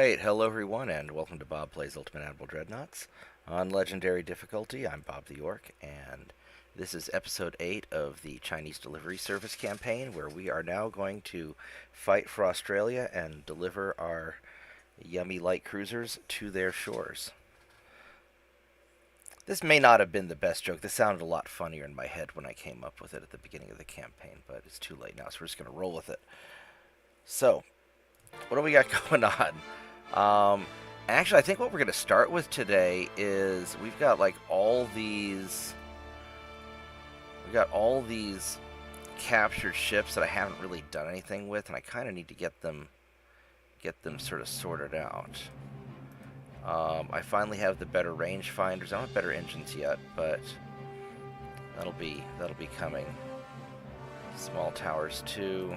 Alright, hello everyone, and welcome to Bob Plays Ultimate Admiral Dreadnoughts. On Legendary difficulty, I'm Bobtheorc, and this is episode 8 of the Chinese Delivery Service campaign, where we are now going to fight for Australia and deliver our yummy light cruisers to their shores. This may not have been the best joke. This sounded a lot funnier in my head when I came up with it at the beginning of the campaign, but it's too late now, so we're just going to roll with it. So, what do we got going on? Actually, I think what we're going to start with today is we've got like all these captured ships that I haven't really done anything with, and I kind of need to get them sort of sorted out. I finally have the better rangefinders. I don't have better engines yet, but that'll be coming. Small towers too.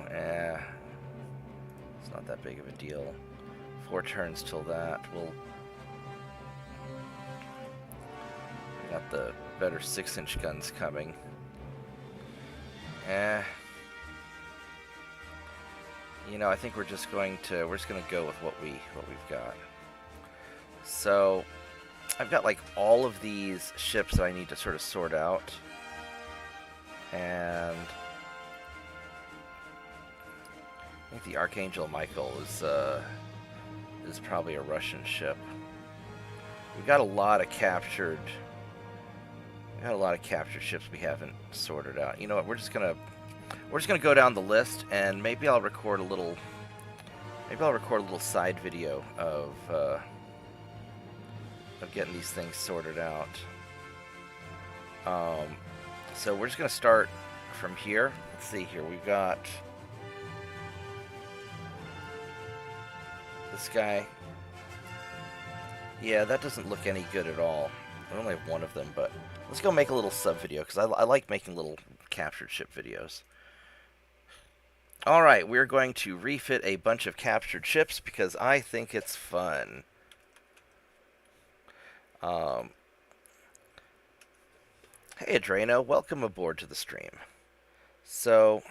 It's not that big of a deal. 4 turns till that. We got the better 6-inch guns coming. You know, I think we're just going to go with what we've got. So, I've got like all of these ships that I need to sort of sort out, and I think the Archangel Michael is probably a Russian ship. We've got a lot of captured ships we haven't sorted out. You know what? We're just gonna go down the list, and maybe I'll record a little side video of getting these things sorted out. So we're just gonna start from here. Let's see here. We've got this guy. Yeah, that doesn't look any good at all. I only have one of them, but let's go make a little sub video, because I like making little captured ship videos. Alright, we're going to refit a bunch of captured ships because I think it's fun. Hey Adreno, welcome aboard to the stream. So,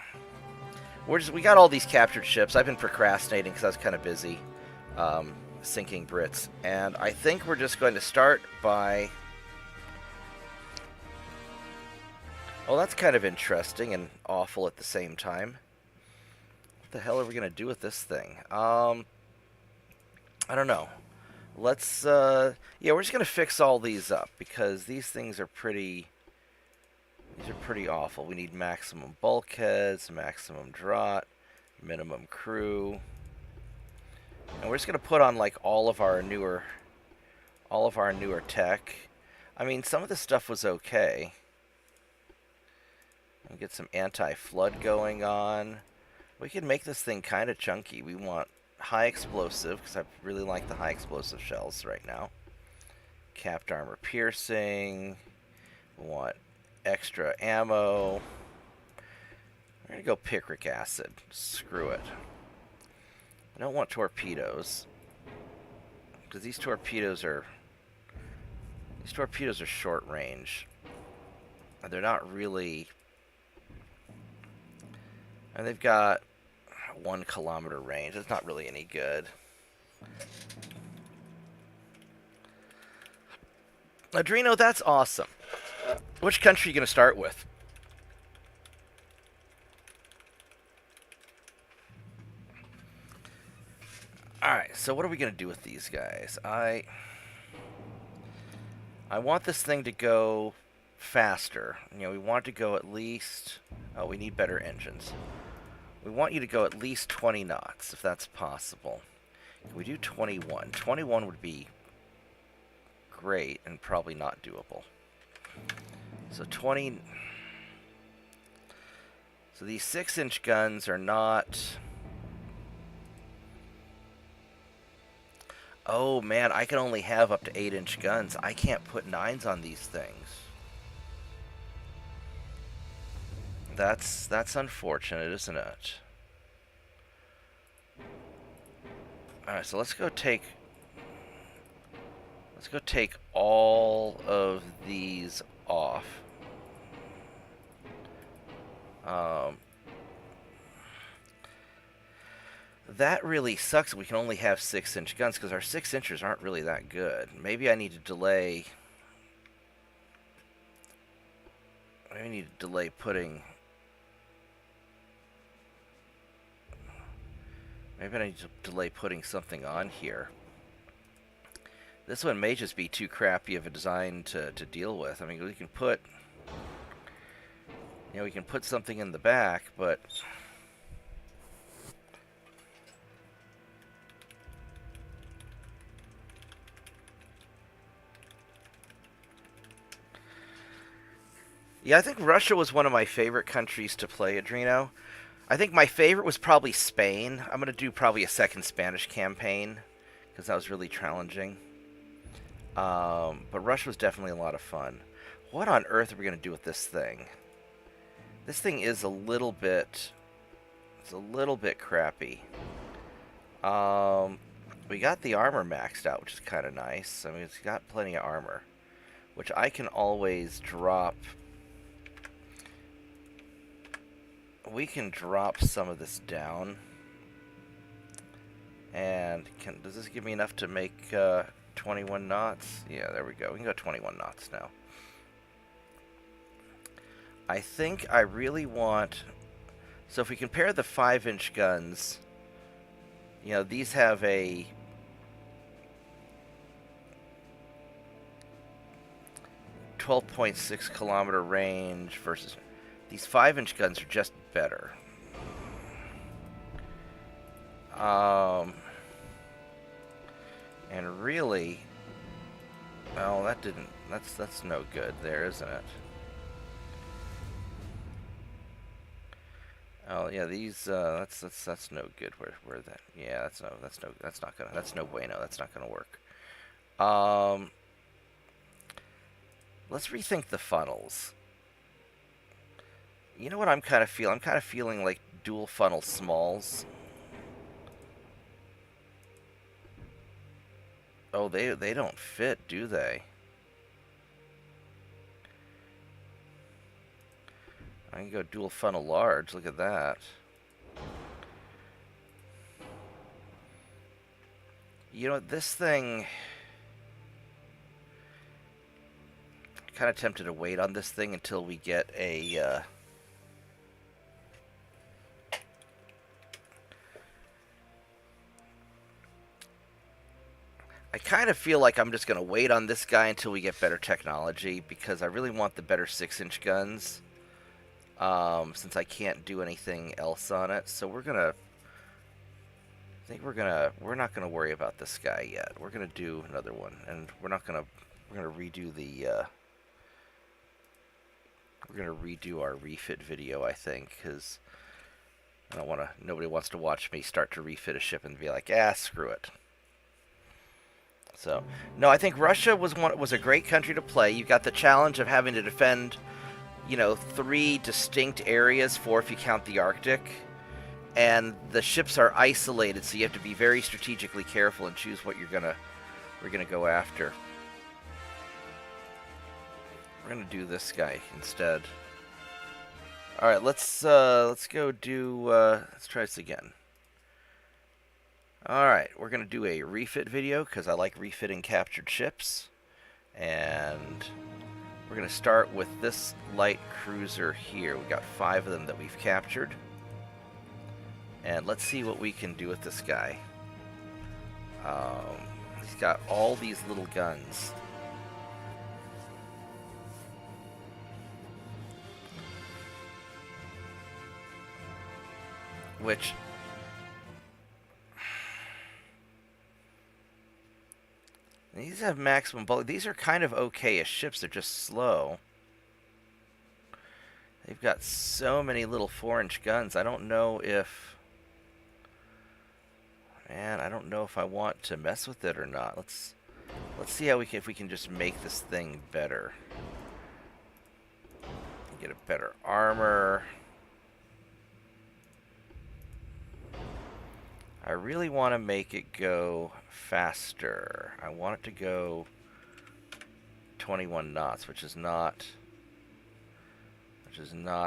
we got all these captured ships. I've been procrastinating because I was kind of busy sinking Brits, and I think we're just going to start by... Oh, that's kind of interesting and awful at the same time. What the hell are we going to do with this thing? I don't know. Let's, yeah, we're just going to fix all these up, because these things are pretty... These are pretty awful. We need maximum bulkheads, maximum draught, minimum crew. And we're just going to put on, like, all of our newer tech. I mean, some of this stuff was okay. We'll get some anti-flood going on. We can make this thing kind of chunky. We want high explosive, because I really like the high explosive shells right now. Capped armor piercing. We want extra ammo. We're going to go picric acid. Screw it. I don't want torpedoes, because these torpedoes are short range. They're not really... And they've got 1 kilometer range. It's not really any good. Adreno, that's awesome. Which country are you going to start with? Alright, so what are we going to do with these guys? I want this thing to go faster. You know, we want it to go at least... Oh, we need better engines. We want you to go at least 20 knots, if that's possible. Can we do 21? 21 would be great and probably not doable. So 20... So these 6-inch guns are not... Oh man, I can only have up to 8-inch guns. I can't put 9s on these things. That's unfortunate, isn't it? Alright, so let's go take all of these off. That really sucks. We can only have 6-inch guns because our 6-inchers aren't really that good. Maybe I need to delay. I need to delay putting. Maybe I need to delay putting something on here. This one may just be too crappy of a design to deal with. I mean, we can put, we can put something in the back, but yeah, I think Russia was one of my favorite countries to play, Adreno. I think my favorite was probably Spain. I'm going to do probably a second Spanish campaign because that was really challenging. But Russia was definitely a lot of fun. What on earth are we going to do with this thing? This thing is a little bit... It's a little bit crappy. We got the armor maxed out, which is kind of nice. I mean, it's got plenty of armor, which I can always drop... We can drop some of this down. And does this give me enough to make 21 knots? Yeah, there we go. We can go 21 knots now. I think I really want... So if we compare the 5-inch guns, these have a... .6 kilometer range versus... These 5-inch guns are just better. And really... Oh, that didn't... That's no good there, isn't it? Oh yeah, these that's no good. Where that? Yeah, that's no bueno. That's not gonna work. Let's rethink the funnels. You know what I'm kind of feeling? I'm kind of feeling like dual funnel smalls. Oh, they don't fit, do they? I can go dual funnel large. Look at that. You know, this thing... I'm kind of tempted to wait on this thing until we get a... I kind of feel like I'm just going to wait on this guy until we get better technology, because I really want the better 6-inch guns, since I can't do anything else on it. So we're going to... I think we're not going to worry about this guy yet. We're going to do another one, and we're going to redo the... we're going to redo our refit video, I think, because I don't want to... Nobody wants to watch me start to refit a ship and be like, screw it. So, no, I think Russia was a great country to play. You got the challenge of having to defend, 3 distinct areas, 4 if you count the Arctic. And the ships are isolated, so you have to be very strategically careful and choose what we're gonna go after. We're gonna do this guy instead. All right, let's go do. Let's try this again. Alright, we're going to do a refit video because I like refitting captured ships. And we're going to start with this light cruiser here. We've got 5 of them that we've captured. And let's see what we can do with this guy. He's got all these little guns. Which... These have maximum bulk. These are kind of okay as ships. They're just slow. They've got so many little 4-inch guns. I don't know if... Man, I don't know if I want to mess with it or not. Let's see how if we can just make this thing better. Get a better armor. I really want to make it go faster. I want it to go 21 knots, which is not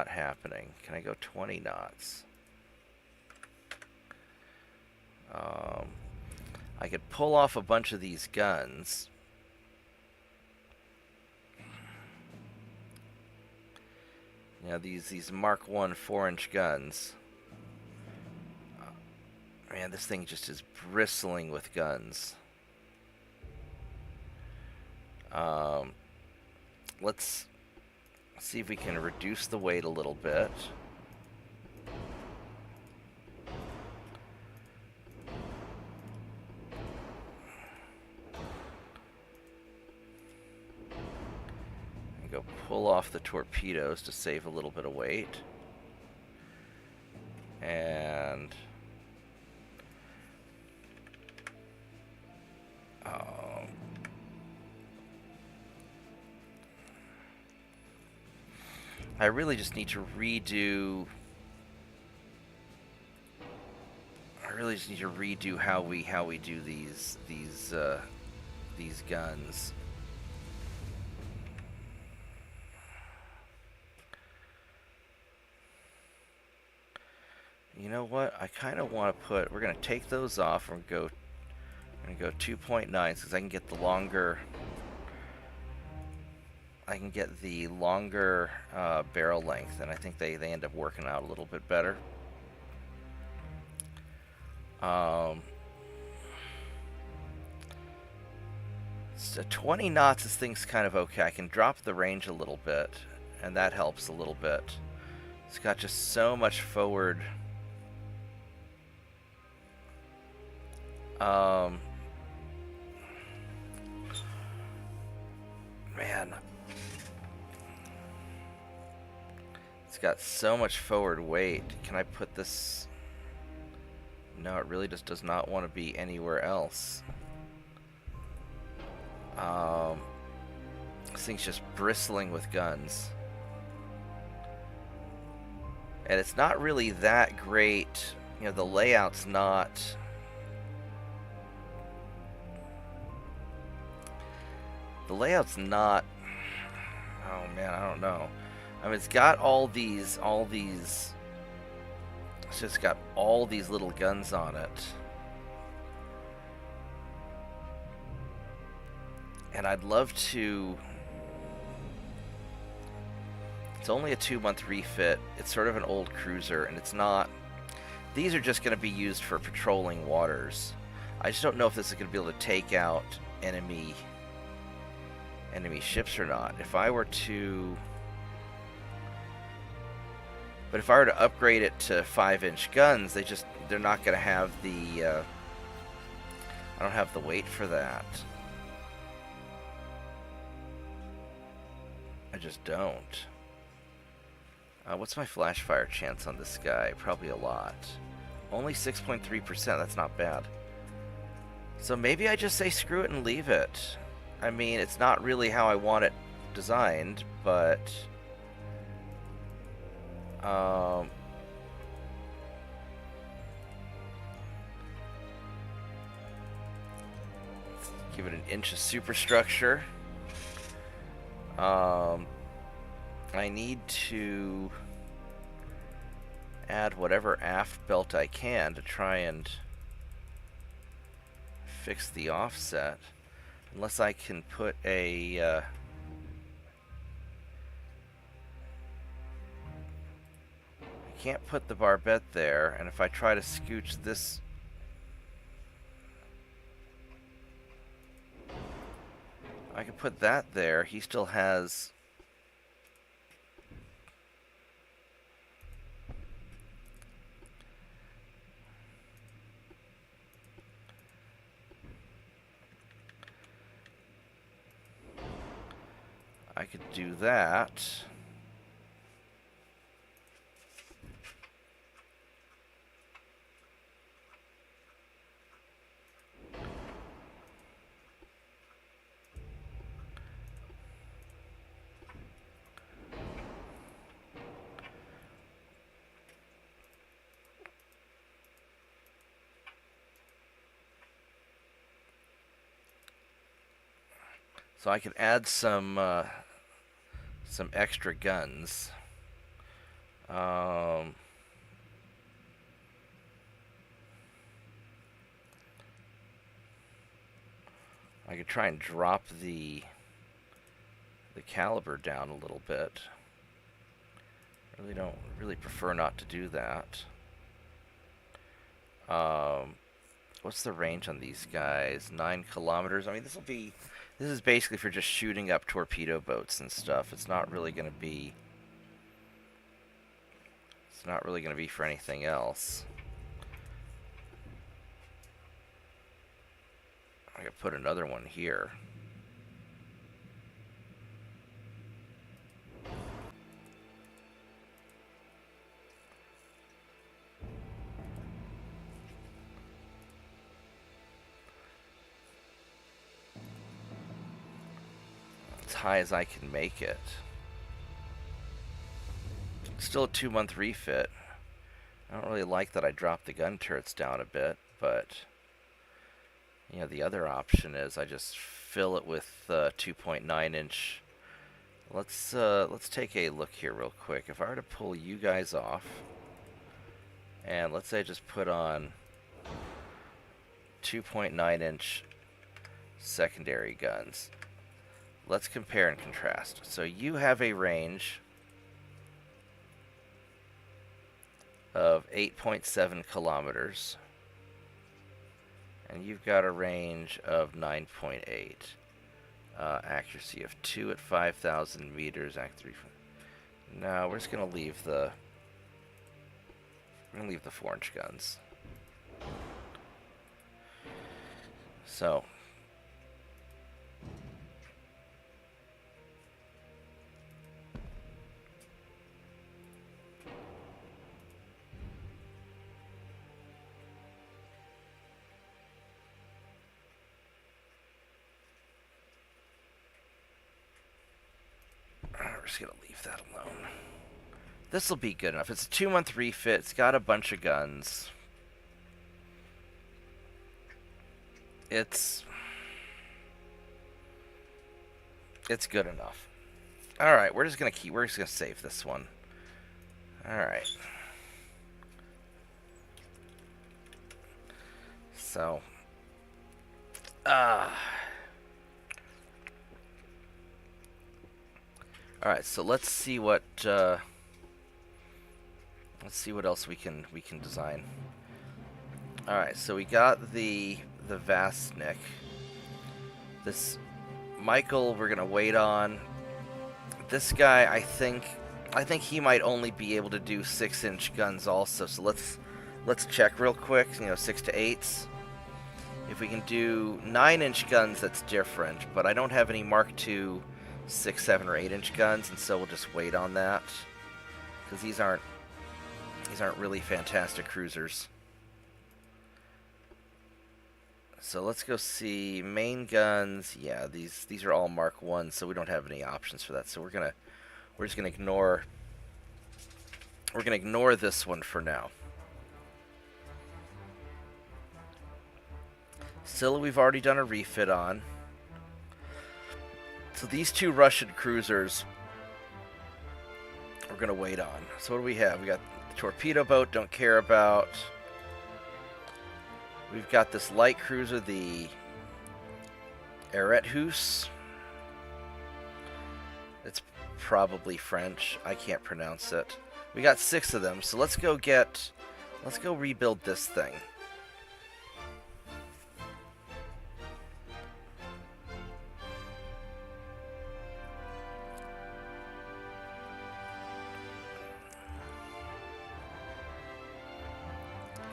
happening. Can I go 20 knots? Um, I could pull off a bunch of these guns. You know, these Mark 1 4-inch guns. Man, this thing just is bristling with guns. Let's see if we can reduce the weight a little bit. And go pull off the torpedoes to save a little bit of weight. And I really just need to redo. How we do these guns. You know what? I kind of want to put. We're gonna take those off and go. I'm gonna go 2.9 because I can get the longer. I can get the longer barrel length, and I think they end up working out a little bit better. So 20 knots, this thing's kind of okay. I can drop the range a little bit, and that helps a little bit. It's got just so much forward. Man. It's got so much forward weight. Can I put this? No, it really just does not want to be anywhere else. This thing's just bristling with guns. And it's not really that great. You know, the layout's not... The layout's not... Oh man, I don't know. I mean, it's got all these... It's just got all these little guns on it. And I'd love to... It's only a 2-month refit. It's sort of an old cruiser, and it's not... These are just going to be used for patrolling waters. I just don't know if this is going to be able to take out enemy ships or not. If I were to... But if I were to upgrade it to 5-inch guns, they're not going to have the... I don't have the weight for that. I just don't. What's my flash fire chance on this guy? Probably a lot. Only 6.3%. That's not bad. So maybe I just say screw it and leave it. I mean, it's not really how I want it designed, but... give it an inch of superstructure. I need to add whatever aft belt I can to try and fix the offset. Unless I can put a... I can't put the barbette there, and if I try to scooch this... I can put that there. He still has... I could do that. So I could add some extra guns. I could try and drop the caliber down a little bit. Really prefer not to do that. What's the range on these guys? 9 kilometers. I mean, this is basically for just shooting up torpedo boats and stuff. It's not really going to be for anything else. I could put another one here. As high as I can make it. Still a 2-month refit. I don't really like that I dropped the gun turrets down a bit, but you know, the other option is I just fill it with 2.9 inch. Let's take a look here real quick. If I were to pull you guys off, and let's say I just put on 2.9 inch secondary guns. Let's compare and contrast. So you have a range of 8.7 kilometers, and you've got a range of 9.8. Accuracy of 2 at 5,000 meters. No, we're just gonna leave the 4-inch guns. So we're just gonna leave that alone. This will be good enough. It's a 2-month refit. It's got a bunch of guns. It's good enough. All right, we're just gonna save this one. All right. So, all right, so let's see what else we can design. All right, so we got the Vastnik. This Michael we're gonna wait on. This guy, I think he might only be able to do 6-inch guns also. So let's check real quick. You know, 6 to 8s. If we can do 9-inch guns, that's different. But I don't have any Mark II 6, 7, or 8-inch guns, and so we'll just wait on that because these aren't really fantastic cruisers. So let's go see main guns. Yeah, these are all Mark 1, so we don't have any options for that. So we're just gonna ignore this one for now. Scylla we've already done a refit on. So these 2 Russian cruisers we're gonna wait on. So what do we have? We got the torpedo boat, don't care about. We've got this light cruiser, the Erethus. It's probably French. I can't pronounce it. We got 6 of them, so let's go rebuild this thing.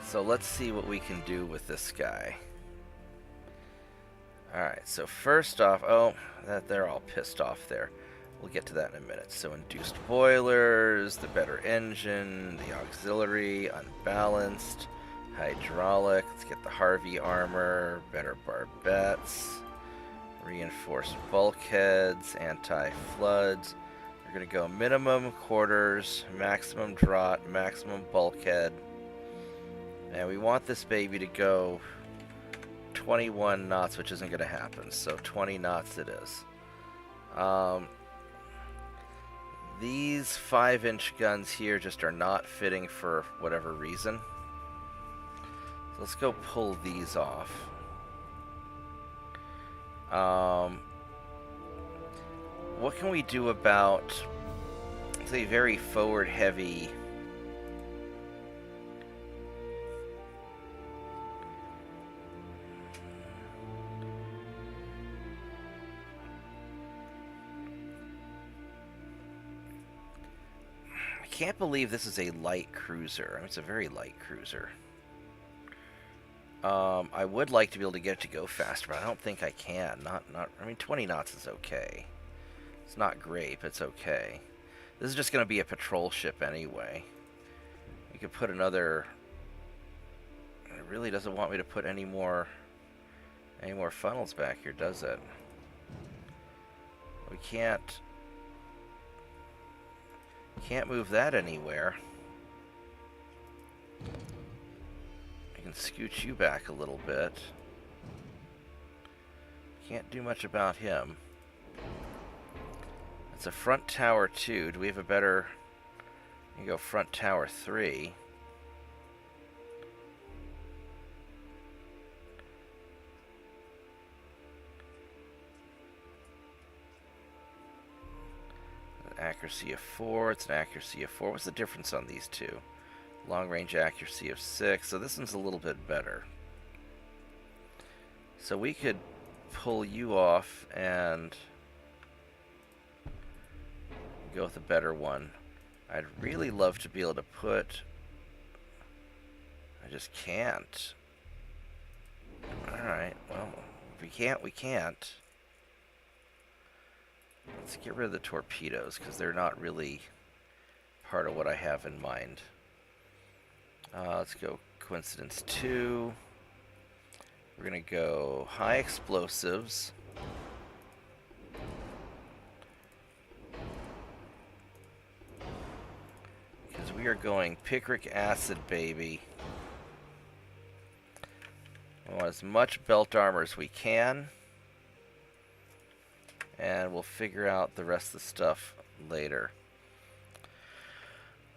So let's see what we can do with this guy. Alright, so first off, they're all pissed off there. We'll get to that in a minute. So induced boilers, the better engine, the auxiliary, unbalanced, hydraulic. Let's get the Harvey armor, better barbettes, reinforced bulkheads, anti-floods. We're going to go minimum quarters, maximum draught, maximum bulkhead. And we want this baby to go 21 knots, which isn't going to happen. So 20 knots it is. These 5-inch guns here just are not fitting for whatever reason. So let's go pull these off. What can we do about, say, very forward-heavy... I can't believe this is a light cruiser. I mean, it's a very light cruiser. I would like to be able to get it to go faster, but I don't think I can. I mean, 20 knots is okay. It's not great, but it's okay. This is just going to be a patrol ship anyway. We could put another... It really doesn't want me to put any more funnels back here, does it? We can't move that anywhere. I can scooch you back a little bit. Can't do much about him. It's a front tower 2. Do we have a better... You go front tower 3. Accuracy of 4. It's an accuracy of 4. What's the difference on these two? Long range accuracy of 6. So this one's a little bit better. So we could pull you off and go with a better one. I'd really love to be able to put... I just can't. Alright, well, if we can't, we can't. Let's get rid of the torpedoes, because they're not really part of what I have in mind. Let's go coincidence 2. We're going to go high explosives. Because we are going picric acid, baby. We want as much belt armor as we can. And we'll figure out the rest of the stuff later.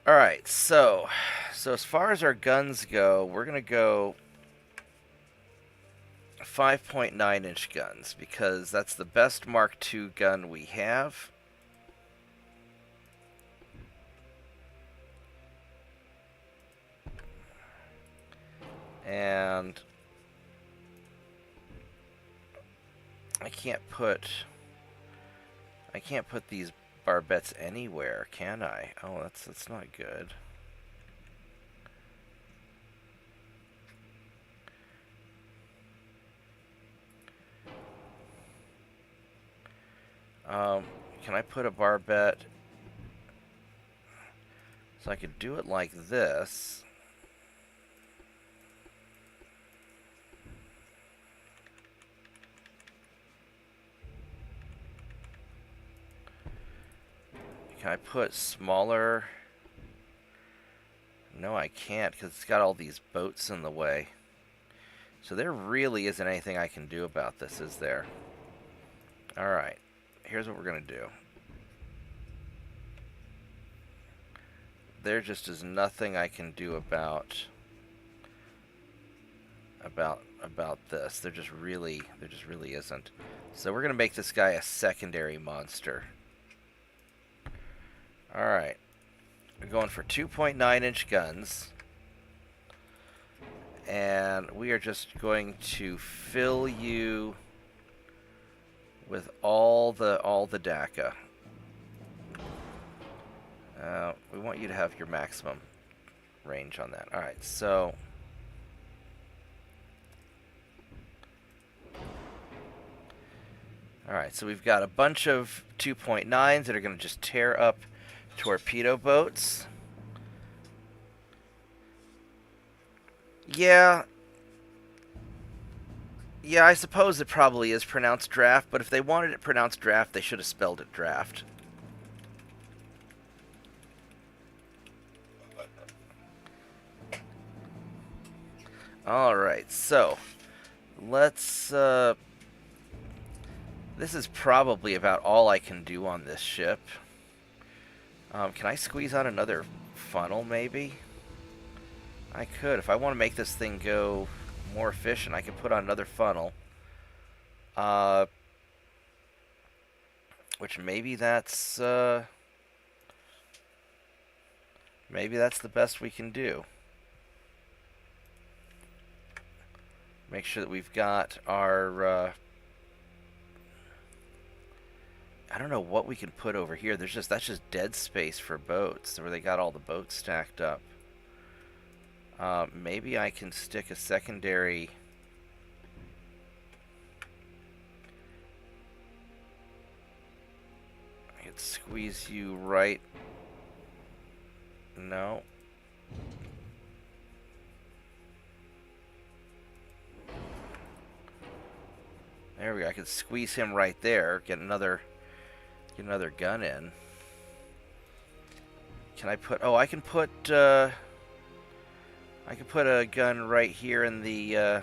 Alright, so as far as our guns go, we're going to go 5.9-inch guns, because that's the best Mark II gun we have. And I can't put these barbettes anywhere, can I? Oh, that's not good. Can I put a barbette so I could do it like this? Can I put smaller? No, I can't, because it's got all these boats in the way. So there really isn't anything I can do about this, is there? Alright, here's what we're going to do. There just is nothing I can do about this. There just really isn't. So we're going to make this guy a secondary monster. Alright. We're going for 2.9-inch guns. And we are just going to fill you with all the DACA. We want you to have your maximum range on that. Alright, so... Alright, so we've got a bunch of 2.9s that are going to just tear up torpedo boats. Yeah, I suppose it probably is pronounced draft, but if they wanted it pronounced draft, they should have spelled it draft. Alright, so let's... this is probably about all I can do on this ship. Can I squeeze out another funnel, maybe? I could. If I want to make this thing go more efficient, I could put on another funnel. Which maybe that's the best we can do. Make sure that we've got our I don't know what we can put over here. That's just dead space for boats, where they got all the boats stacked up. Maybe I can stick a secondary. I could squeeze you right. No. There we go. I could squeeze him right there. Get another gun in. Can I put? Oh, I can put. I can put a gun right here in the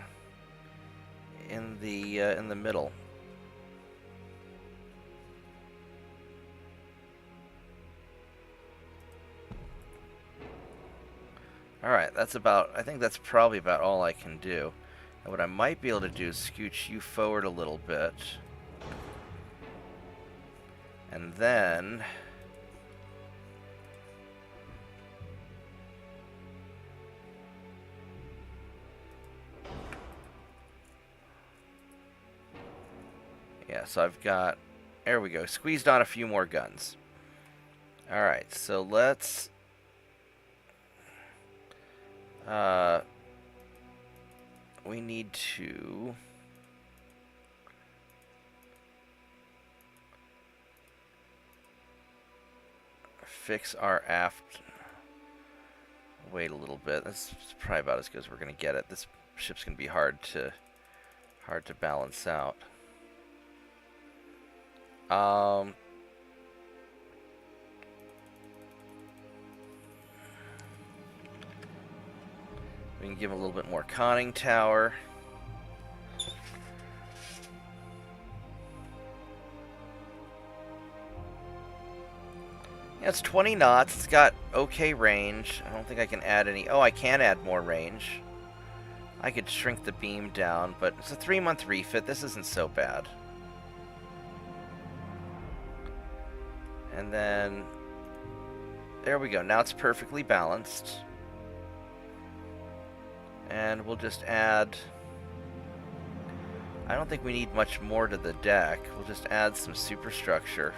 middle. Alright, that's about, I think that's probably about all I can do. And what I might be able to do is scooch you forward a little bit. And then yeah, so I've got, there we go, squeezed on a few more guns. Alright, so let's we need to fix our aft. Wait a little bit. That's probably about as good as we're gonna get it. This ship's gonna be hard to balance out. We can give him a little bit more conning tower. Yeah, it's 20 knots. It's got okay range. I don't think I can add any. Oh, I can add more range. I could shrink the beam down, but it's a 3-month refit. This isn't so bad. And then there we go. Now it's perfectly balanced. And we'll just add, I don't think we need much more to the deck. We'll just add some superstructure.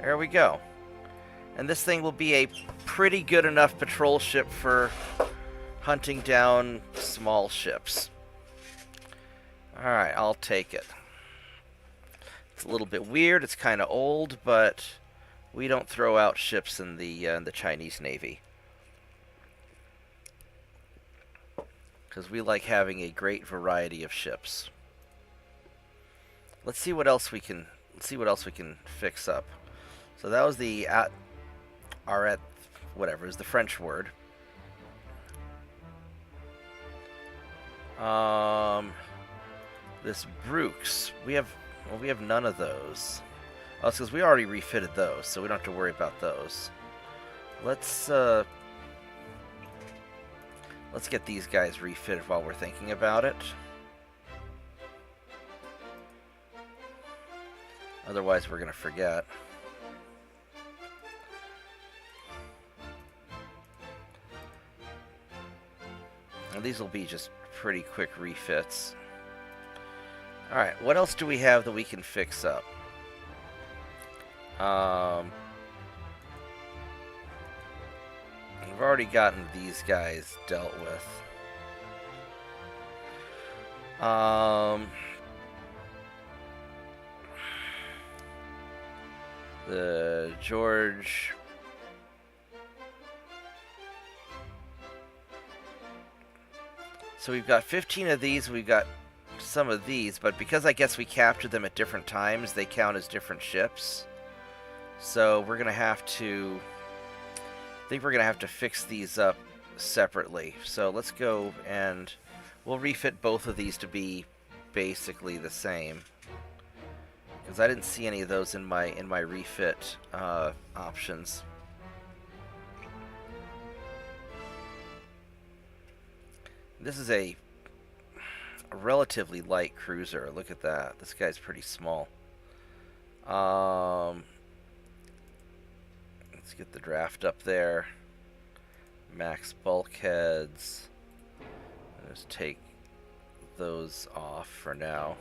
There we go. And this thing will be a pretty good enough patrol ship for hunting down small ships. Alright, I'll take it. It's a little bit weird, it's kind of old, but we don't throw out ships in the Chinese Navy. Because we like having a great variety of ships. Let's see what else we can fix up. So that was the whatever is the French word. This Brooks, we have none of those. Oh, it's because we already refitted those, so we don't have to worry about those. Let's get these guys refitted while we're thinking about it. Otherwise, we're going to forget. And these will be just pretty quick refits. Alright, what else do we have that we can fix up? We've already gotten these guys dealt with. The George. So we've got 15 of these, we've got some of these, but because I guess we captured them at different times, they count as different ships. So we're gonna have to, I think we're gonna have to fix these up separately. So let's go and we'll refit both of these to be basically the same. Because I didn't see any of those in my refit options. This is a a relatively light cruiser. Look at that. This guy's pretty small. Let's get the draft up there. Max bulkheads. Just take those off for now.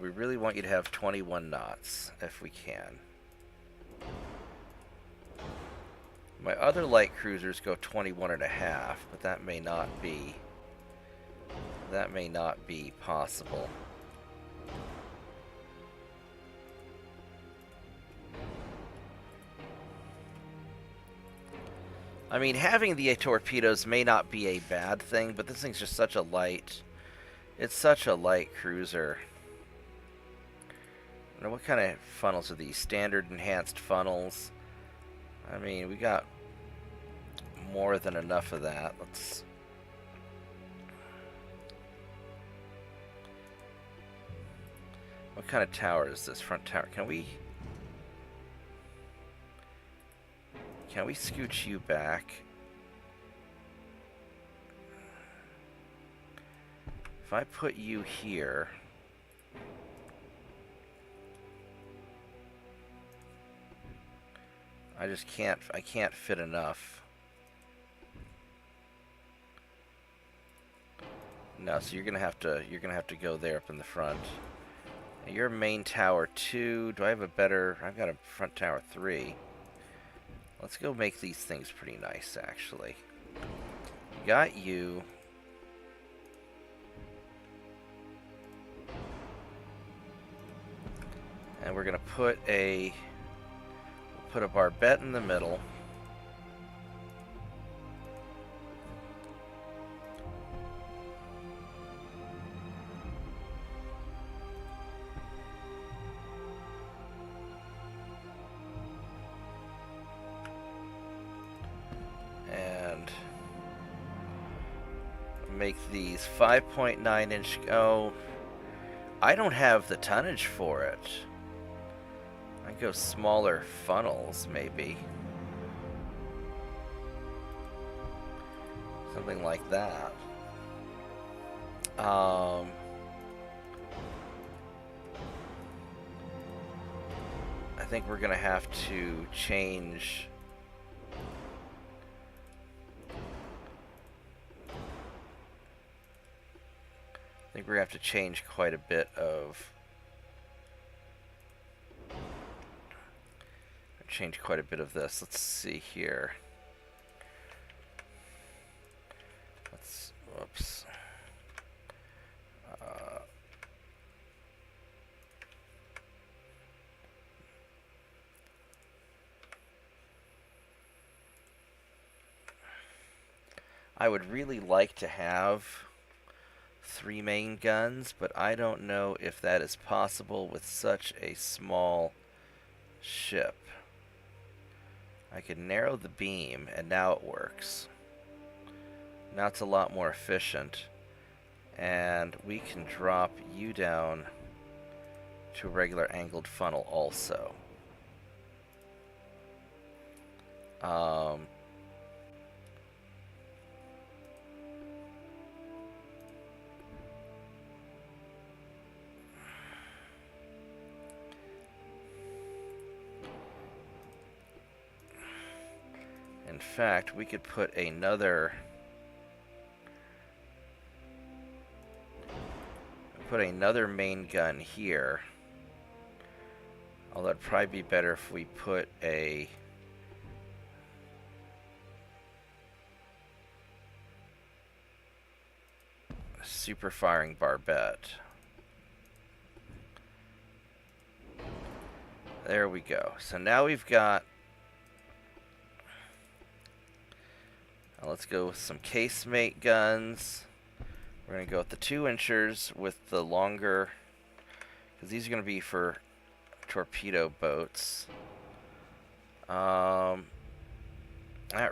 We really want you to have 21 knots if we can. My other light cruisers go 21.5, but that may not be possible. I mean, having the torpedoes may not be a bad thing, but this thing's just such a light. It's such a light cruiser. Now, what kind of funnels are these? Standard enhanced funnels. I mean, we got more than enough of that. Let's... What kind of tower is this? Front tower. Can we scooch you back? If I put you here... I can't fit enough. No, so you're gonna have to go there up in the front. Now your main tower 2. Do I have a better? I've got a front tower 3. Let's go make these things pretty nice, actually. Got you. And we're gonna put a barbette in the middle. And make these 5.9 inch. Oh, I don't have the tonnage for it. I go smaller funnels, maybe. Something like that. I think we're gonna have to change. I think we're gonna have to change quite a bit of. Change quite a bit of this. Let's see here. Whoops. I would really like to have 3 main guns, but I don't know if that is possible with such a small ship. I can narrow the beam, and now it works. Now it's a lot more efficient. And we can drop you down to a regular angled funnel also. In fact, we could put another main gun here. Although it'd probably be better if we put a super firing barbette. There we go. So now we've got. Now let's go with some casemate guns. We're going to go with the 2-inchers with the longer, because these are going to be for torpedo boats. That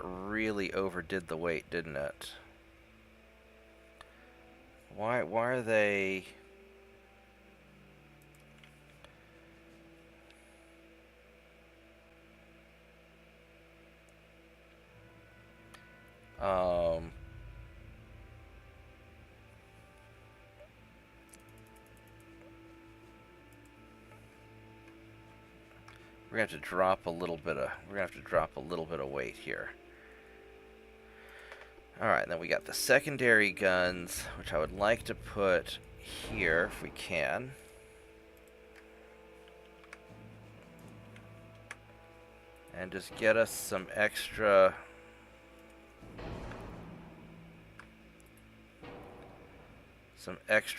really overdid the weight, didn't it? Why are they... We're gonna have to drop a little bit of weight here. Alright, then we got the secondary guns, which I would like to put here if we can. And just get us some extra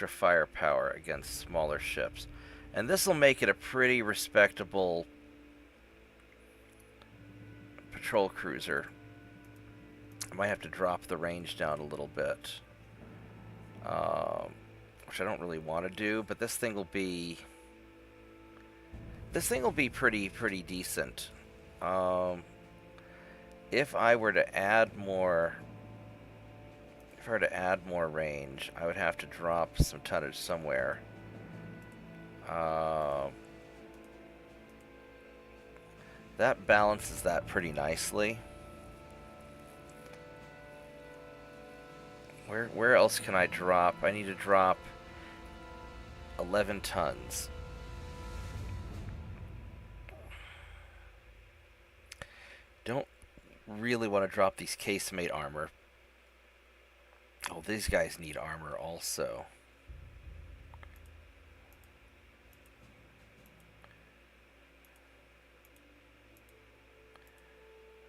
firepower against smaller ships. And this will make it a pretty respectable patrol cruiser. I might have to drop the range down a little bit, which I don't really want to do, but this thing will be pretty decent. If I were to add more range, I would have to drop some tonnage somewhere. That balances that pretty nicely. Where else can I drop? I need to drop 11 tons. Don't really want to drop these casemate armor. Oh, these guys need armor also.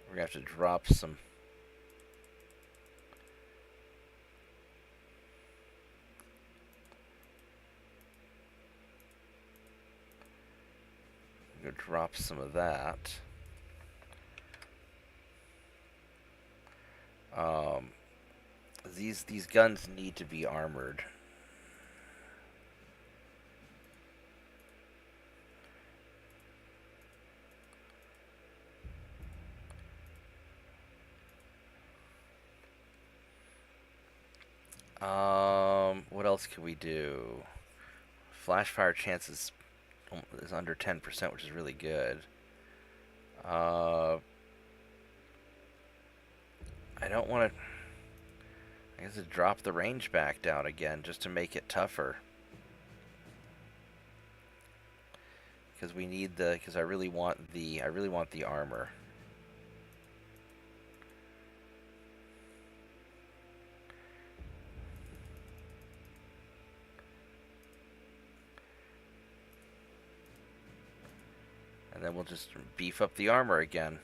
We're going to have to drop some. I'm going to drop some of that. These guns need to be armored. What else can we do? Flash fire chances is under 10%, which is really good. I don't want to. I guess to drop the range back down again just to make it tougher. Because we need the. Because I really want the armor. And then we'll just beef up the armor again.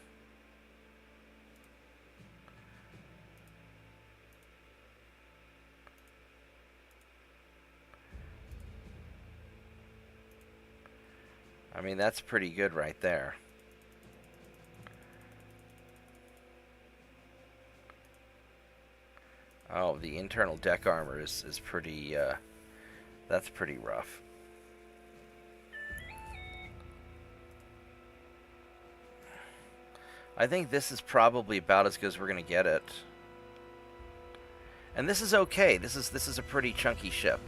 I mean, that's pretty good right there. Oh, the internal deck armor is pretty, that's pretty rough. I think this is probably about as good as we're going to get it. And this is okay. This is a pretty chunky ship.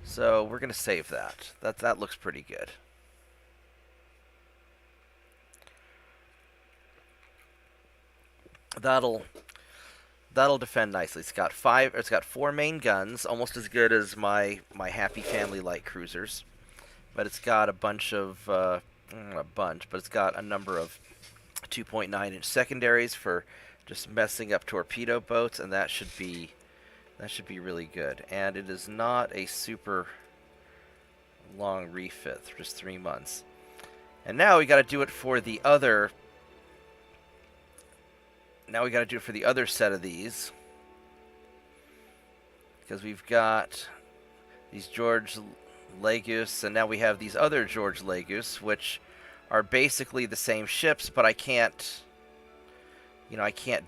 So we're going to save that. That looks pretty good. That'll defend nicely. It's got 4 main guns, almost as good as my Happy Family light cruisers. But it's got a bunch of not a bunch, but it's got a number of 2.9-inch secondaries for just messing up torpedo boats, and that should be really good. And it is not a super long refit, just 3 months. And now we got to do it for the other. Now we got to do it for the other set of these, because we've got these George Legus, and now we have these other George Legus, which are basically the same ships, but I can't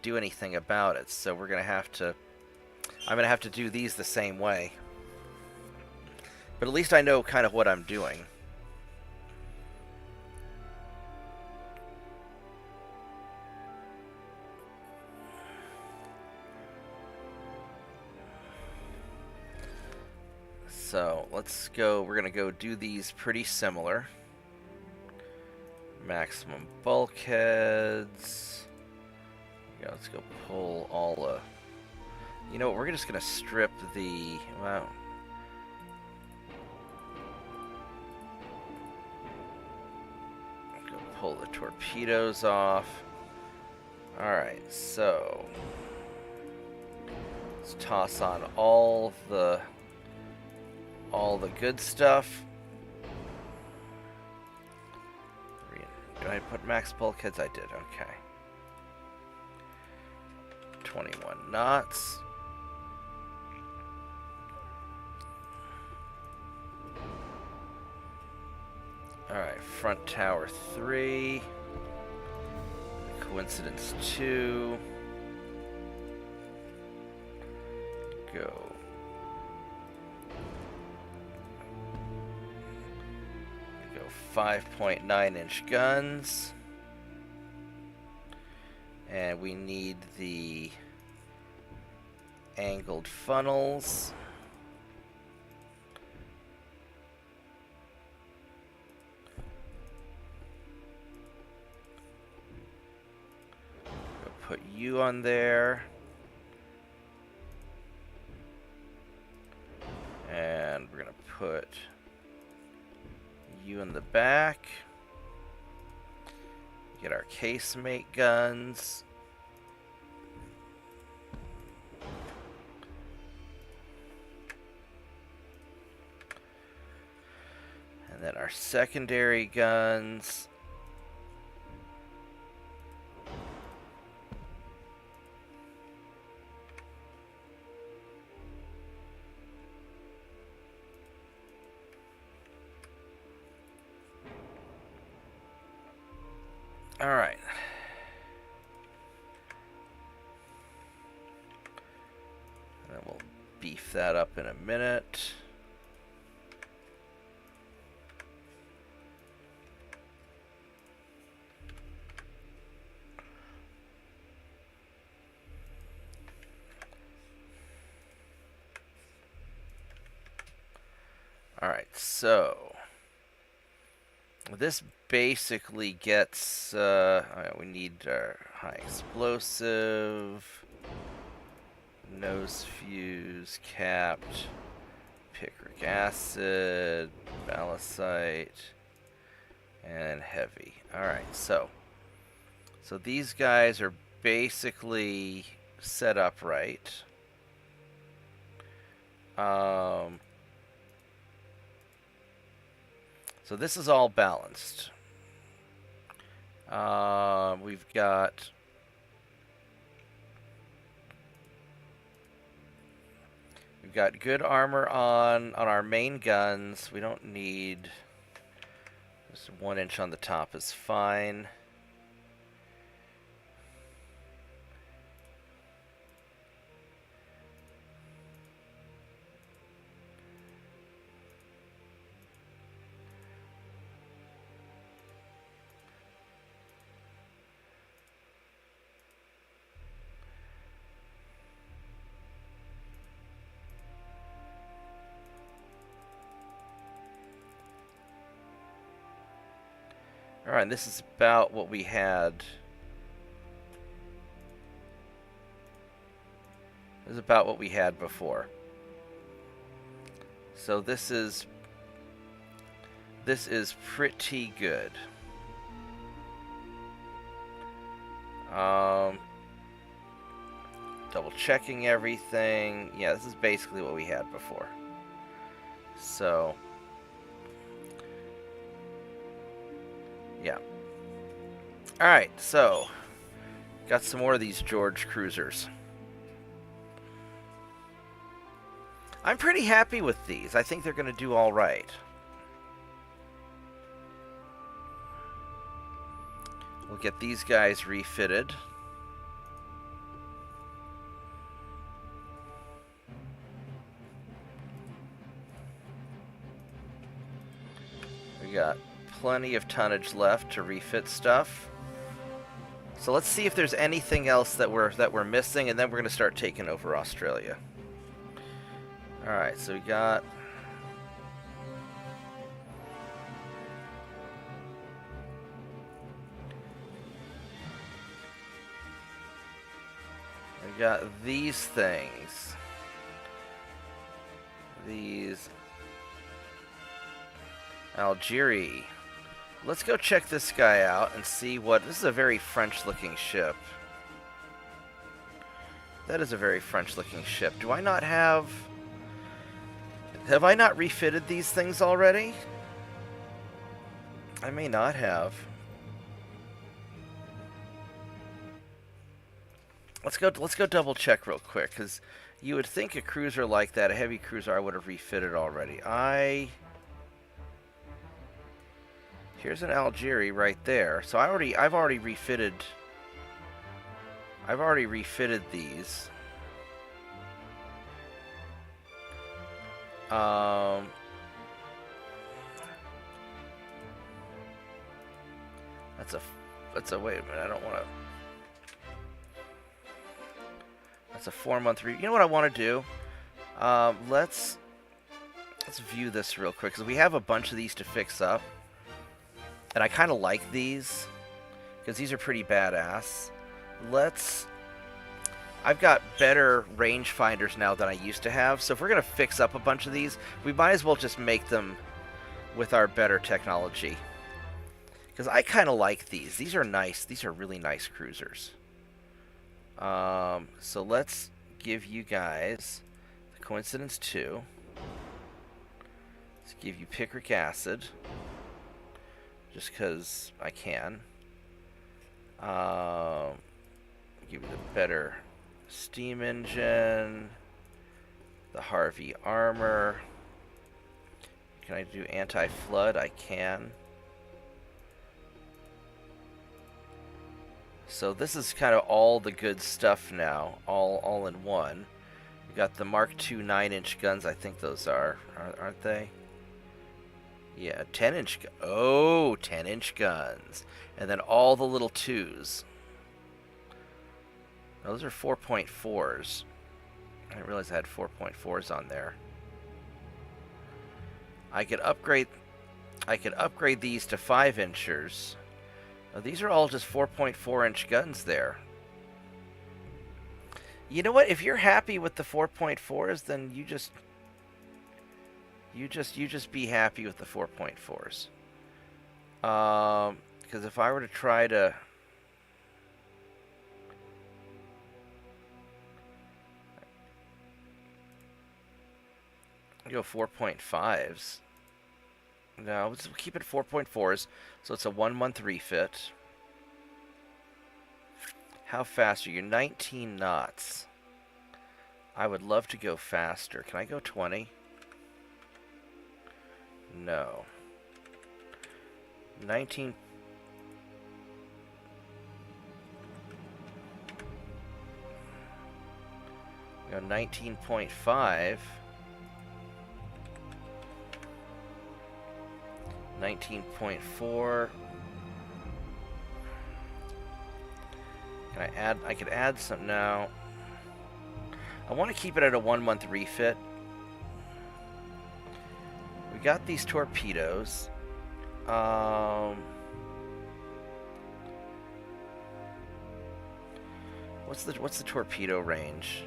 do anything about it. So I'm gonna have to do these the same way. But at least I know kind of what I'm doing. So let's go. We're gonna go do these pretty similar. Maximum bulkheads. Yeah, let's go pull all. You know what? We're just gonna strip the. Well, go pull the torpedoes off. Alright, so let's toss on all the good stuff. Did I put max bulkheads? I did, okay. 21 knots. Alright, front tower 3. Coincidence 2. Go. 5.9-inch guns. And we need the angled funnels. Go put you on there. And we're going to put you in the back. Get our casemate guns. And then our secondary guns. All right. And then we'll beef that up in a minute. All right, so this basically gets, we need our high explosive, nose fuse, capped, picric acid, balisite, and heavy. Alright, so these guys are basically set up right. So this is all balanced. We've got good armor on our main guns. We don't need just 1 inch on the top is fine. Alright, this is about what we had. This is about what we had before. So this is pretty good. Double checking everything. Yeah, this is basically what we had before. So yeah. Alright, so got some more of these George cruisers. I'm pretty happy with these. I think they're going to do all right. We'll get these guys refitted. We got plenty of tonnage left to refit stuff. So let's see if there's anything else that we're missing, and then we're going to start taking over Australia. All right, so we got these things. These Algeria. Let's go check this guy out and see what... This is a very French-looking ship. That is a very French-looking ship. Do I not have... Have I not refitted these things already? I may not have. Let's go double check real quick, because you would think a cruiser like that, a heavy cruiser, I would have refitted already. Here's an Algeria right there. So I've already refitted these. That's a wait a minute, I don't want to. That's a 4-month review. You know what I want to do? Let's view this real quick, because we have a bunch of these to fix up. And I kind of like these, because these are pretty badass. I've got better rangefinders now than I used to have, so if we're going to fix up a bunch of these, we might as well just make them with our better technology. Because I kind of like these. These are nice. These are really nice cruisers. So let's give you guys the Coincidence 2. Let's give you picric acid. Just because I can. Give you the better steam engine. The Harvey armor. Can I do anti-flood? I can. So this is kind of all the good stuff now, all in one. We got the Mark II 9-inch guns, I think those aren't they? Yeah, 10-inch. Oh, 10-inch guns, and then all the little 2s. No, those are 4.4s. I didn't realize I had 4.4s on there. I could upgrade these to 5-inchers. Now, these are all just 4.4-inch guns there. You know what? If you're happy with the 4.4s, then you just be happy with the 4.4s. Because if I were to try to go 4.5s. No, let's keep it 4.4s, so it's a 1-month refit. How fast are you? 19 knots. I would love to go faster. Can I go 20? No. 19. Go 19.5. 19.4. Can I add? I could add some now. I want to keep it at a 1-month refit. We got these torpedoes. What's the torpedo range?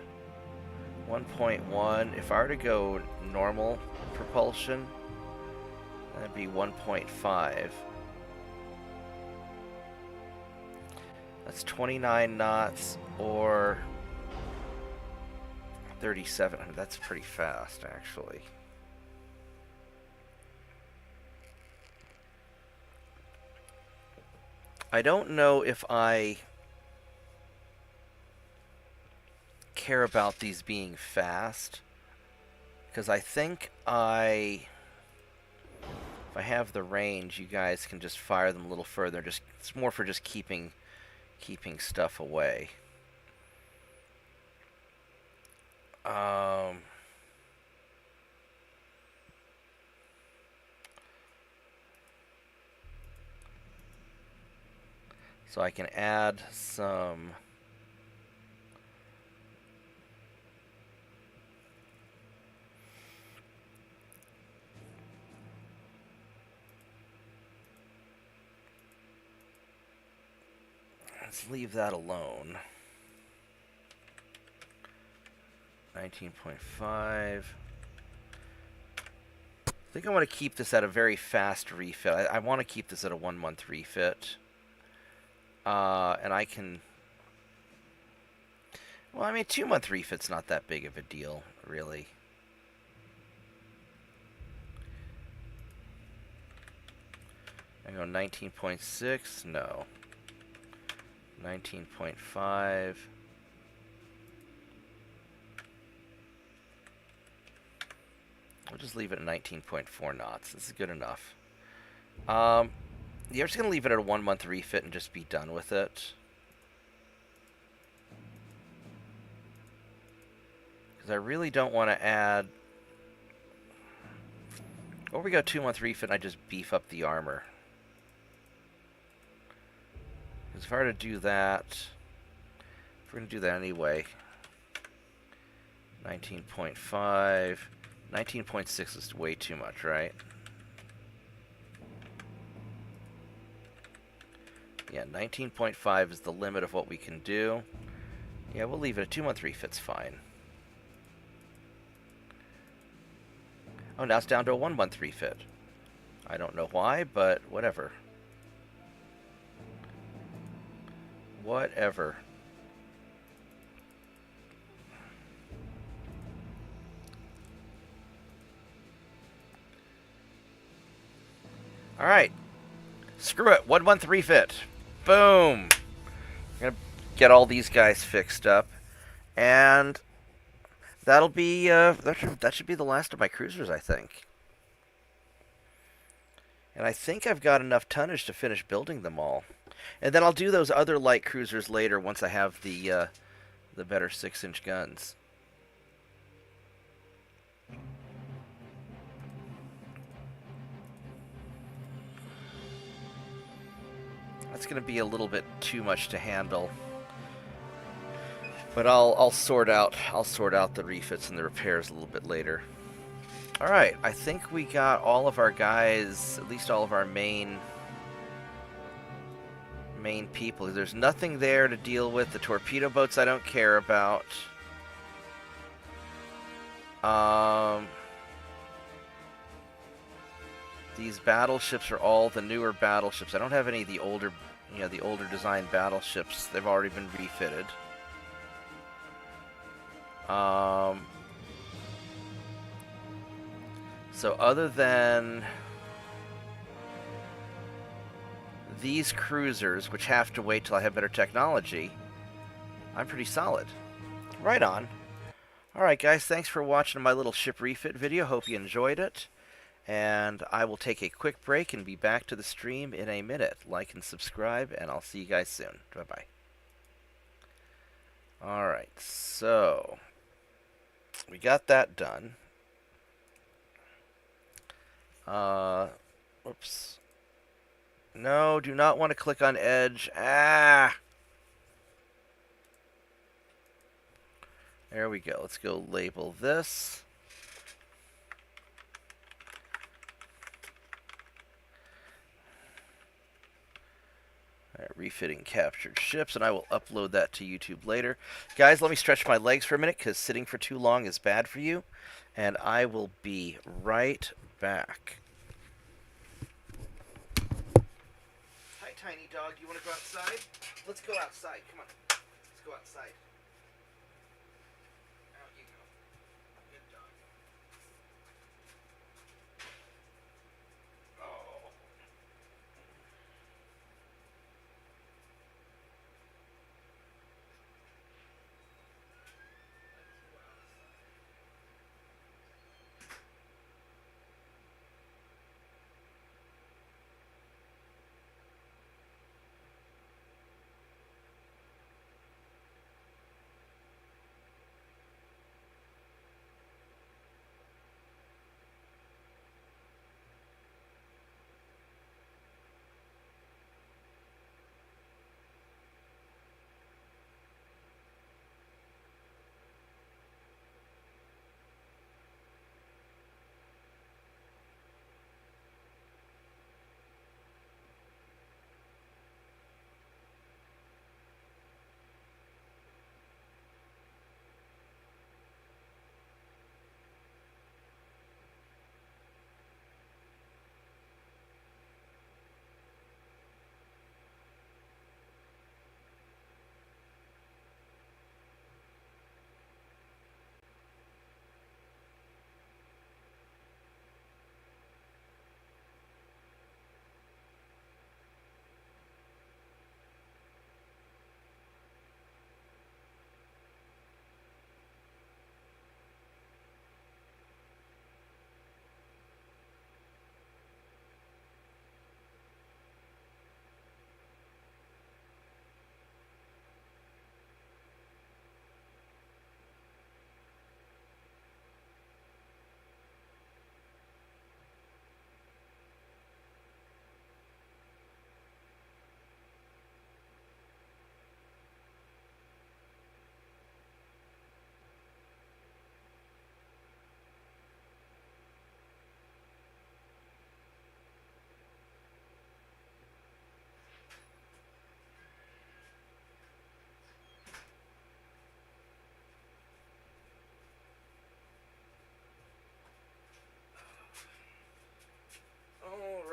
1.1. If I were to go normal propulsion, that'd be 1.5. That's 29 knots or 37. I mean, that's pretty fast, actually. I don't know if I care about these being fast, because I think if I have the range, you guys can just fire them a little further. It's more for just keeping stuff away. So I can add some. Let's leave that alone. 19.5. I think I want to keep this at a very fast refit. I want to keep this at a 1-month refit. And I can... Well, I mean, 2-month refit's not that big of a deal, really. I go 19.6, no. 19.5. We'll just leave it at 19.4 knots. This is good enough. Yeah, we're just going to leave it at a 1-month refit and just be done with it. Because I really don't want to add... Or we go 2-month refit and I just beef up the armor. Because if I were to do that... If we're going to do that anyway... 19.5... 19.6 is way too much, right? Yeah, 19.5 is the limit of what we can do. Yeah, we'll leave it. A 2-month refit's fine. Oh, now it's down to a 1-month refit. I don't know why, but whatever. Whatever. Alright. Screw it. 1-month refit. Boom. I'm going to get all these guys fixed up. And that'll be, that should be the last of my cruisers, I think. And I think I've got enough tonnage to finish building them all. And then I'll do those other light cruisers later once I have the better 6-inch guns. That's going to be a little bit too much to handle. But I'll sort out the refits and the repairs a little bit later. All right, I think we got all of our guys, at least all of our main people. There's nothing there to deal with. The torpedo boats I don't care about. These battleships are all the newer battleships. I don't have any of the older, the older design battleships. They've already been refitted. So other than these cruisers, which have to wait till I have better technology, I'm pretty solid. Right on. Alright guys, thanks for watching my little ship refit video. Hope you enjoyed it. And I will take a quick break and be back to the stream in a minute. Like and subscribe, and I'll see you guys soon. Bye-bye. Alright, so we got that done. Oops. No, do not want to click on Edge. Ah! There we go. Let's go label this. All right, refitting captured ships, and I will upload that to YouTube later. Guys, let me stretch my legs for a minute, because sitting for too long is bad for you. And I will be right back. Hi, tiny dog. You want to go outside? Let's go outside. Come on. Let's go outside. Out you go. Good dog. Oh.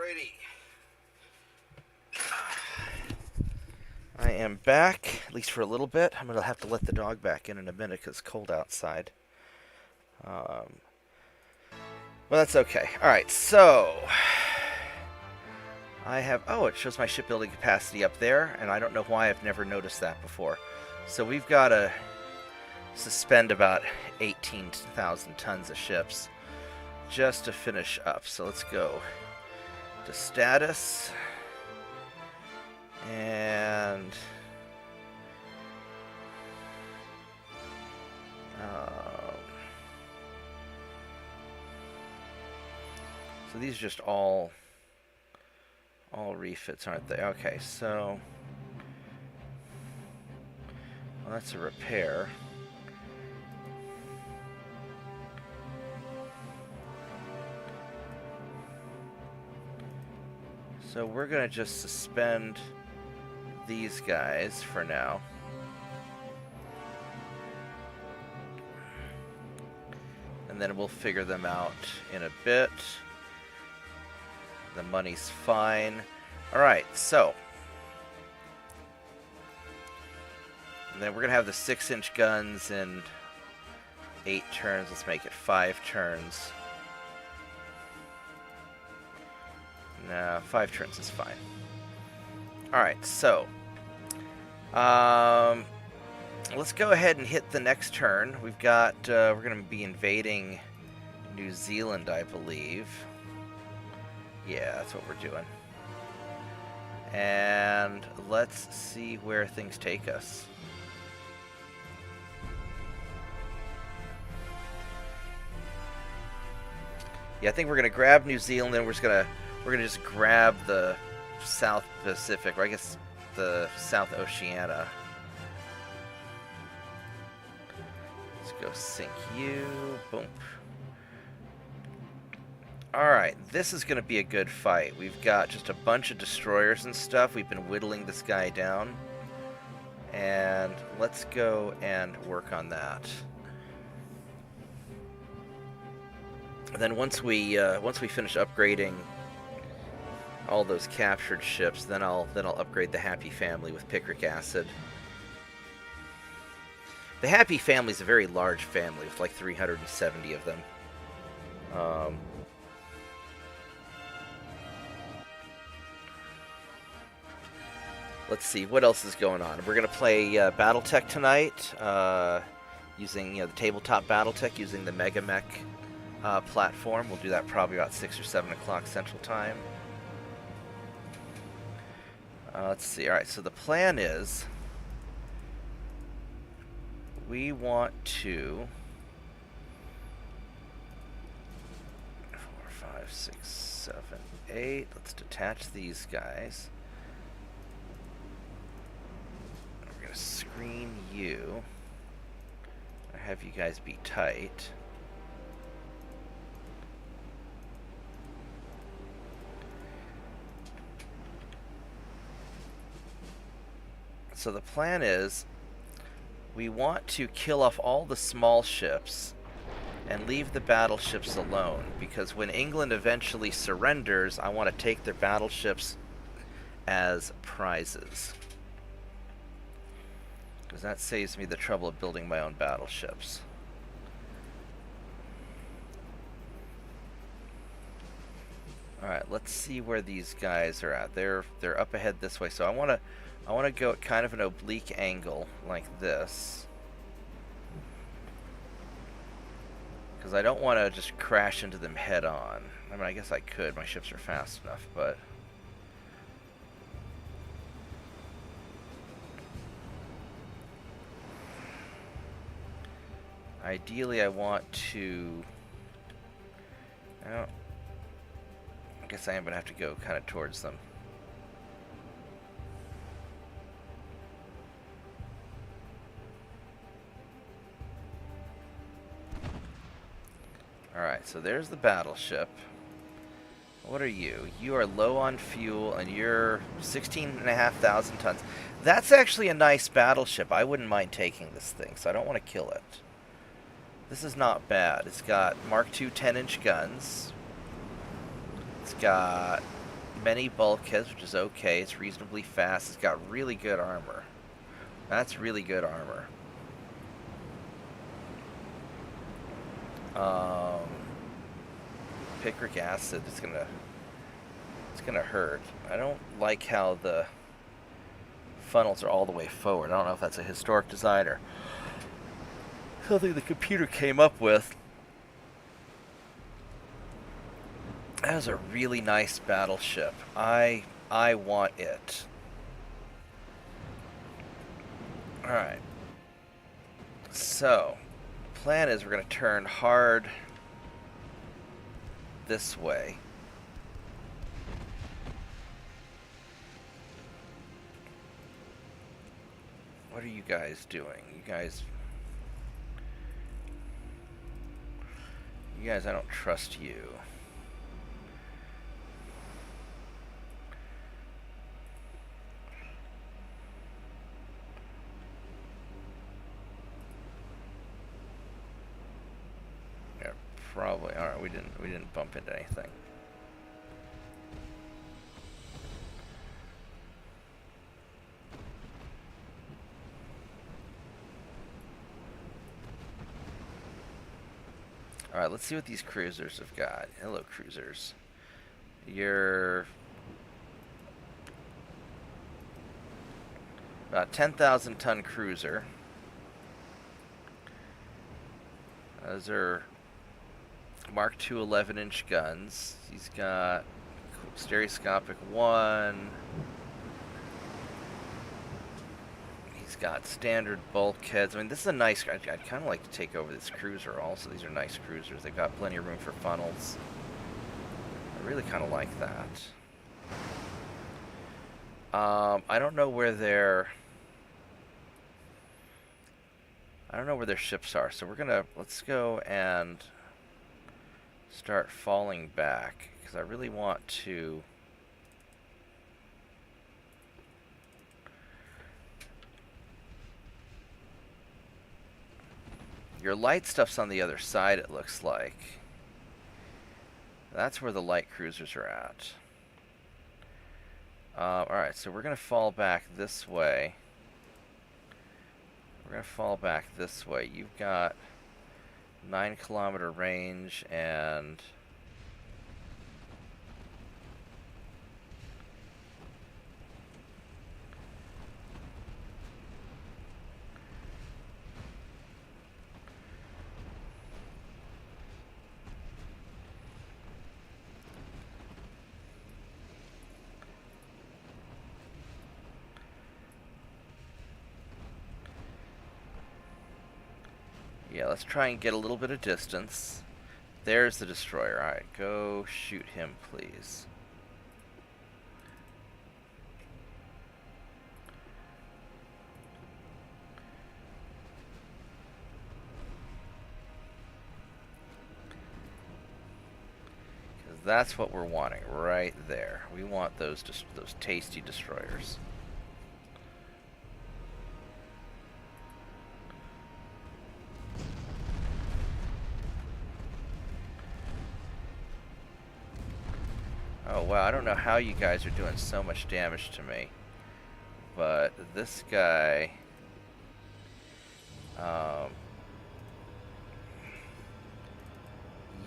Alrighty. I am back, at least for a little bit. I'm going to have to let the dog back in a minute because it's cold outside. Well, that's okay. Alright, so I have... Oh, it shows my shipbuilding capacity up there, and I don't know why I've never noticed that before. So we've got to suspend about 18,000 tons of ships just to finish up. So let's go to status. And so these are just all refits, aren't they? Okay, so well, that's a repair. So we're gonna just suspend these guys for now. And then we'll figure them out in a bit. The money's fine. Alright, so. And then we're going to have the 6-inch guns in 8 turns. Let's make it 5 turns. No, 5 turns is fine. Alright, so. Let's go ahead and hit the next turn. We've got, we're going to be invading New Zealand, I believe. Yeah, that's what we're doing. And let's see where things take us. Yeah, I think we're going to grab New Zealand, and we're gonna just grab the South Pacific, or I guess the South Oceania. Let's go sink you. Boom. Alright, this is going to be a good fight. We've got just a bunch of destroyers and stuff. We've been whittling this guy down. And let's go and work on that. And then once we finish upgrading all those captured ships, then I'll upgrade the Happy Family with picric acid. The Happy Family is a very large family with like 370 of them. Let's see, what else is going on? We're going to play Battletech tonight, using the tabletop Battletech, using the Megamech platform. We'll do that probably about 6 or 7 o'clock Central Time. Let's see, alright, so the plan is we want to 4, 5, 6, 7, 8. Let's detach these guys. We're going to screen you. I have you guys be tight. So the plan is we want to kill off all the small ships and leave the battleships alone, because when England eventually surrenders, I want to take their battleships as prizes, because that saves me the trouble of building my own battleships. Alright, let's see where these guys are at. They're up ahead this way, so I want to go at kind of an oblique angle like this, because I don't want to just crash into them head on. I mean, I guess I could. My ships are fast enough, but ideally I want to... I guess I am going to have to go kind of towards them. Alright, so there's the battleship. What are you? You are low on fuel, and you're 16,500 tons. That's actually a nice battleship. I wouldn't mind taking this thing, so I don't want to kill it. This is not bad. It's got Mark II 10-inch guns. It's got many bulkheads, which is okay. It's reasonably fast. It's got really good armor. That's really good armor. Picric acid is gonna hurt. I don't like how the funnels are all the way forward. I don't know if that's a historic design or something the computer came up with. That is a really nice battleship. I want it. Alright. So, plan is we're going to turn hard this way. What are you guys doing? You guys, I don't trust you. Yeah, probably. All right, we didn't bump into anything. Alright, let's see what these cruisers have got. Hello, cruisers. You're about 10,000 ton cruiser. Those are Mark II 11-inch guns. He's got stereoscopic 1. He's got standard bulkheads. I mean, this is a nice... I'd kind of like to take over this cruiser also. These are nice cruisers. They've got plenty of room for funnels. I really kind of like that. I don't know where their... I don't know where their ships are, so we're gonna... Let's go and start falling back, because I really want to... Your light stuff's on the other side, it looks like. That's where the light cruisers are at. Alright, so we're going to fall back this way. We're going to fall back this way. You've got 9-kilometer range and... Yeah, let's try and get a little bit of distance. There's the destroyer. Alright, go shoot him, please. Because that's what we're wanting, right there. We want those tasty destroyers. Oh wow, I don't know how you guys are doing so much damage to me. But this guy...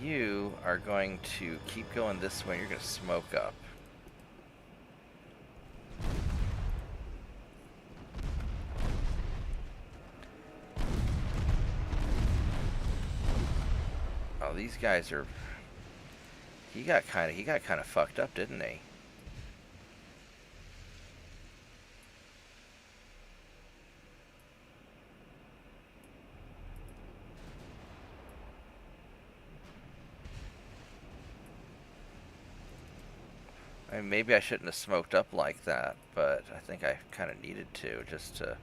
you are going to keep going this way, you're going to smoke up. Oh, these guys are... He got kind of fucked up, didn't he? I mean, maybe I shouldn't have smoked up like that, but I think I kind of needed to, just to...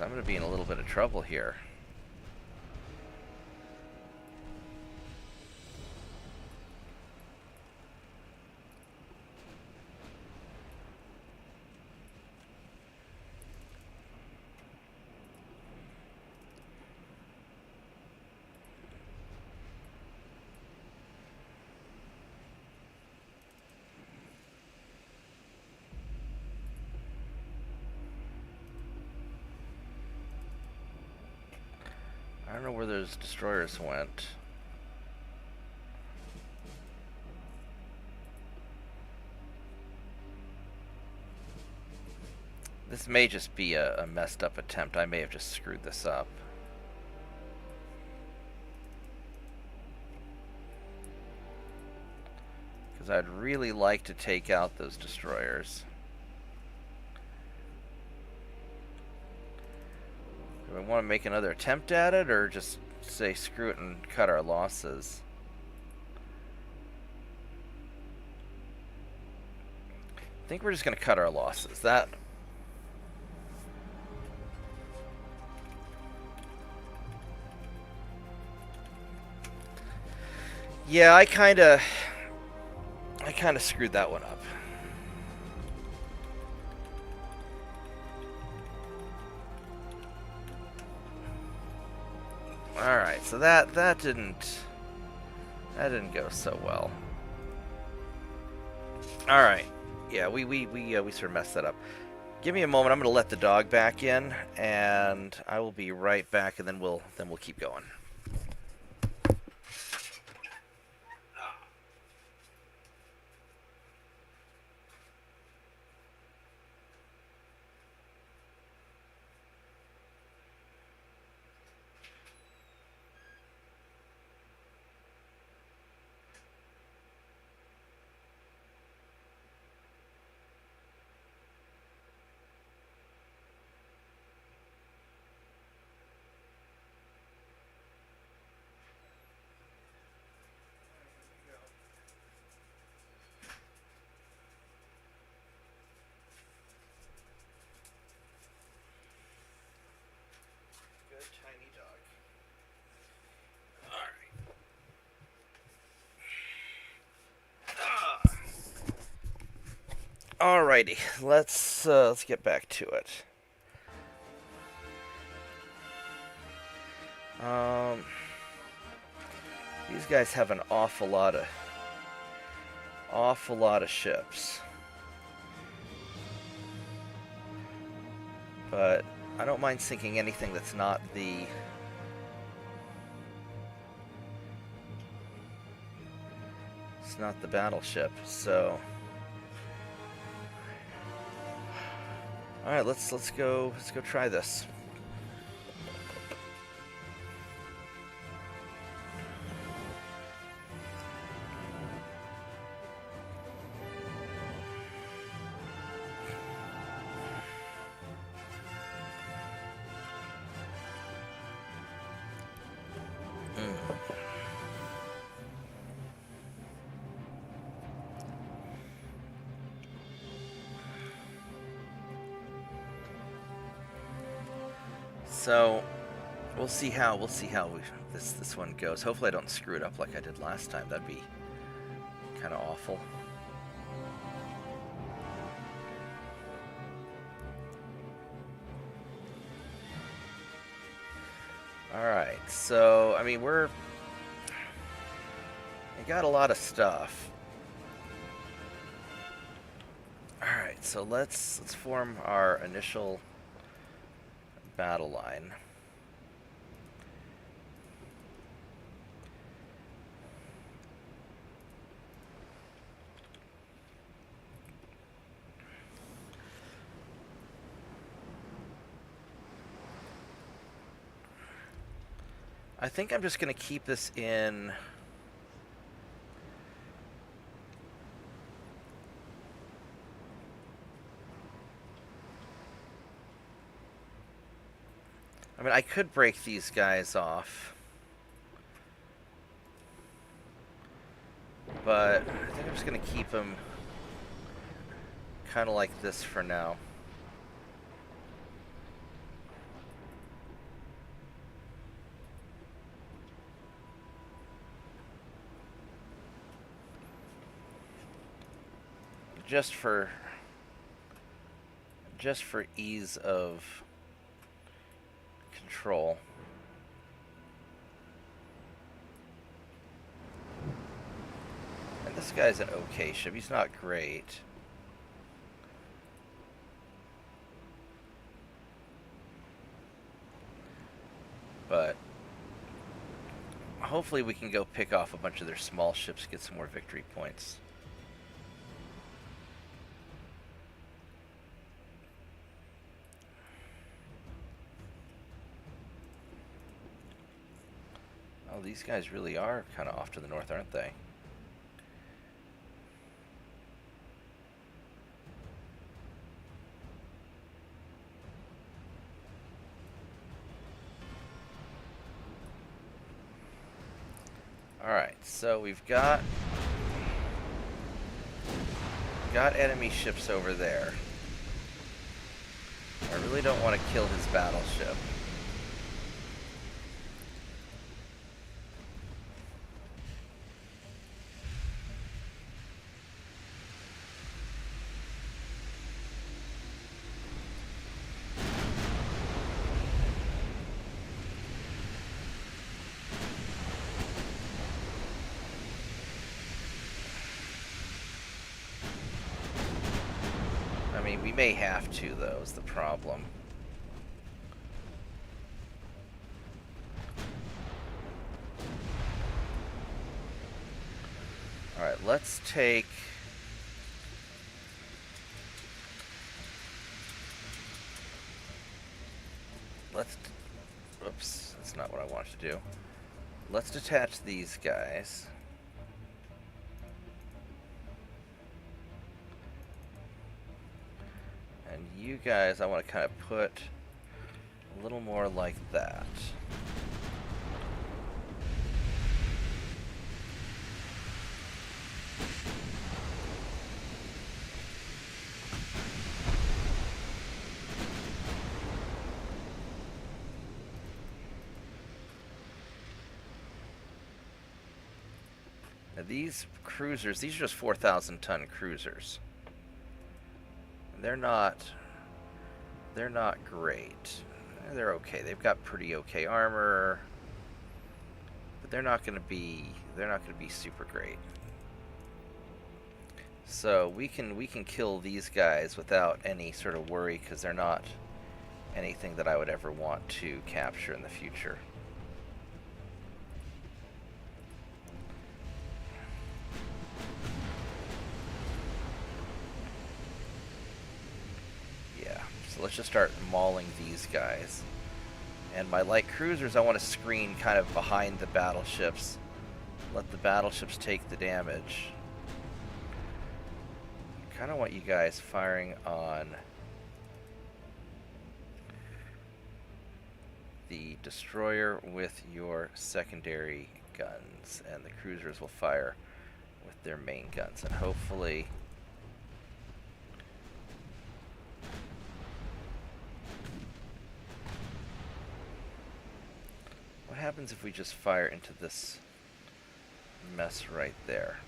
I'm going to be in a little bit of trouble here. don't know where those destroyers went. This may just be a messed up attempt. I may have just screwed this up. Because I'd really like to take out those destroyers. Do I want to make another attempt at it, or just say screw it and cut our losses? I think we're just going to cut our losses. That... Yeah, I kind of screwed that one up. All right, so that didn't go so well. All right, yeah, we sort of messed that up. Give me a moment. I'm going to let the dog back in, and I will be right back, and then we'll keep going. Tiny dog. Alrighty, let's get back to it. These guys have an awful lot of ships, but I don't mind sinking anything that's not the... It's not the battleship, so... Alright, let's go try this. So we'll see how this one goes. Hopefully I don't screw it up like I did last time. That'd be kind of awful. All right. So I mean we got a lot of stuff. All right. So let's form our initial battle line. I think I'm just going to keep this in... I mean, I could break these guys off, but I think I'm just going to keep them kind of like this for now. Just for ease of control. And this guy's an okay ship. He's not great. But hopefully we can go pick off a bunch of their small ships, get some more victory points. Oh, these guys really are kind of off to the north, aren't they? Alright, so we've got enemy ships over there. I really don't want to kill his battleship. I mean, we may have to, though, is the problem. Alright, let's take... Oops, that's not what I wanted to do. Let's detach these guys. And you guys, I want to kind of put a little more like that. Now these cruisers, these are just 4,000-ton cruisers. They're not great. They're okay. They've got pretty okay armor, but they're not going to be super great. So we can kill these guys without any sort of worry, because they're not anything that I would ever want to capture in the future. Let's just start mauling these guys. And my light cruisers, I want to screen kind of behind the battleships. Let the battleships take the damage. Kind of want you guys firing on the destroyer with your secondary guns, and the cruisers will fire with their main guns, and hopefully what happens if we just fire into this mess right there?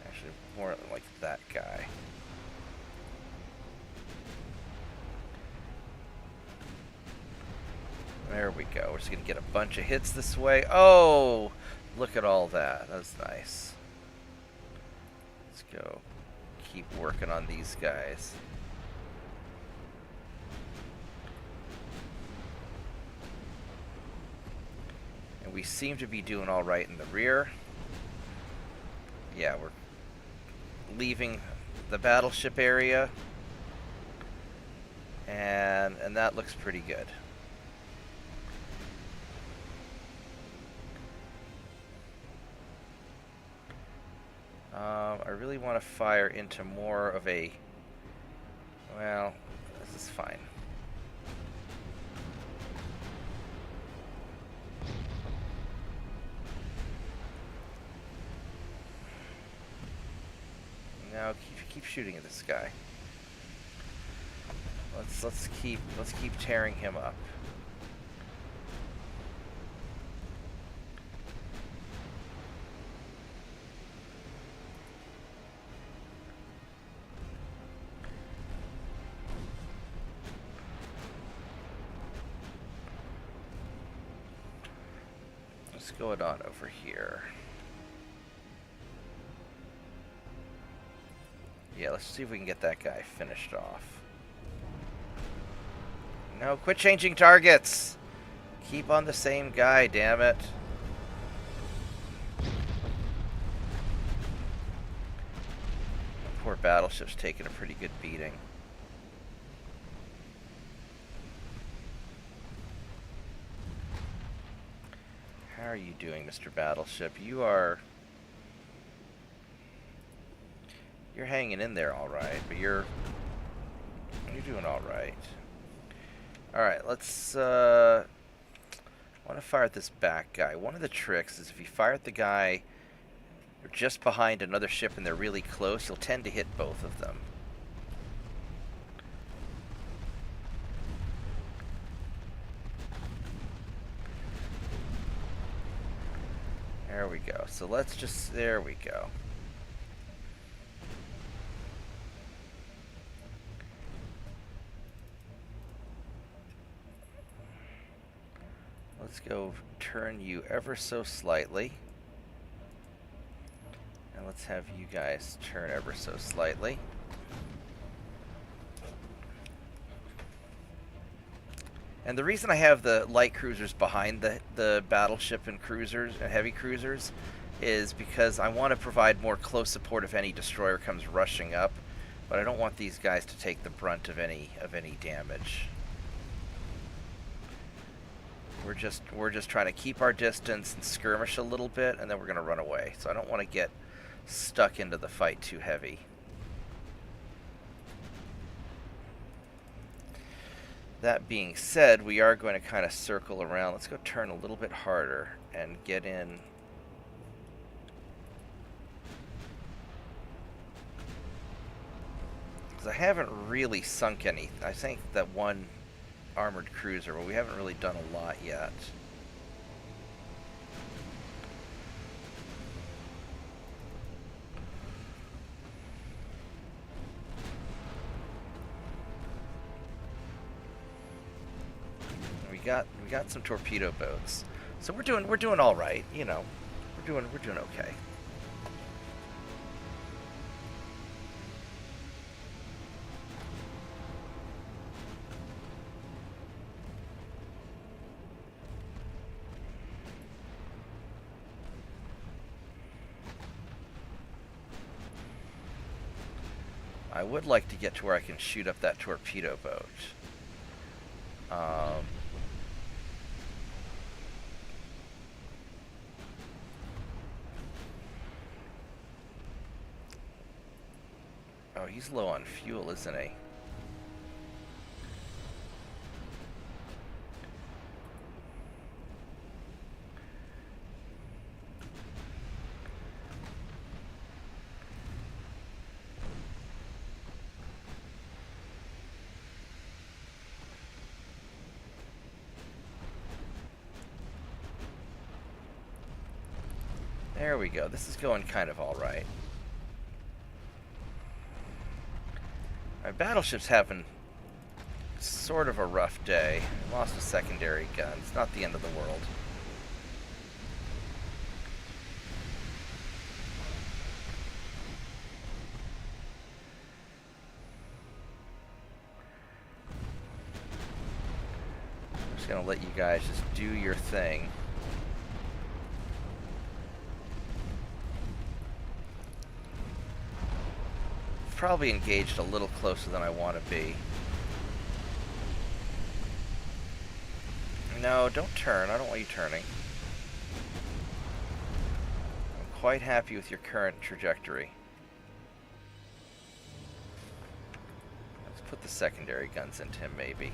Actually, more like that guy. There we go. We're just going to get a bunch of hits this way. Oh! Look at all that. That's nice. Let's go keep working on these guys. And we seem to be doing all right in the rear. Yeah, we're leaving the battleship area. And that looks pretty good. I really want to fire into more of a... Well, this is fine. Now keep shooting at this guy. Let's keep tearing him up. Let's go it on over here. Yeah, let's see if we can get that guy finished off. No, quit changing targets. Keep on the same guy, damn it. Poor battleship's taking a pretty good beating. How are you doing, Mr. Battleship? You're hanging in there all right, but you're doing all right. All right, let's I want to fire at this back guy. One of the tricks is if you fire at the guy just behind another ship and they're really close, you'll tend to hit both of them. There we go. So let's just, there we go. Let's go turn you ever so slightly. And let's have you guys turn ever so slightly. And the reason I have the light cruisers behind the battleship and cruisers and heavy cruisers is because I want to provide more close support if any destroyer comes rushing up, but I don't want these guys to take the brunt of any damage. We're just trying to keep our distance and skirmish a little bit, and then we're going to run away. So I don't want to get stuck into the fight too heavy. That being said, we are going to kind of circle around. Let's go turn a little bit harder and get in. Because I haven't really sunk any. I think that one armored cruiser, but we haven't really done a lot yet. We got some torpedo boats, so we're doing all right. You know, we're doing okay. I would like to get to where I can shoot up that torpedo boat. Oh, he's low on fuel, isn't he? There we go. This is going kind of all right. My battleship's having sort of a rough day. I lost a secondary gun. It's not the end of the world. I'm just gonna let you guys just do your thing. Probably engaged a little closer than I want to be. No, don't turn. I don't want you turning. I'm quite happy with your current trajectory. Let's put the secondary guns into him, maybe.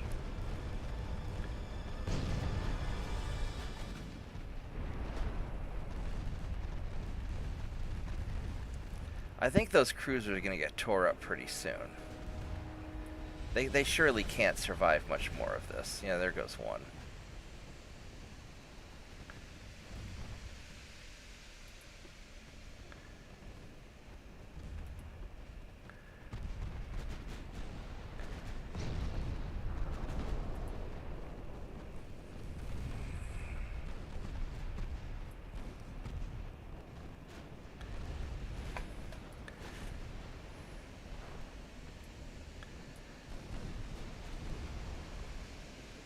I think those cruisers are going to get tore up pretty soon. They surely can't survive much more of this. Yeah, there goes one.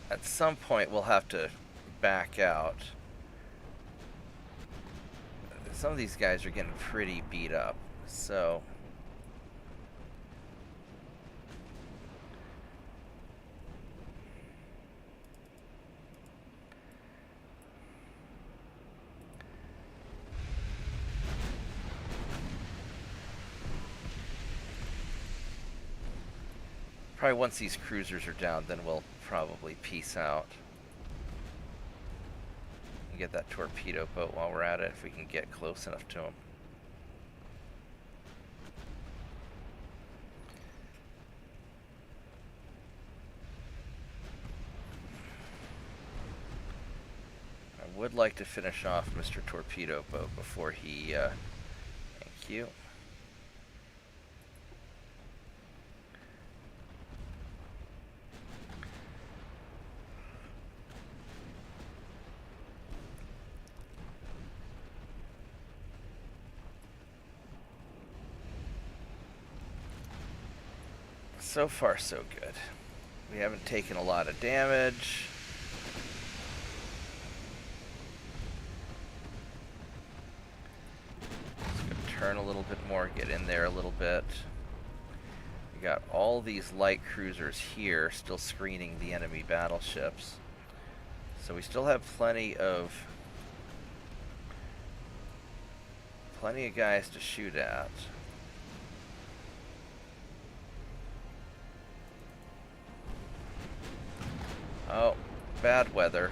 At some point, we'll have to back out. Some of these guys are getting pretty beat up, so... Probably once these cruisers are down, then we'll probably peace out. And get that torpedo boat while we're at it, if we can get close enough to them. I would like to finish off Mr. Torpedo Boat before he, thank you. So far, so good. We haven't taken a lot of damage. Just gonna turn a little bit more, get in there a little bit. We got all these light cruisers here still screening the enemy battleships. So we still have plenty of guys to shoot at. Oh, bad weather.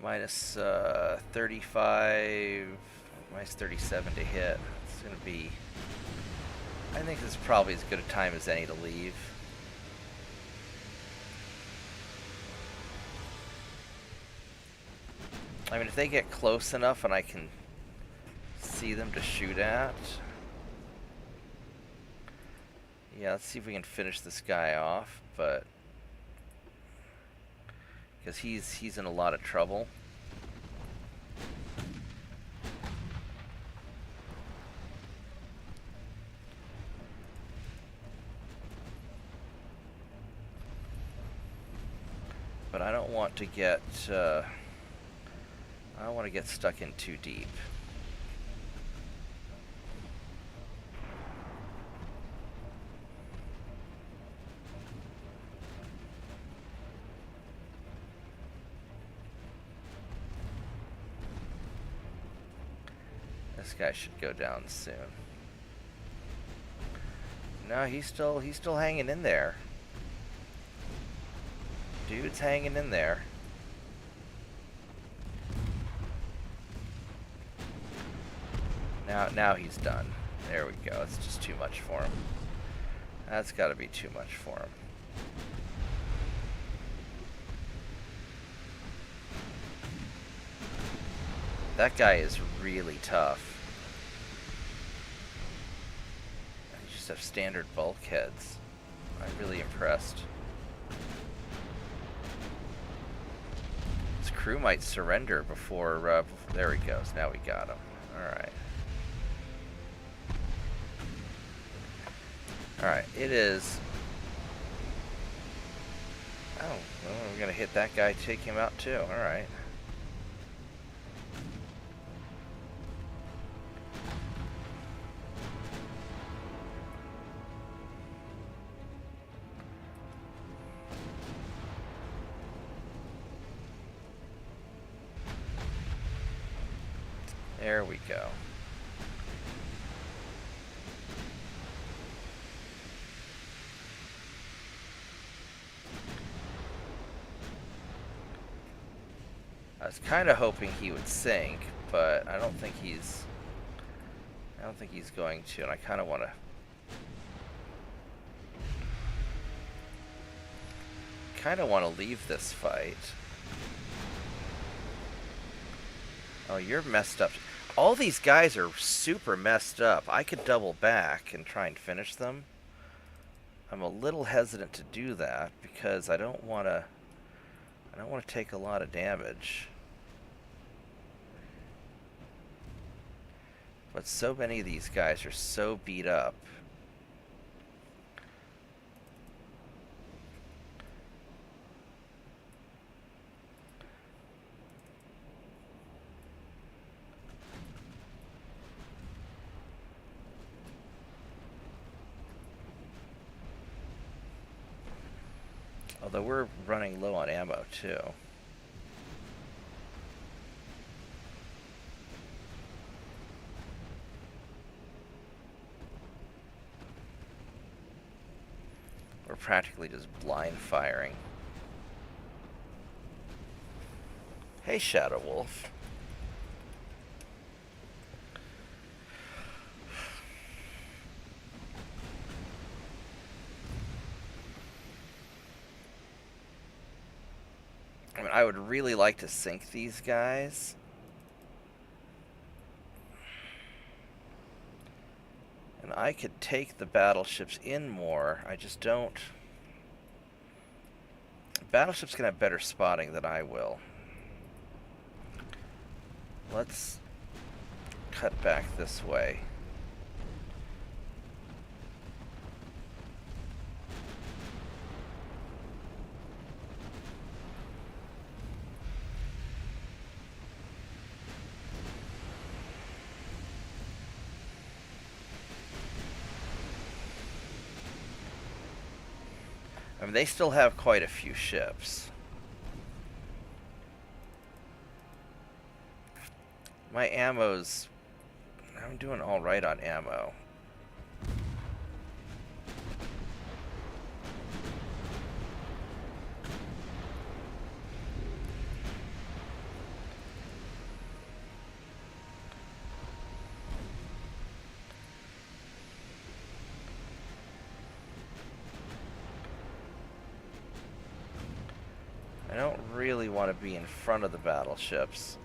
Minus 35, minus 37 to hit. It's gonna be... I think this is probably as good a time as any to leave. I mean, if they get close enough and I can see them to shoot at... Yeah, let's see if we can finish this guy off, but... because he's in a lot of trouble. But I don't want to get... I don't want to get stuck in too deep. This guy should go down soon. No, he's still hanging in there. Dude's hanging in there. Now he's done. There we go. It's just too much for him. That's got to be too much for him. That guy is really tough. You just have standard bulkheads. I'm really impressed. His crew might surrender before there he goes. Now we got him. Alright. Alright, it is... Oh, well, we're gonna hit that guy, take him out too. Alright. There we go. I was kind of hoping he would sink, but I don't think he's going to, and I kind of want to leave this fight. Oh, you're messed up. All these guys are super messed up. I could double back and try and finish them. I'm a little hesitant to do that because I don't want to take a lot of damage. But so many of these guys are so beat up. Although we're running low on ammo, too. We're practically just blind firing. Hey, Shadow Wolf. I mean, I would really like to sink these guys. And I could take the battleships in more. I just don't... Battleships can have better spotting than I will. Let's cut back this way. I mean, they still have quite a few ships. My ammo's... I'm doing alright on ammo. I don't really want to be in front of the battleships.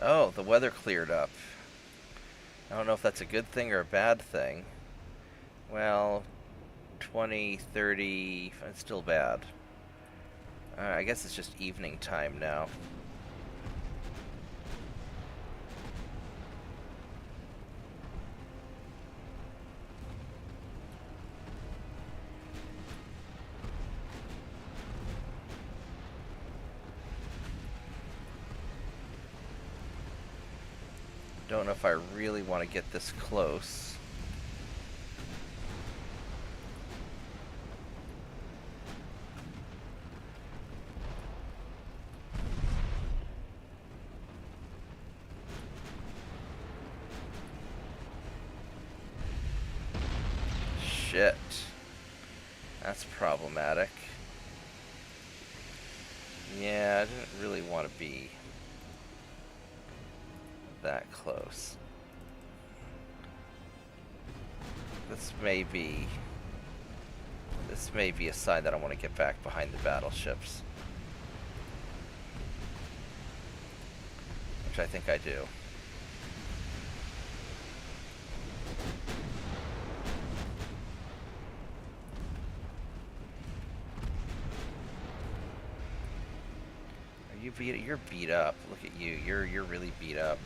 Oh, the weather cleared up. I don't know if that's a good thing or a bad thing. Well, 20, 30, it's still bad. I guess it's just evening time now. Don't know if I really want to get this close. Shit. That's problematic. Yeah, I didn't really want to be that close. This may be a sign that I want to get back behind the battleships. Which I think I do. You're beat up. Look at you. You're really beat up.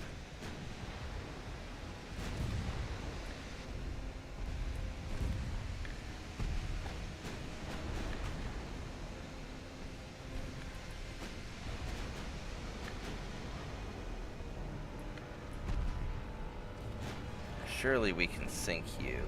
Surely we can sink you.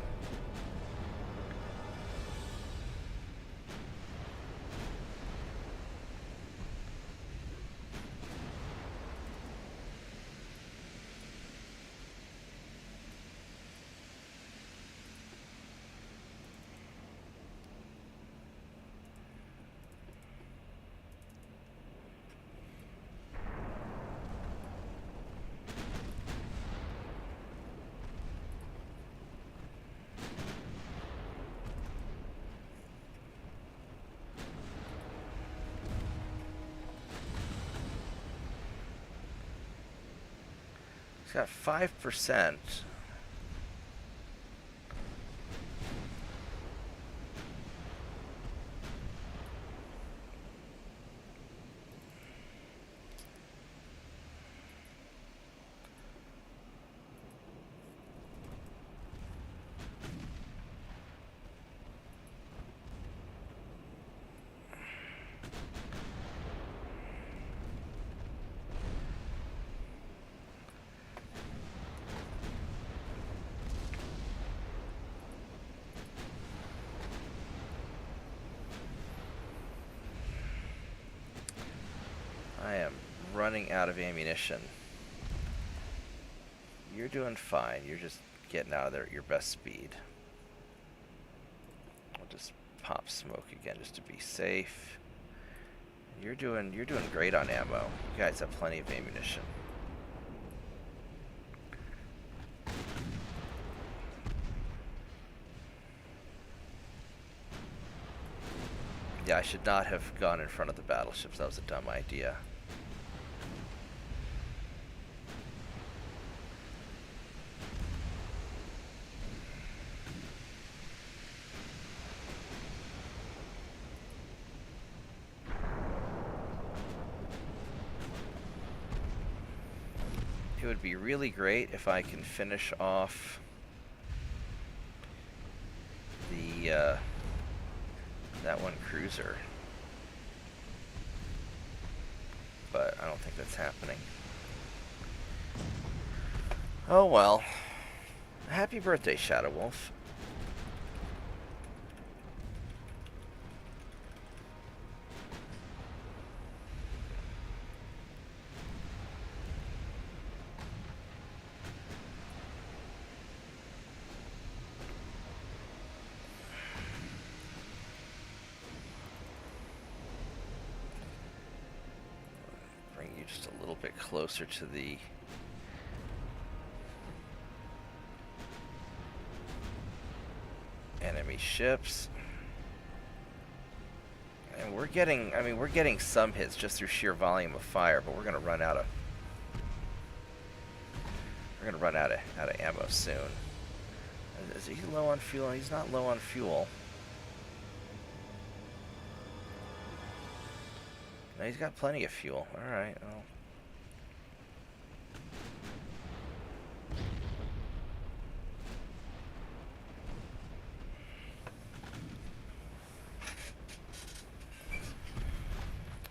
It's got 5%. running out of ammunition. You're doing fine. You're just getting out of there at your best speed. I'll just pop smoke again just to be safe. You're doing great on ammo. You guys have plenty of ammunition. Yeah, I should not have gone in front of the battleships. That was a dumb idea. It would be really great if I can finish off the that one cruiser, but I don't think that's happening. Oh well. Happy birthday, Shadow Wolf. Just a little bit closer to the enemy ships. And we're getting, I mean, we're getting some hits just through sheer volume of fire, but we're going to run out of ammo soon. Is he low on fuel? He's not low on fuel. No, he's got plenty of fuel. Alright, well.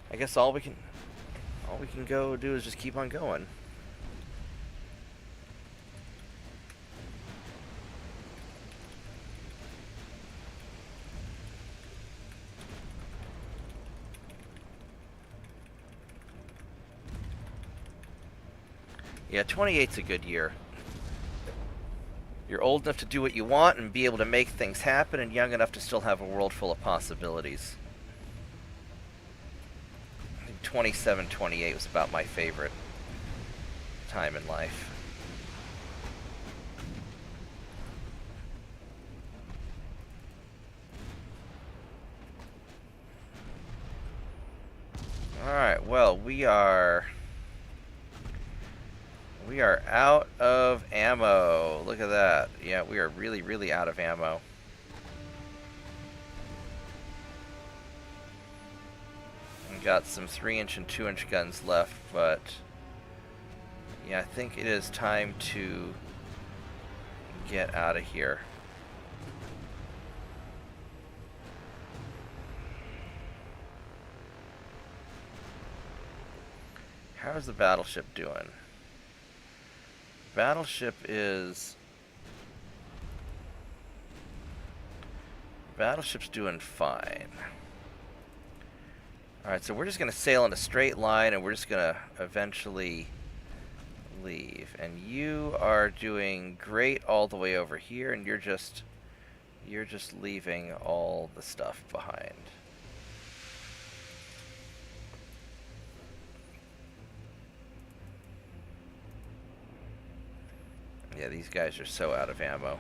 I guess all we can go do is just keep on going. Yeah, 28's a good year. You're old enough to do what you want and be able to make things happen, and young enough to still have a world full of possibilities. I think 27, 28 was about my favorite time in life. Alright, well, we are out of ammo. Look at that. Yeah, we are really, really out of ammo. We got some 3-inch and 2-inch guns left, but yeah, I think it is time to get out of here. How's the battleship doing? Battleship's doing fine. Alright, so we're just going to sail in a straight line and we're just going to eventually leave. And you are doing great all the way over here, and you're just leaving all the stuff behind. Yeah, these guys are so out of ammo.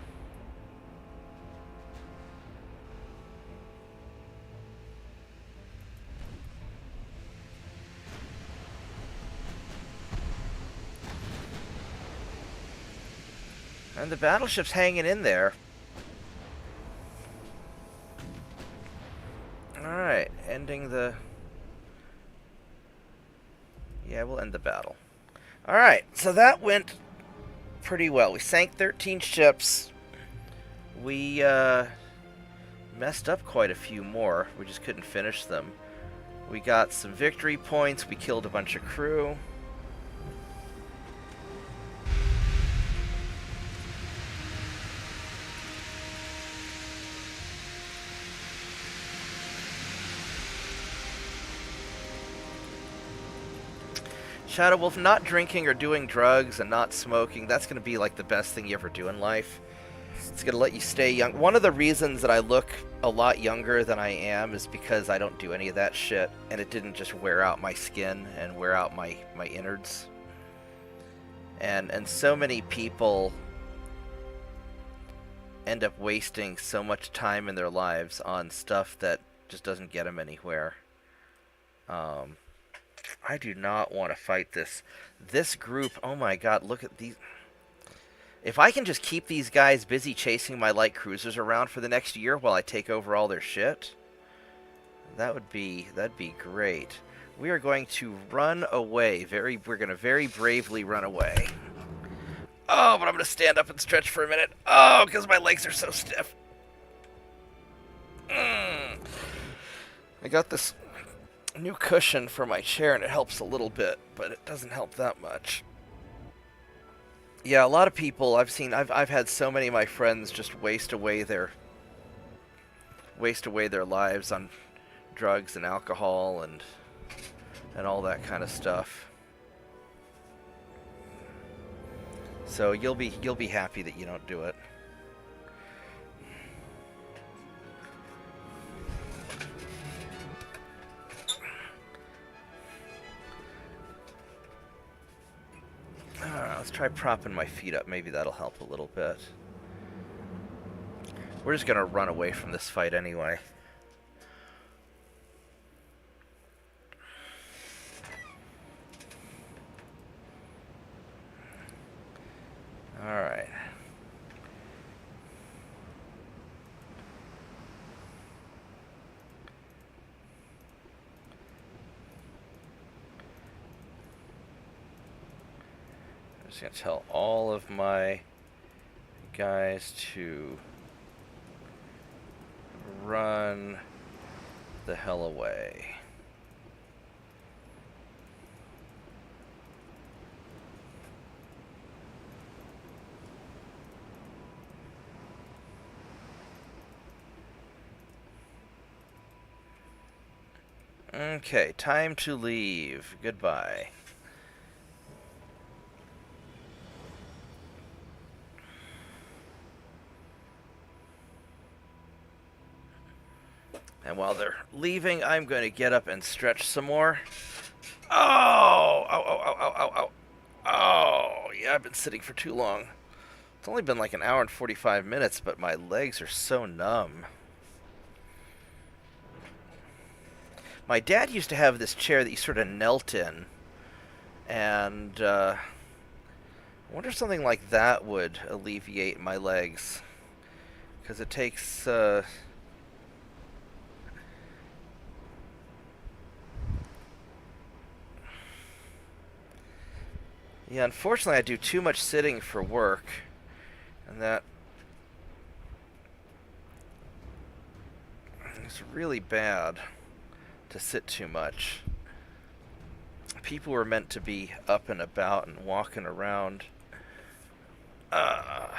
And the battleship's hanging in there. Alright, ending the... Yeah, we'll end the battle. Alright, so that went pretty well. We sank 13 ships. We messed up quite a few more. We just couldn't finish them. We got some victory points. We killed a bunch of crew. Shadow Wolf, not drinking or doing drugs and not smoking, that's going to be like the best thing you ever do in life. It's going to let you stay young. One of the reasons that I look a lot younger than I am is because I don't do any of that shit, and it didn't just wear out my skin and wear out my innards. And so many people end up wasting so much time in their lives on stuff that just doesn't get them anywhere. I do not want to fight this group. Oh my god, look at these. If I can just keep these guys busy chasing my light cruisers around for the next year while I take over all their shit, that'd be great. We are going to run away. We're going to very bravely run away. Oh, but I'm going to stand up and stretch for a minute. Oh, because my legs are so stiff. I got this new cushion for my chair, and it helps a little bit, but it doesn't help that much. Yeah, a lot of people I've had so many of my friends just waste away their lives on drugs and alcohol and all that kind of stuff. So you'll be happy that you don't do it. Let's try propping my feet up. Maybe that'll help a little bit. We're just gonna run away from this fight anyway. Alright. I'm just going to tell all of my guys to run the hell away. Okay, time to leave. Goodbye. And while they're leaving, I'm going to get up and stretch some more. Oh! Ow, ow, ow, ow, ow, ow. Oh, yeah, I've been sitting for too long. It's only been like an hour and 45 minutes, but my legs are so numb. My dad used to have this chair that he sort of knelt in. And I wonder if something like that would alleviate my legs. Because it takes... Yeah, unfortunately I do too much sitting for work, and that is really bad to sit too much. People were meant to be up and about and walking around. Well,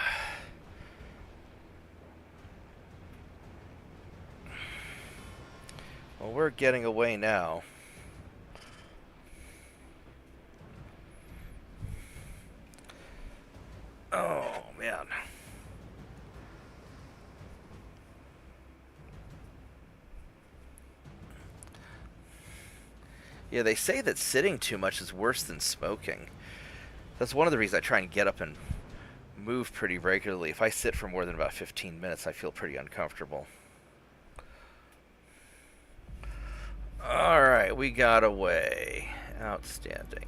we're getting away now. Oh, man. Yeah, they say that sitting too much is worse than smoking. That's one of the reasons I try and get up and move pretty regularly. If I sit for more than about 15 minutes, I feel pretty uncomfortable. Alright, we got away. Outstanding.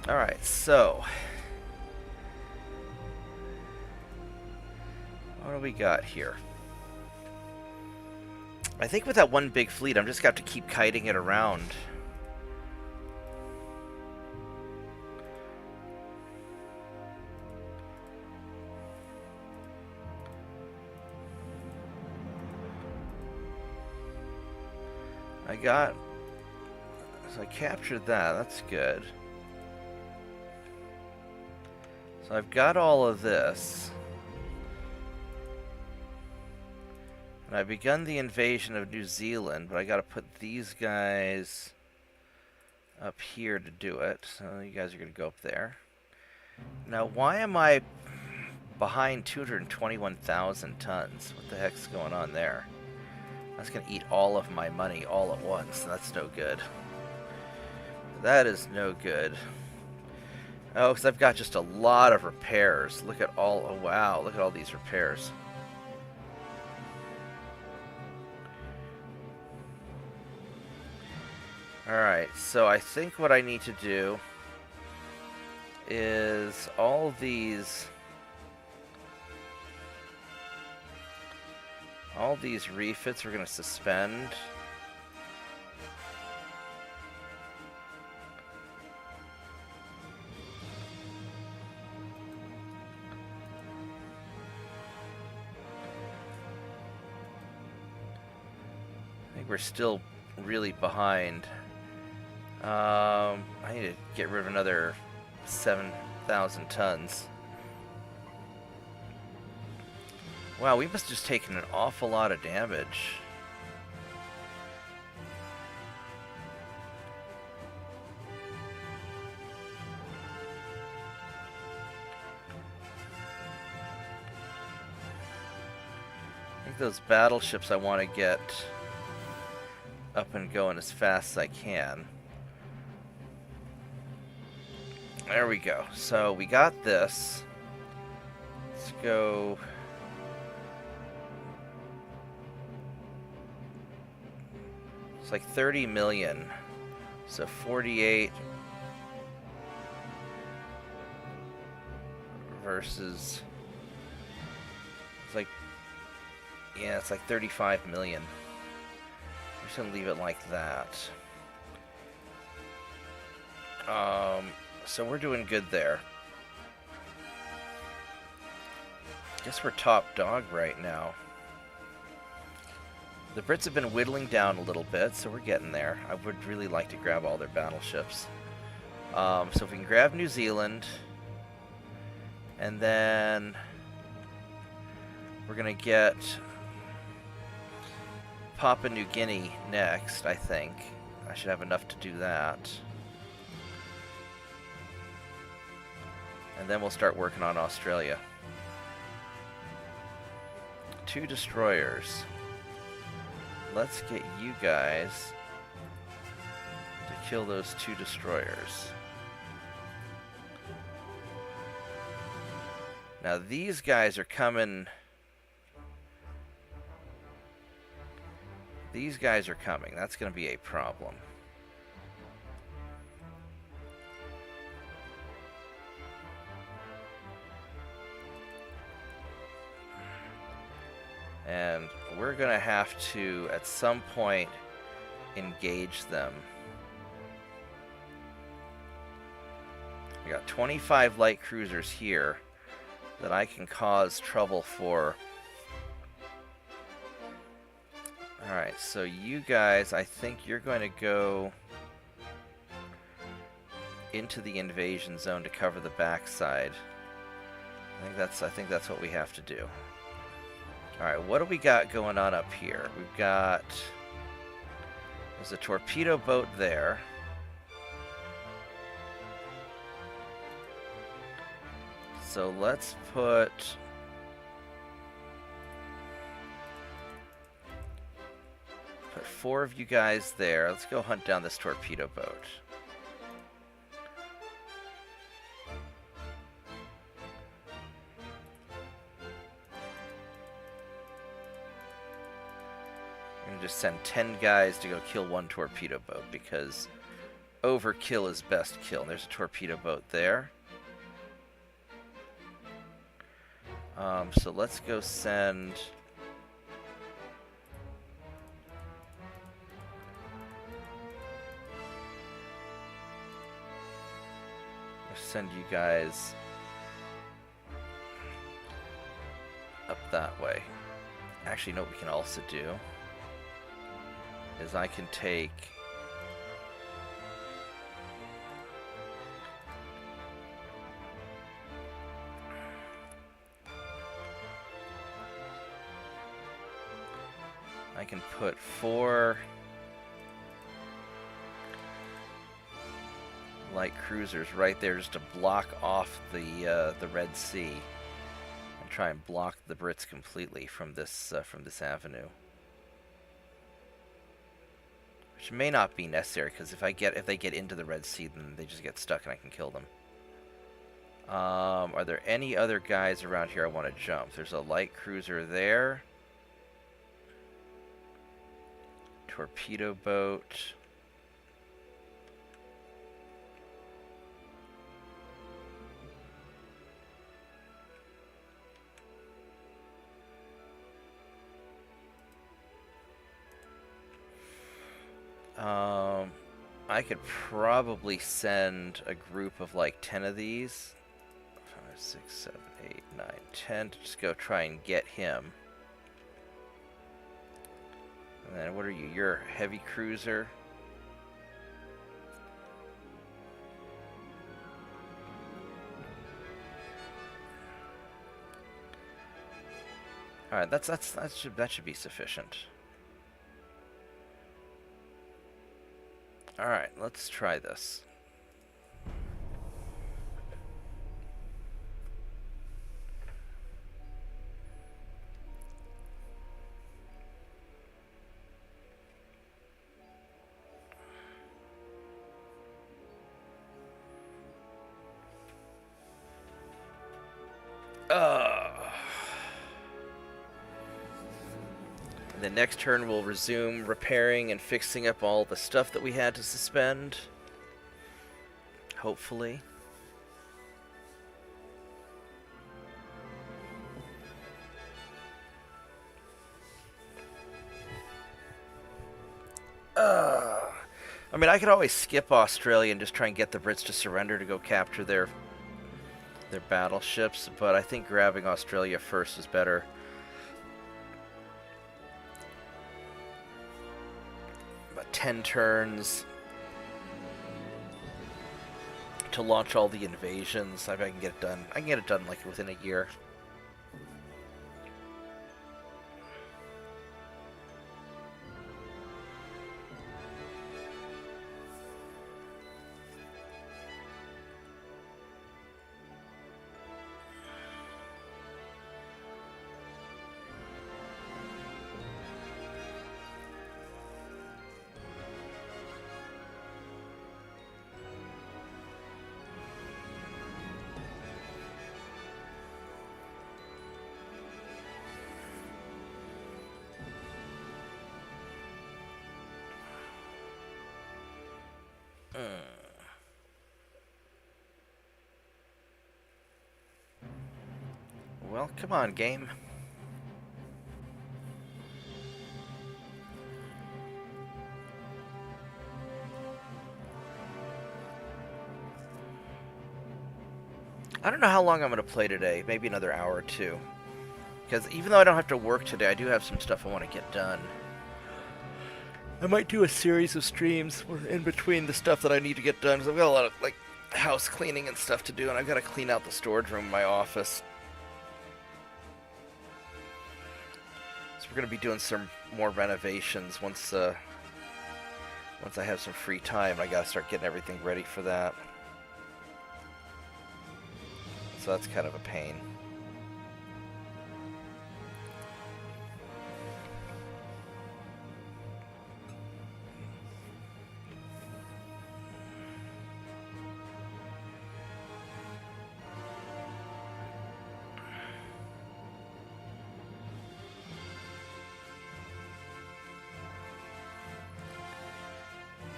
Alright, so what do we got here? I think with that one big fleet, I'm just going to have to keep kiting it around. So I captured that. That's good. So I've got all of this. And I've begun the invasion of New Zealand, but I gotta put these guys up here to do it. So you guys are gonna go up there. Now, why am I behind 221,000 tons? What the heck's going on there? That's gonna eat all of my money all at once. That's no good. That is no good. Oh, because I've got just a lot of repairs. Look at all... Oh, wow. Look at all these repairs. Alright, so I think what I need to do is all these refits we're going to suspend. I think we're still really behind. I need to get rid of another 7,000 tons. Wow, we must have just taken an awful lot of damage. I think those battleships I want to get up and going as fast as I can. There we go. So we got this. Let's go. It's like 30 million. So 48 versus. It's like. Yeah, it's like 35 million. I'm just gonna leave it like that. So we're doing good there. Guess we're top dog right now. The Brits have been whittling down a little bit, so we're getting there. I would really like to grab all their battleships. So if we can grab New Zealand, and then we're gonna get Papua New Guinea next, I think. I should have enough to do that. And then we'll start working on Australia. 2 destroyers. Let's get you guys to kill those 2 destroyers. Now these guys are coming. These guys are coming. That's going to be a problem. And we're going to have to, at some point, engage them. We got 25 light cruisers here that I can cause trouble for. Alright, so you guys, I think you're going to go into the invasion zone to cover the backside. I think that's what we have to do. Alright, what do we got going on up here? We've got... There's a torpedo boat there. So let's put 4 of you guys there. Let's go hunt down this torpedo boat. Just send 10 guys to go kill 1 torpedo boat, because overkill is best kill. There's a torpedo boat there. So let's go send... Send you guys up that way. Actually, you know what we can also do? Is I can take... I can put 4 light cruisers right there just to block off the Red Sea and try and block the Brits completely from this avenue. Which may not be necessary, because if they get into the Red Sea, then they just get stuck and I can kill them. Are there any other guys around here I want to jump? There's a light cruiser there. Torpedo boat. I could probably send a group of like 10 of these. 5, 6, 7, 8, 9, 10 to just go try and get him. And then what are you? You're a heavy cruiser. All right, that should be sufficient. All right, let's try this. The next turn we'll resume repairing and fixing up all the stuff that we had to suspend. Hopefully. I mean, I could always skip Australia and just try and get the Brits to surrender to go capture their battleships, but I think grabbing Australia first is better. About 10 turns to launch all the invasions. I bet I can get it done. I can get it done like within a year. Well, come on, game. I don't know how long I'm going to play today. Maybe another hour or two. Because even though I don't have to work today, I do have some stuff I want to get done. I might do a series of streams in between the stuff that I need to get done. Because I've got a lot of like house cleaning and stuff to do, and I've got to clean out the storage room in my office. So we're going to be doing some more renovations once I have some free time. I got to start getting everything ready for that. So that's kind of a pain.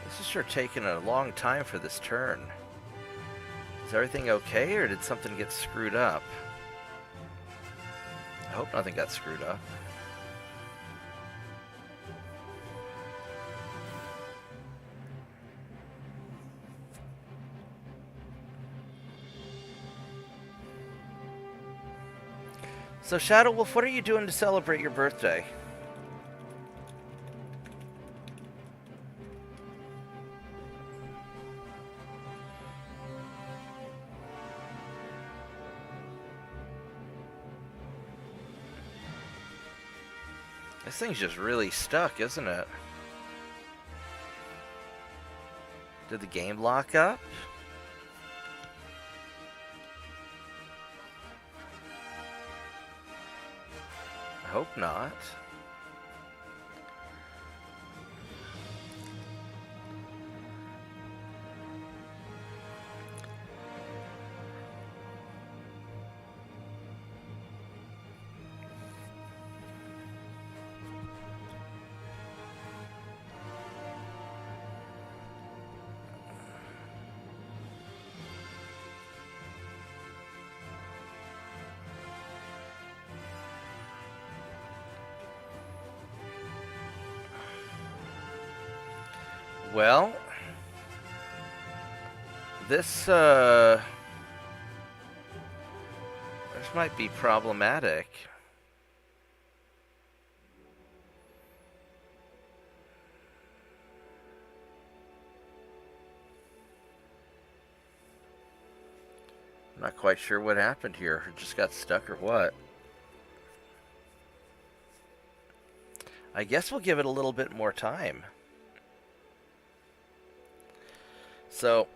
This is sure taking a long time for this turn. Is everything okay, or did something get screwed up? I hope nothing got screwed up. So, Shadow Wolf, what are you doing to celebrate your birthday? This thing's just really stuck, isn't it? Did the game lock up? I hope not. Well, this might be problematic. I'm not quite sure what happened here. It just got stuck or what. I guess we'll give it a little bit more time. So,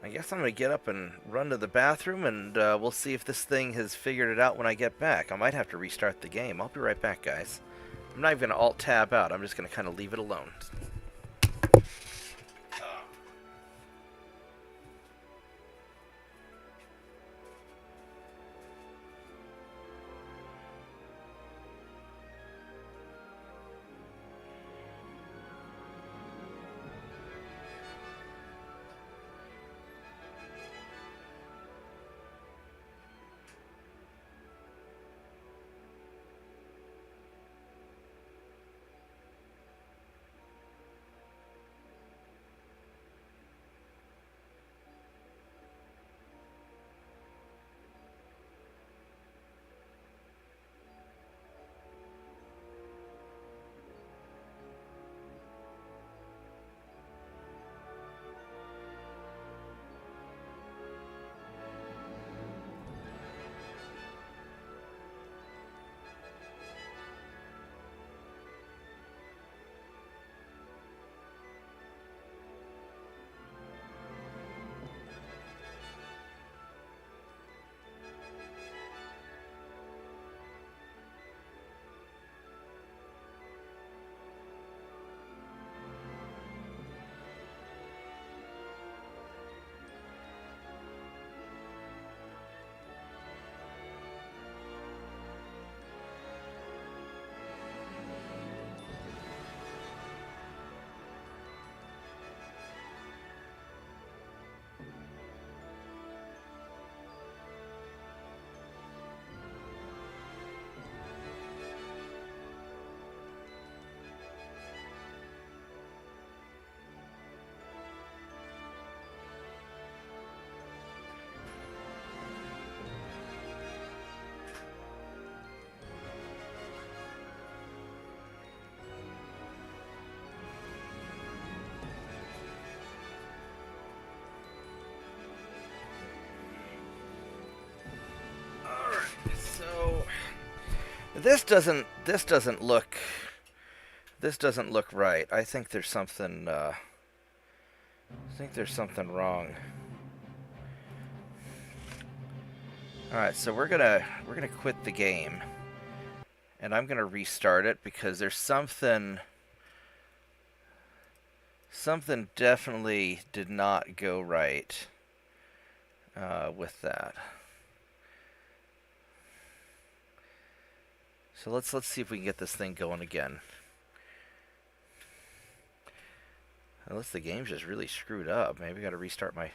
I guess I'm going to get up and run to the bathroom, and we'll see if this thing has figured it out when I get back. I might have to restart the game. I'll be right back, guys. I'm not even going to Alt-Tab out. I'm just going to kind of leave it alone. This doesn't look right. I think there's something wrong. All right, so we're gonna quit the game, and I'm gonna restart it because there's something definitely did not go right with that. So let's see if we can get this thing going again. Unless the game's just really screwed up. Maybe I gotta restart my...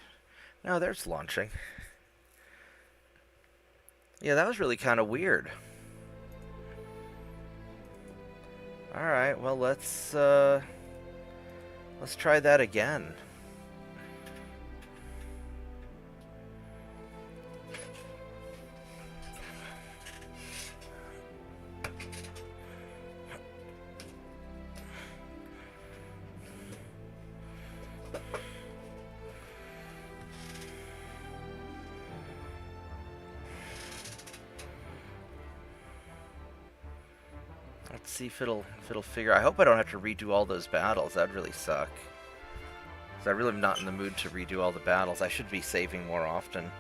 No, there's launching. Yeah, that was really kind of weird. Alright, well let's try that again. Let's see if it'll figure. I hope I don't have to redo all those battles. That'd really suck. 'Cause I really am not in the mood to redo all the battles. I should be saving more often.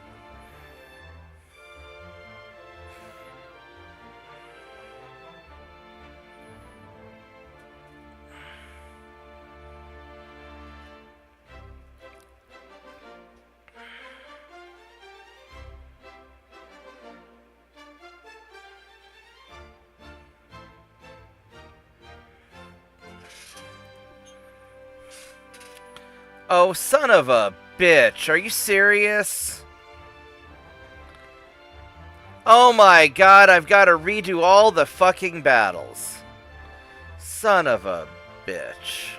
Oh, son of a bitch. Are you serious? Oh my god, I've got to redo all the fucking battles. Son of a bitch.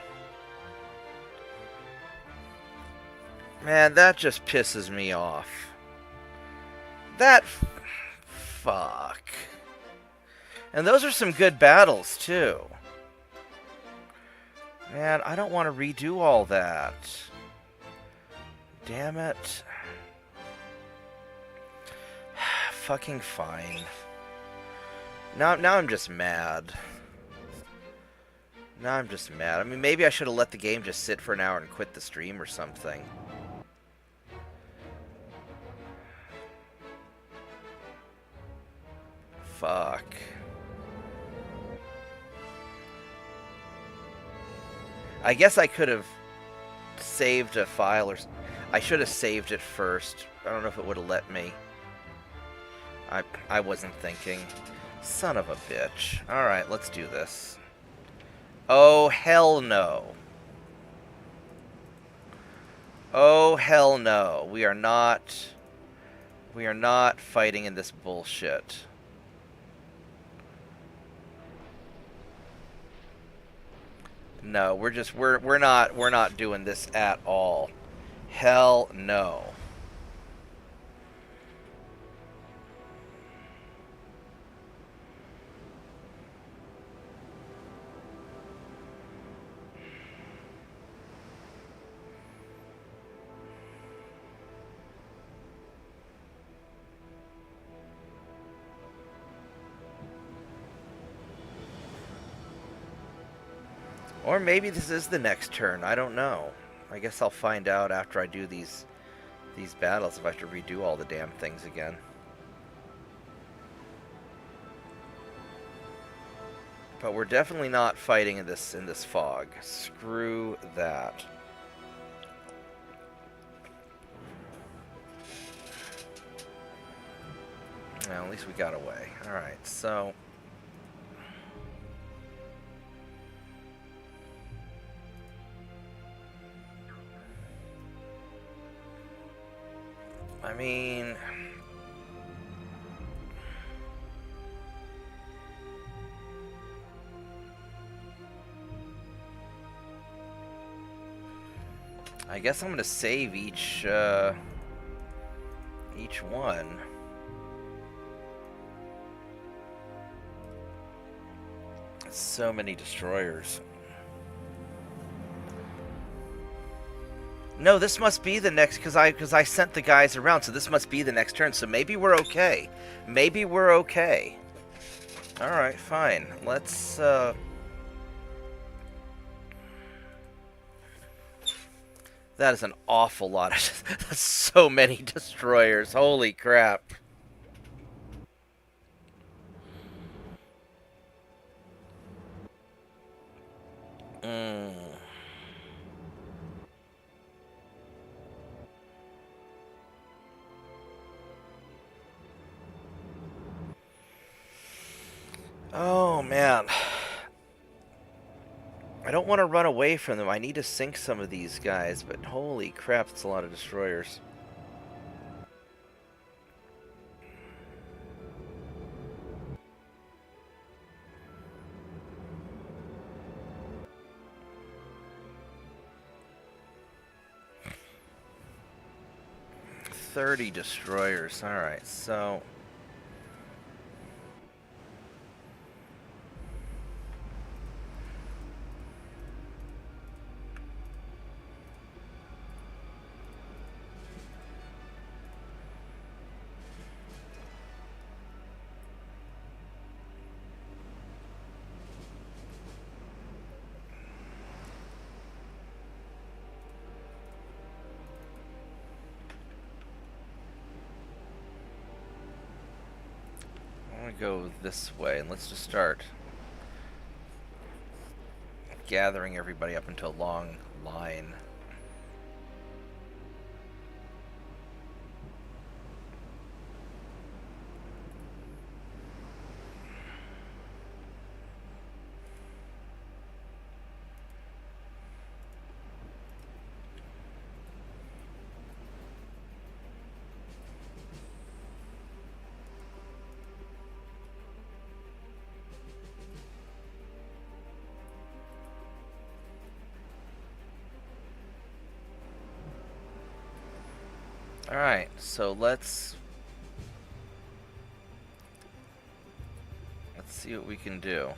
Man, that just pisses me off. That... Fuck. And those are some good battles, too. Man, I don't want to redo all that. Damn it. Fucking fine. Now I'm just mad. Now I'm just mad. I mean, maybe I should have let the game just sit for an hour and quit the stream or something. Fuck. I guess I could have saved a file, or I should have saved it first. I don't know if it would have let me. I wasn't thinking. Son of a bitch. Alright, let's do this. Oh, hell no. Oh, hell no. We are not fighting in this bullshit. No, we're not doing this at all. Hell no. Or maybe this is the next turn. I don't know. I guess I'll find out after I do these battles if I have to redo all the damn things again. But we're definitely not fighting in this fog. Screw that. Well, at least we got away. Alright, so... I mean... I guess I'm gonna save each one. So many destroyers. No, this must be the next, because I sent the guys around, so this must be the next turn. So maybe we're okay. Maybe we're okay. All right, fine. Let's. That is an awful lot of. That's so many destroyers. Holy crap. Oh, man. I don't want to run away from them. I need to sink some of these guys, but holy crap, it's a lot of destroyers. $30 destroyers. Alright, so... gonna go this way, and let's just start gathering everybody up into a long line. Alright, so let's see what we can do.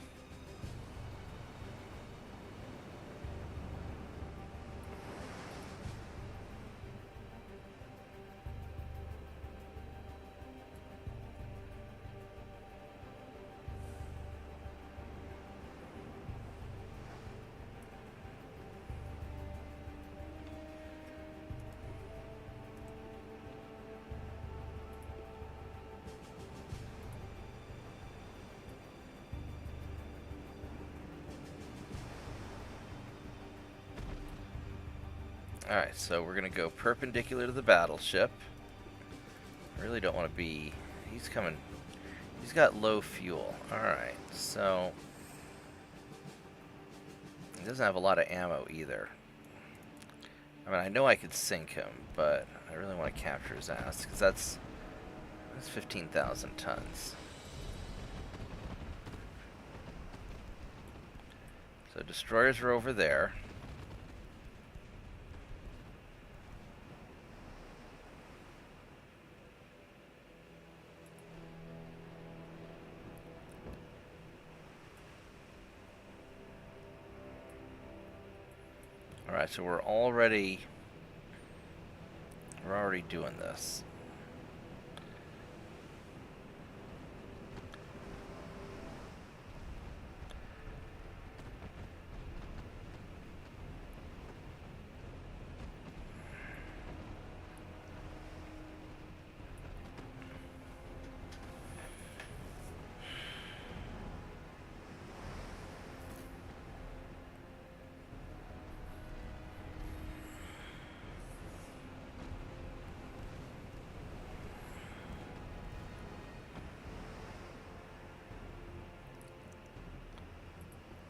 Alright, so we're going to go perpendicular to the battleship. I really don't want to be... He's coming... He's got low fuel. Alright, so... He doesn't have a lot of ammo either. I mean, I know I could sink him, but I really want to capture his ass, because that's 15,000 tons. So destroyers are over there. Alright, so we're already doing this.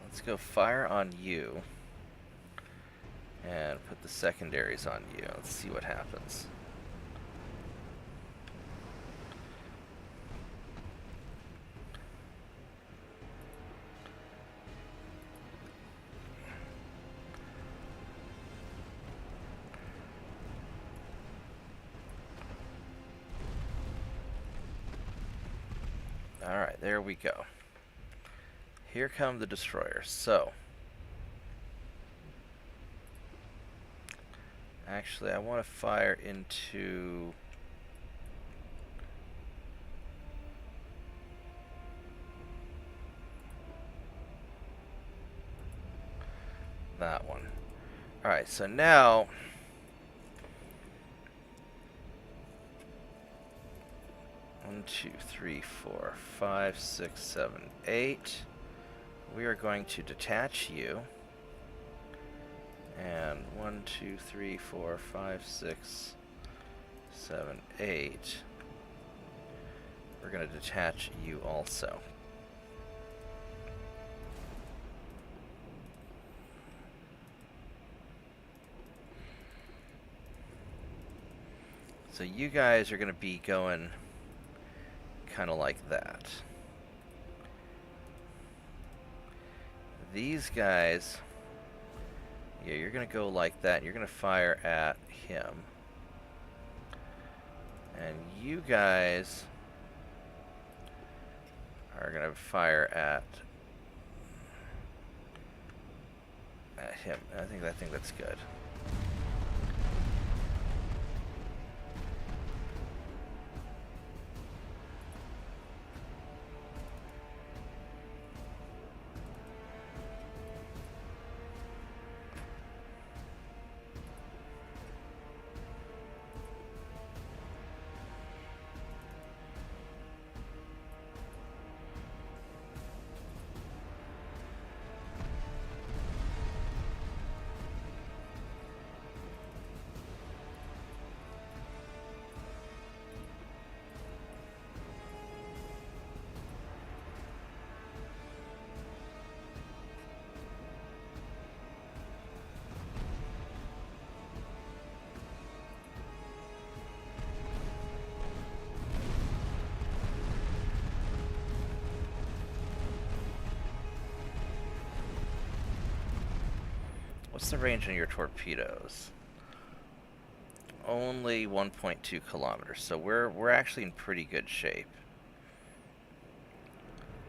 Let's go fire on you and put the secondaries on you. Let's see what happens. Alright, there we go. Here come the destroyers. So, actually, I want to fire into that one. Alright, so now 1, 2, 3, 4, 5, 6, 7, 8. We are going to detach you. And 1, 2, 3, 4, 5, 6, 7, 8. We're going to detach you also. So you guys are going to be going kind of like that. These guys, yeah, you're going to go like that. You're going to fire at him. And you guys are going to fire at him. I think that's good. What's the range on your torpedoes? Only 1.2 kilometers, so we're actually in pretty good shape.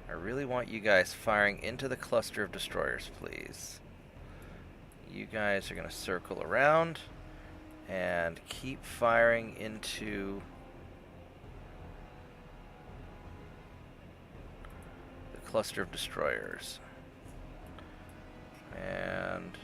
I really want you guys firing into the cluster of destroyers, please. You guys are going to circle around and keep firing into the cluster of destroyers. And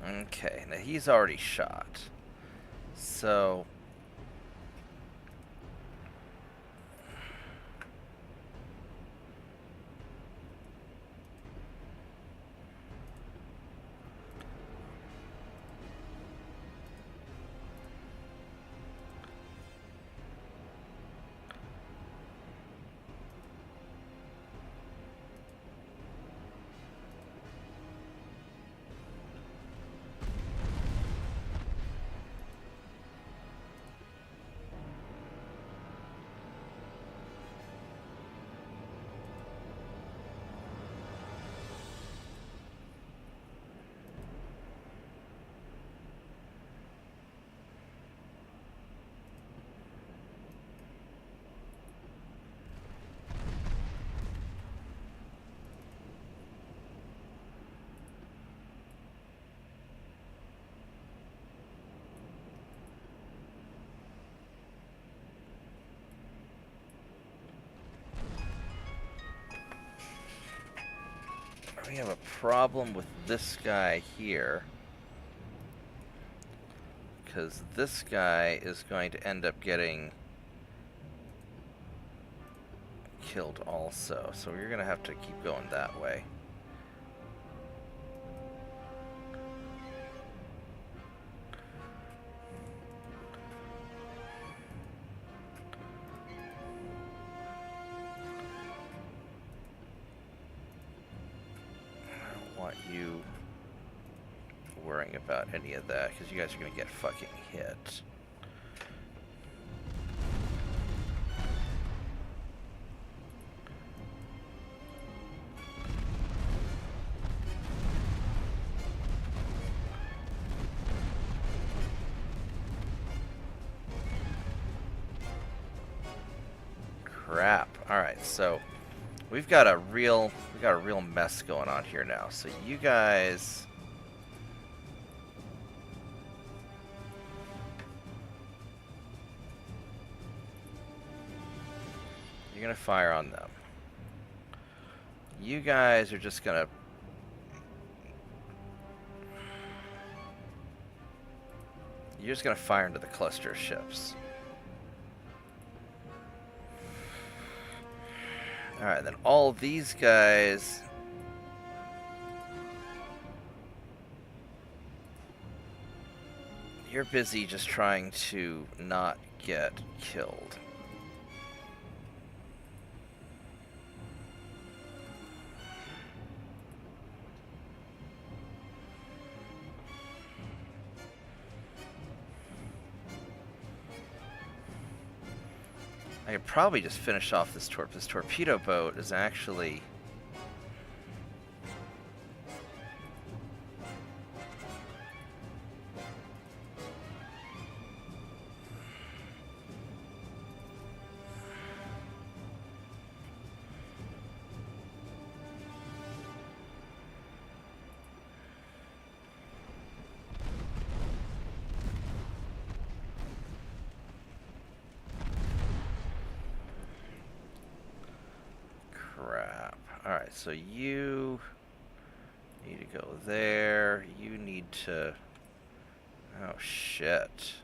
okay, now he's already shot. So we have a problem with this guy here, because this guy is going to end up getting killed also, so you're going to have to keep going that way. I don't want you worrying about any of that, because you guys are going to get fucking hit. Crap. Alright, so we've got a real mess going on here now. So you guys, you're gonna fire on them. You guys are just gonna fire into the cluster of ships. Alright, then all these guys, you're busy just trying to not get killed. I could probably just finish off this This torpedo boat is actually... Crap. Alright, so you You need to go there. You need to... Oh, shit.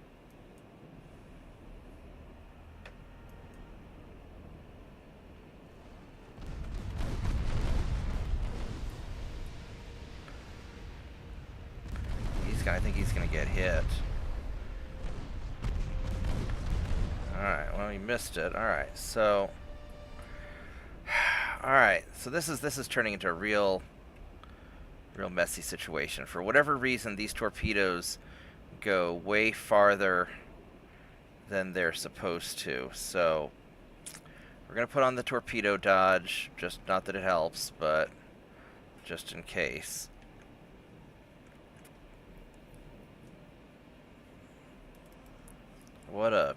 I think he's gonna get hit. Alright, well, he missed it. Alright, so... Alright, so this is turning into a real messy situation. For whatever reason, these torpedoes go way farther than they're supposed to. So we're gonna put on the torpedo dodge. Just not that it helps, but just in case. What a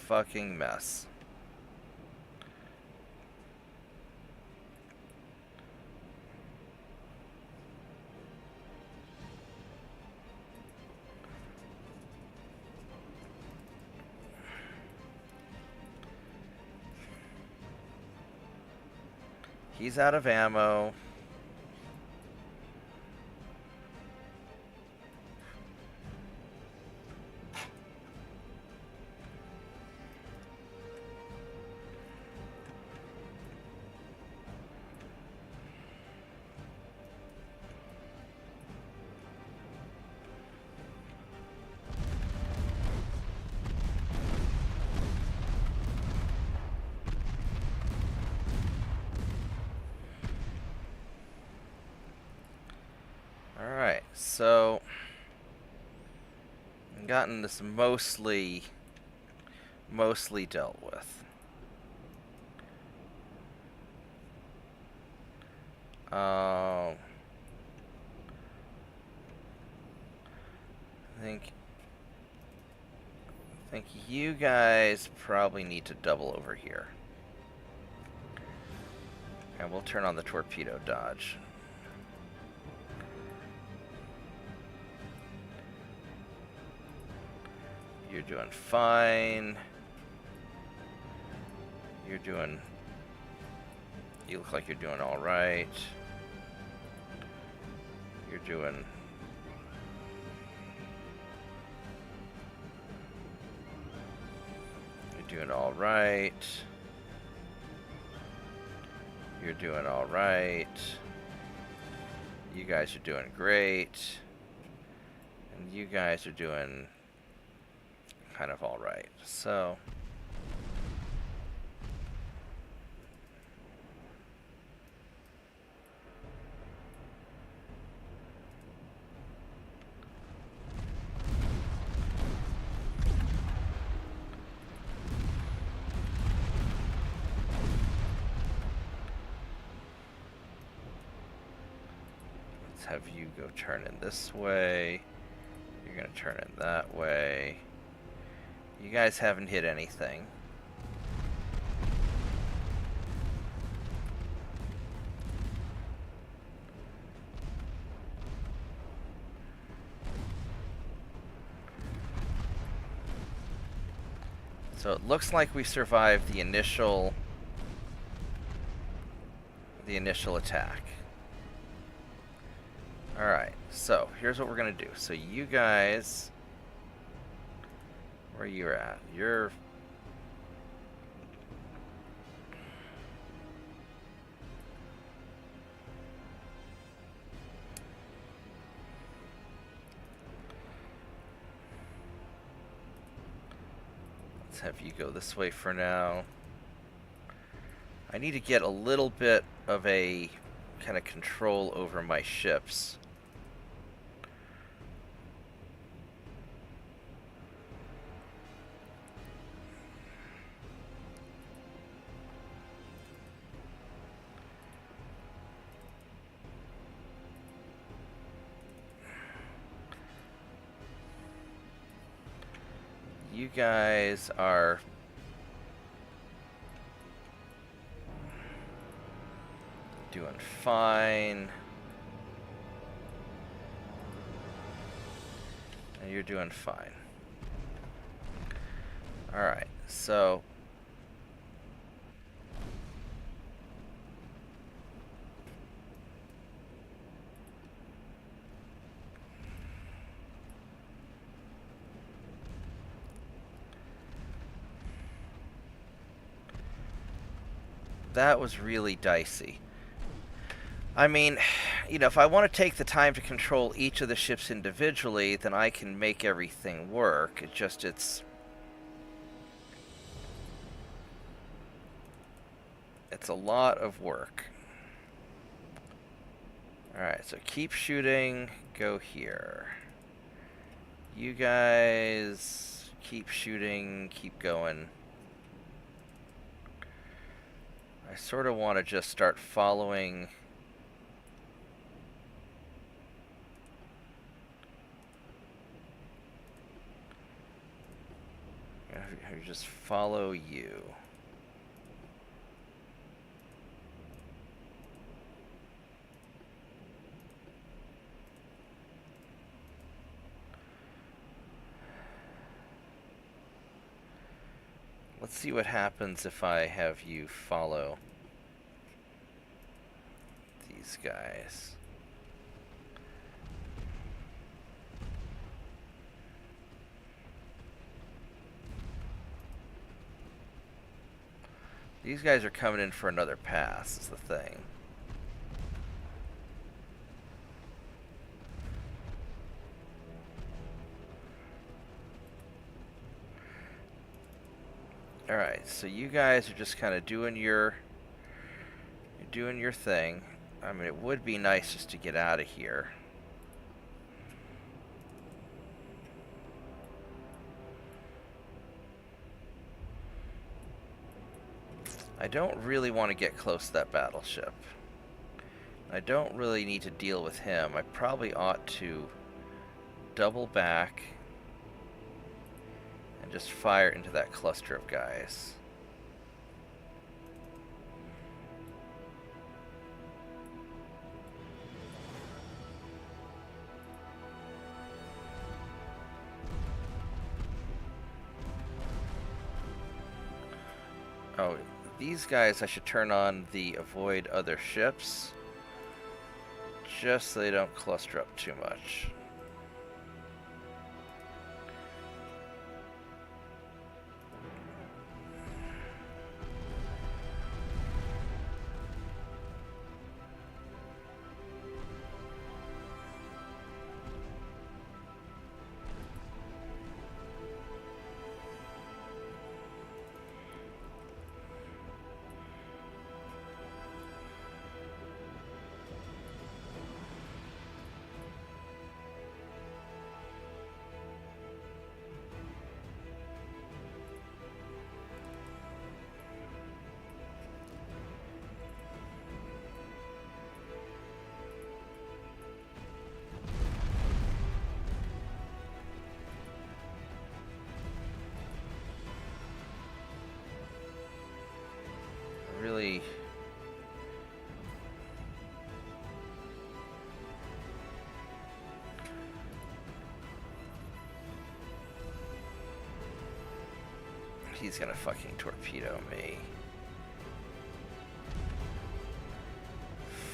fucking mess. He's out of ammo. Alright, so I've gotten this mostly dealt with. I think you guys probably need to double over here. And we'll turn on the torpedo dodge. You're doing fine. You look like you're doing all right. You're doing all right. You're doing all right. You guys are doing great. And you guys are doing kind of all right. So let's have you go turn in this way. You're gonna turn in that way. You guys haven't hit anything. So it looks like we survived the initial attack. Alright, so here's what we're gonna do. So you guys, where you're at, you're let's have you go this way for now. I need to get a little bit of a kind of control over my ships. You guys are doing fine. And you're doing fine. Alright, so That was really dicey. I mean, you know, if I want to take the time to control each of the ships individually, then I can make everything work. It's a lot of work. Alright, so keep shooting, go here. You guys keep shooting, keep going. I sort of want to just start following. I just follow you. Let's see what happens if I have you follow these guys. These guys are coming in for another pass, is the thing. Alright, so you guys are just kind of doing your thing. I mean, it would be nice just to get out of here. I don't really want to get close to that battleship. I don't really need to deal with him. I probably ought to double back and just fire into that cluster of guys. Oh, these guys I should turn on the avoid other ships, just so they don't cluster up too much. Really, he's gonna fucking torpedo me.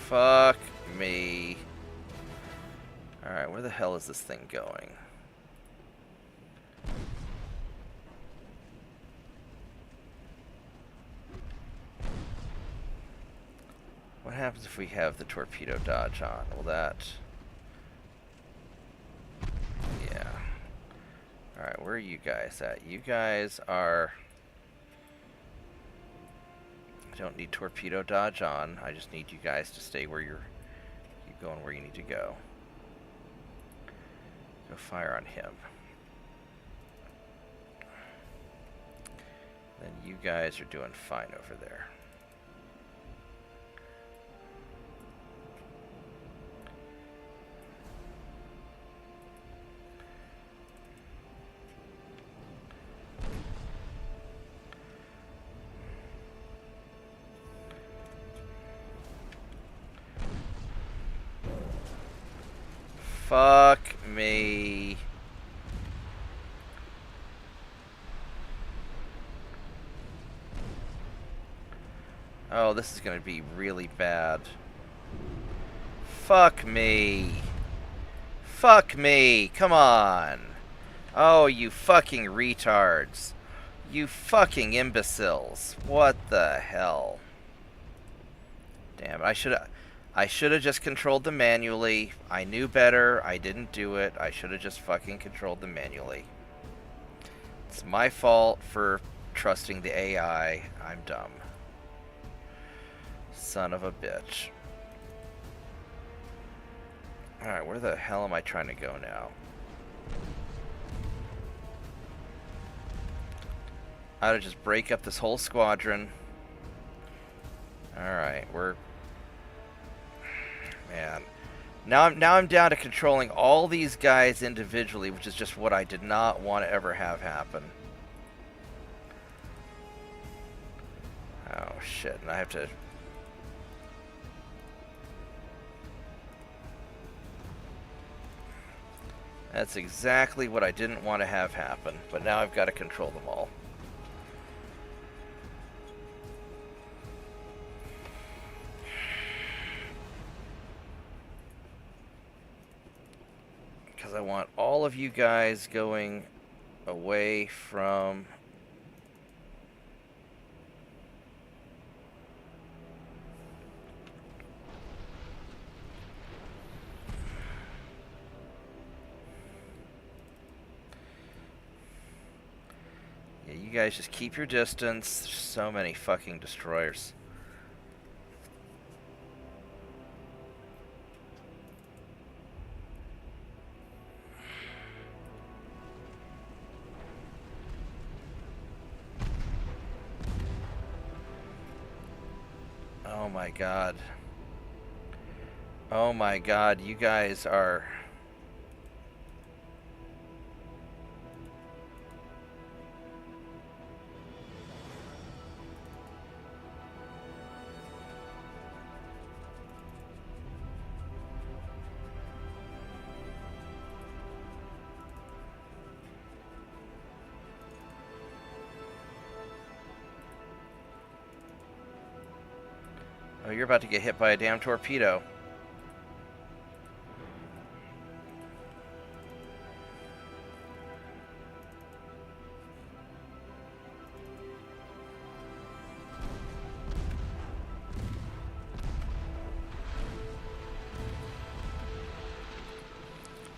Fuck me. Alright, where the hell is this thing going? What happens if we have the torpedo dodge on? Will that... Yeah. Alright, where are you guys at? You guys are... I don't need torpedo dodge on. I just need you guys to stay where you're going where you need to go. Go fire on him. Then you guys are doing fine over there. Fuck me. Oh, this is gonna be really bad. Fuck me. Fuck me. Come on. Oh, you fucking retards. You fucking imbeciles. What the hell? Damn, I should have just controlled them manually. I knew better. I didn't do it. I should have just fucking controlled them manually. It's my fault for trusting the AI. I'm dumb. Son of a bitch. Alright, where the hell am I trying to go now? I ought to just break up this whole squadron. Alright, we're... Man. Now I'm down to controlling all these guys individually, which is just what I did not want to ever have happen. Oh, shit. And I have to... That's exactly what I didn't want to have happen, but now I've got to control them all. Because I want all of you guys going away from... Yeah, you guys just keep your distance. There's so many fucking destroyers. Oh my god. Oh my god, you guys are... Oh, you're about to get hit by a damn torpedo.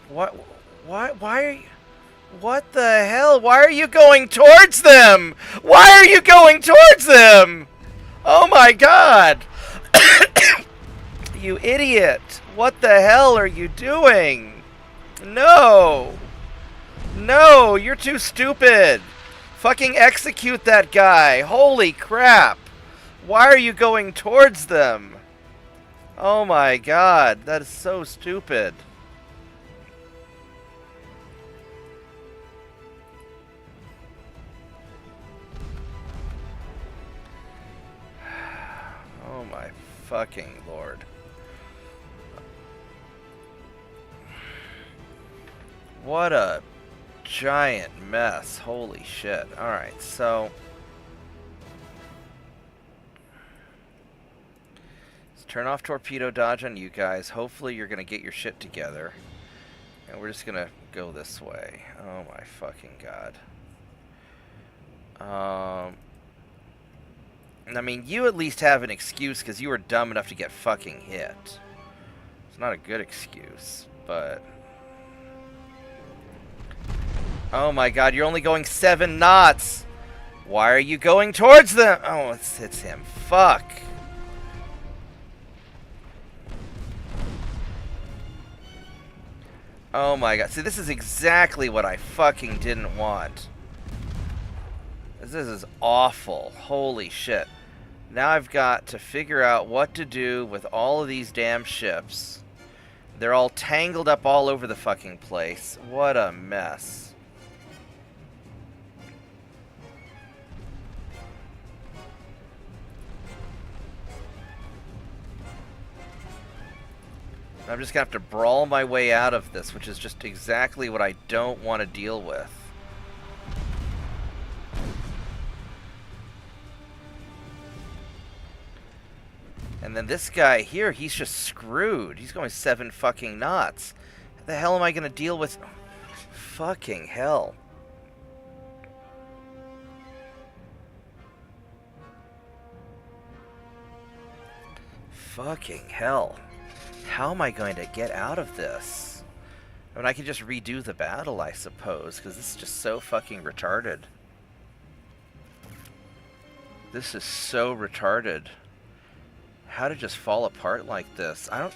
What? Why are you... What the hell? Why are you going towards them? Why are you going towards them? Oh my god! You idiot! What the hell are you doing? No! No, you're too stupid! Fucking execute that guy! Holy crap! Why are you going towards them? Oh my god, that is so stupid. Oh my fucking lord. What a giant mess. Holy shit. Alright, so... let's turn off torpedo dodge on you guys. Hopefully you're going to get your shit together. And we're just going to go this way. Oh my fucking god. I mean, you at least have an excuse because you were dumb enough to get fucking hit. It's not a good excuse, but... Oh my god, you're only going 7 knots! Why are you going towards them? Oh, it's him. Fuck. Oh my god. See, this is exactly what I fucking didn't want. This is awful. Holy shit. Now I've got to figure out what to do with all of these damn ships. They're all tangled up all over the fucking place. What a mess. I'm just going to have to brawl my way out of this, which is just exactly what I don't want to deal with. And then this guy here, he's just screwed. He's going 7 fucking knots. How the hell am I going to deal with... Fucking hell. Fucking hell. How am I going to get out of this? I mean, I could just redo the battle, I suppose, because this is just so fucking retarded. This is so retarded. How to just fall apart like this? I don't...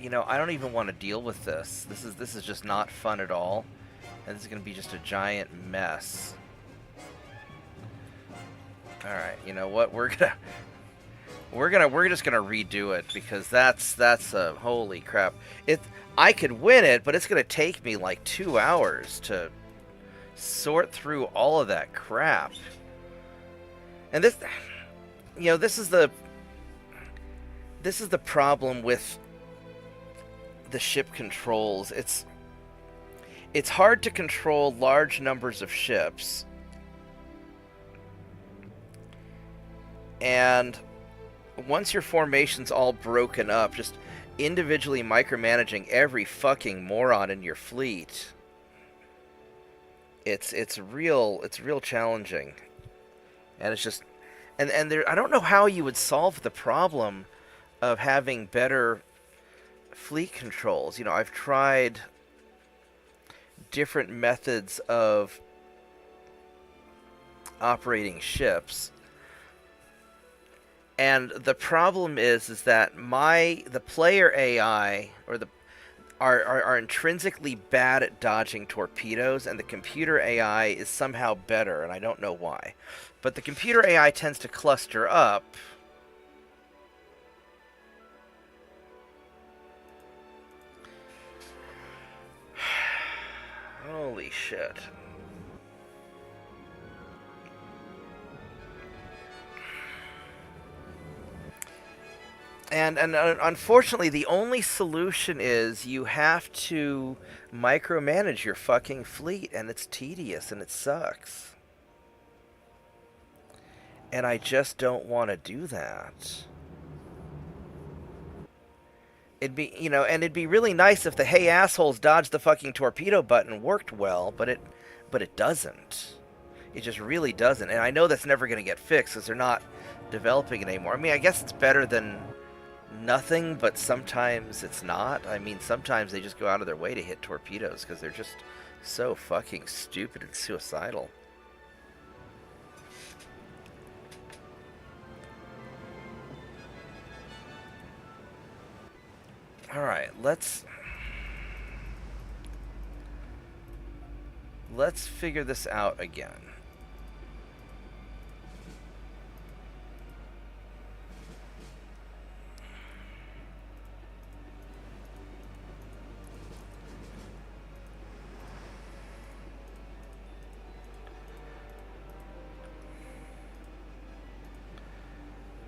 You know, I don't even want to deal with this. This is just not fun at all. And this is going to be just a giant mess. Alright, you know what? We're just gonna redo it, because that's a holy crap. I could win it, but it's gonna take me like 2 hours to sort through all of that crap. And this, you know, this is the problem with the ship controls. It's hard to control large numbers of ships. And once your formation's all broken up, just individually micromanaging every fucking moron in your fleet, it's real challenging. And it's just, and there, I don't know how you would solve the problem of having better fleet controls. You know, I've tried different methods of operating ships, and the problem is that the player AI are intrinsically bad at dodging torpedoes, and the computer AI is somehow better, and I don't know why. But the computer AI tends to cluster up. Holy shit. And unfortunately, the only solution is you have to micromanage your fucking fleet, and it's tedious and it sucks. And I just don't want to do that. It'd be, you know, and it'd be really nice if the "hey assholes, dodge the fucking torpedo" button worked well, but it doesn't. It just really doesn't. And I know that's never going to get fixed because they're not developing it anymore. I mean, I guess it's better than nothing, but sometimes it's not. I mean, sometimes they just go out of their way to hit torpedoes because they're just so fucking stupid and suicidal. Alright, let's figure this out again.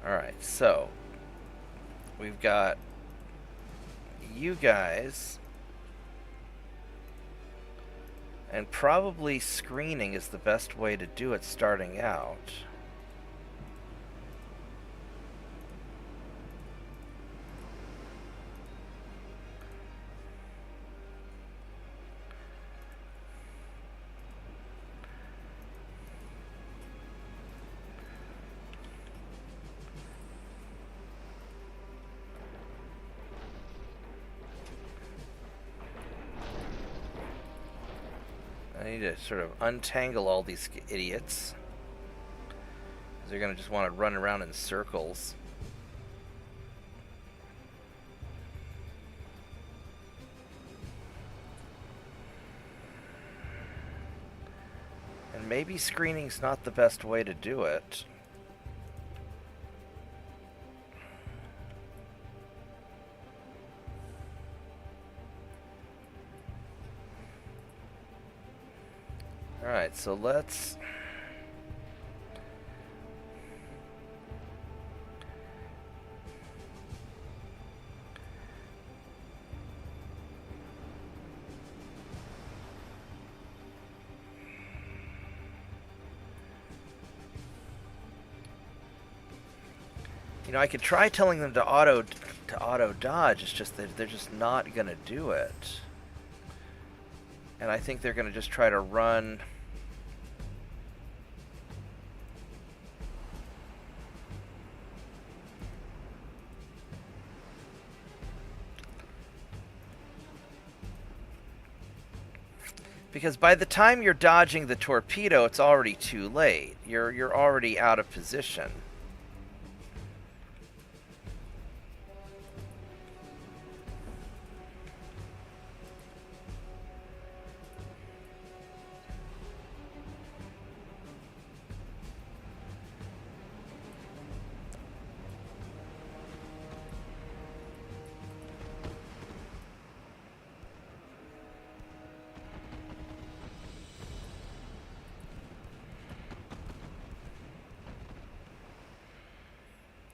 Alright, so we've got you guys, and probably screening is the best way to do it starting out. I need to sort of untangle all these idiots. They're going to just want to run around in circles. And maybe screening's not the best way to do it. Alright, so let's... You know, I could try telling them to auto dodge. It's just that they're just not gonna do it. And I think they're going to just try to run... Because by the time you're dodging the torpedo, it's already too late. You're already out of position.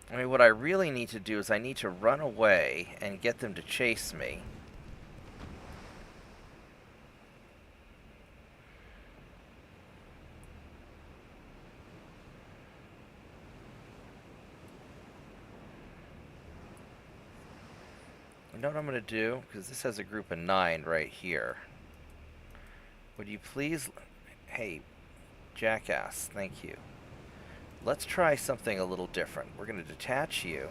I mean, what I really need to do is I need to run away and get them to chase me. You know what I'm going to do? Because this has a group of 9 right here. Would you please... Hey, jackass, thank you. Let's try something a little different. We're going to detach you.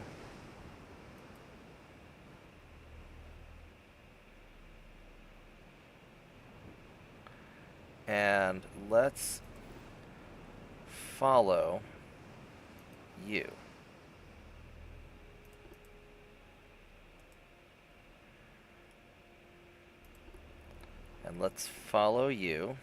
And let's follow you. And let's follow you.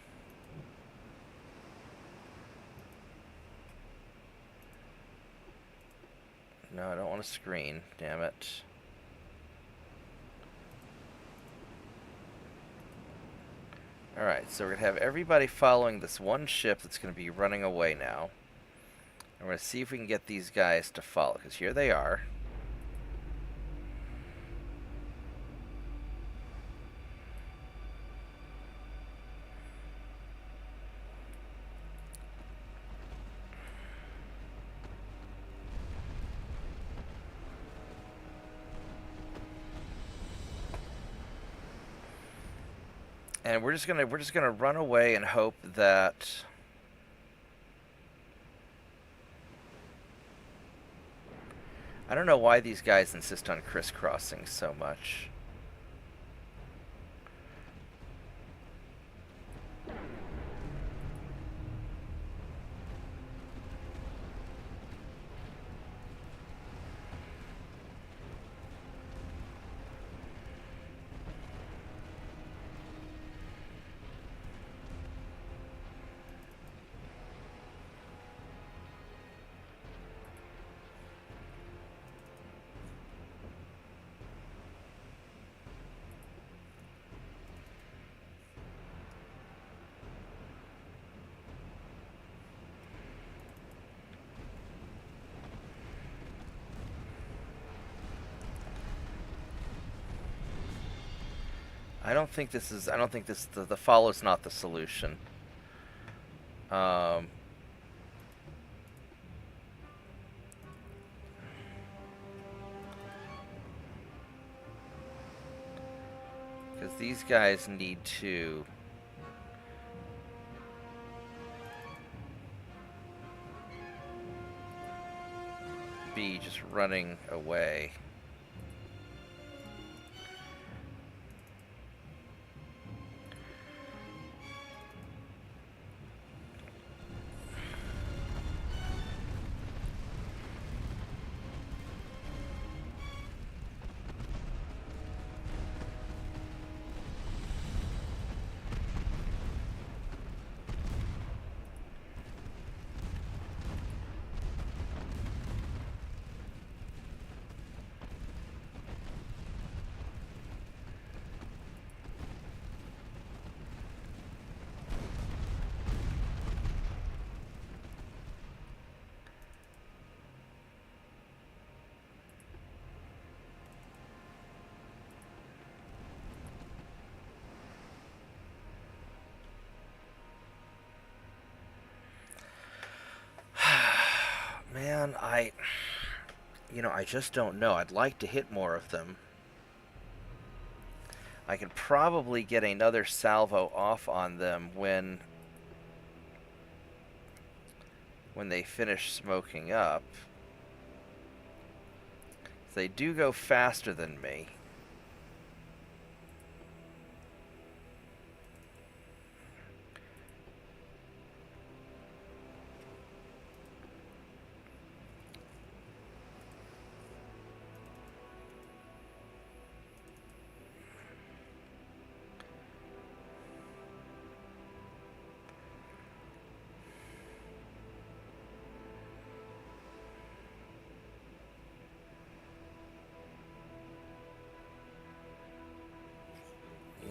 No, I don't want to screen. Damn it. Alright, so we're going to have everybody following this one ship that's going to be running away now. And we're going to see if we can get these guys to follow, because here they are. And we're just gonna run away and hope that I don't know why these guys insist on crisscrossing so much. I don't think the follow's not the solution. Because these guys need to be just running away. Man, I just don't know. I'd like to hit more of them. I can probably get another salvo off on them when they finish smoking up. They do go faster than me.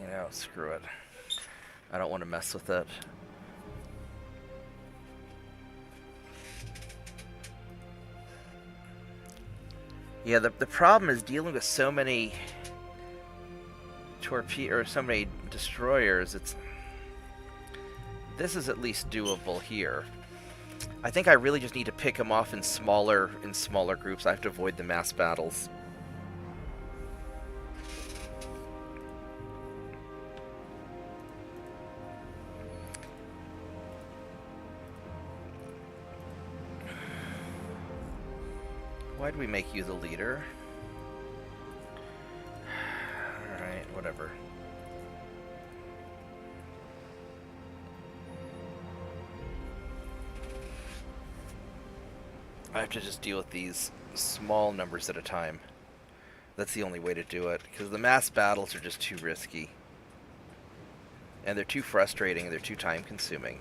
You know, screw it. I don't want to mess with it. Yeah, the problem is dealing with so many or so many destroyers. This is at least doable here. I think I really just need to pick them off in smaller groups. I have to avoid the mass battles. Why'd we make you the leader? Alright, whatever. I have to just deal with these small numbers at a time. That's the only way to do it, because the mass battles are just too risky. And they're too frustrating, and they're too time-consuming.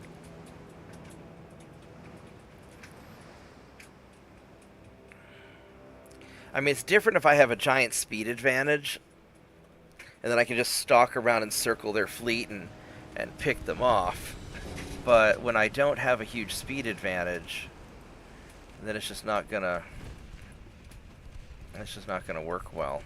I mean, it's different if I have a giant speed advantage, and then I can just stalk around and circle their fleet and pick them off. But when I don't have a huge speed advantage, then it's just not gonna work well.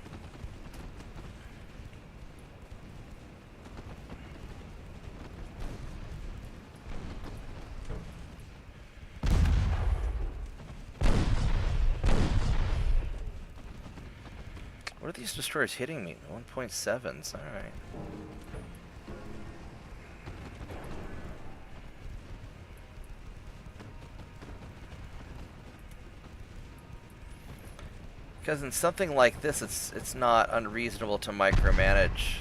What are these destroyers hitting me? 1.7s, alright. Because in something like this, it's not unreasonable to micromanage.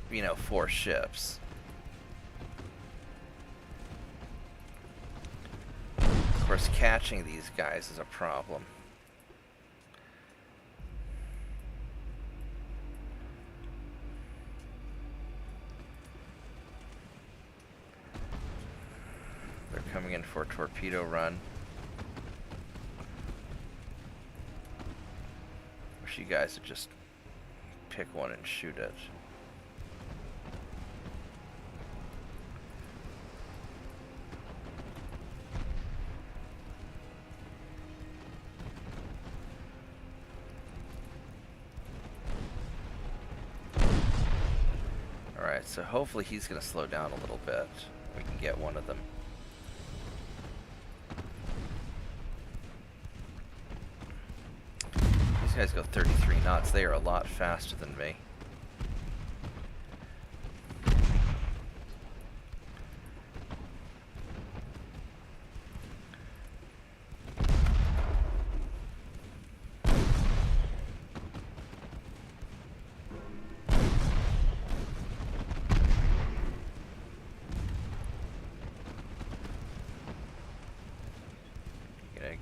You know, 4 ships. Of course, catching these guys is a problem. They're coming in for a torpedo run. Wish you guys would just pick one and shoot it. Alright, so hopefully he's going to slow down a little bit. We can get one of them. These guys go 33 knots. They are a lot faster than me.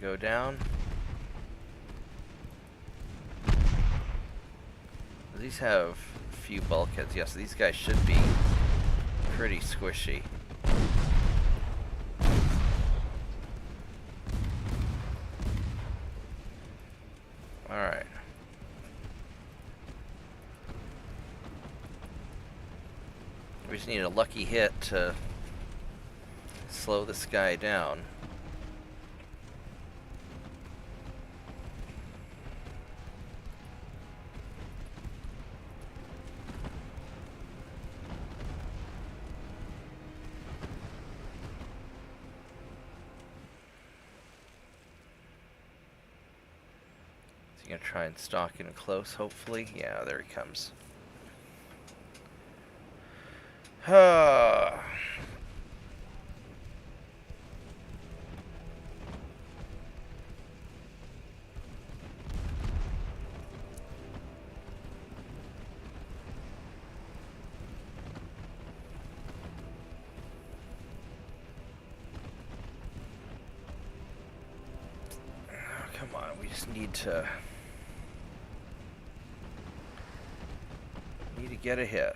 Go down. These have a few bulkheads. Yeah, so these guys should be pretty squishy. Alright. We just need a lucky hit to slow this guy down. He's gonna try and stalk in close, hopefully. Yeah, there he comes. Come on, we just need to get a hit.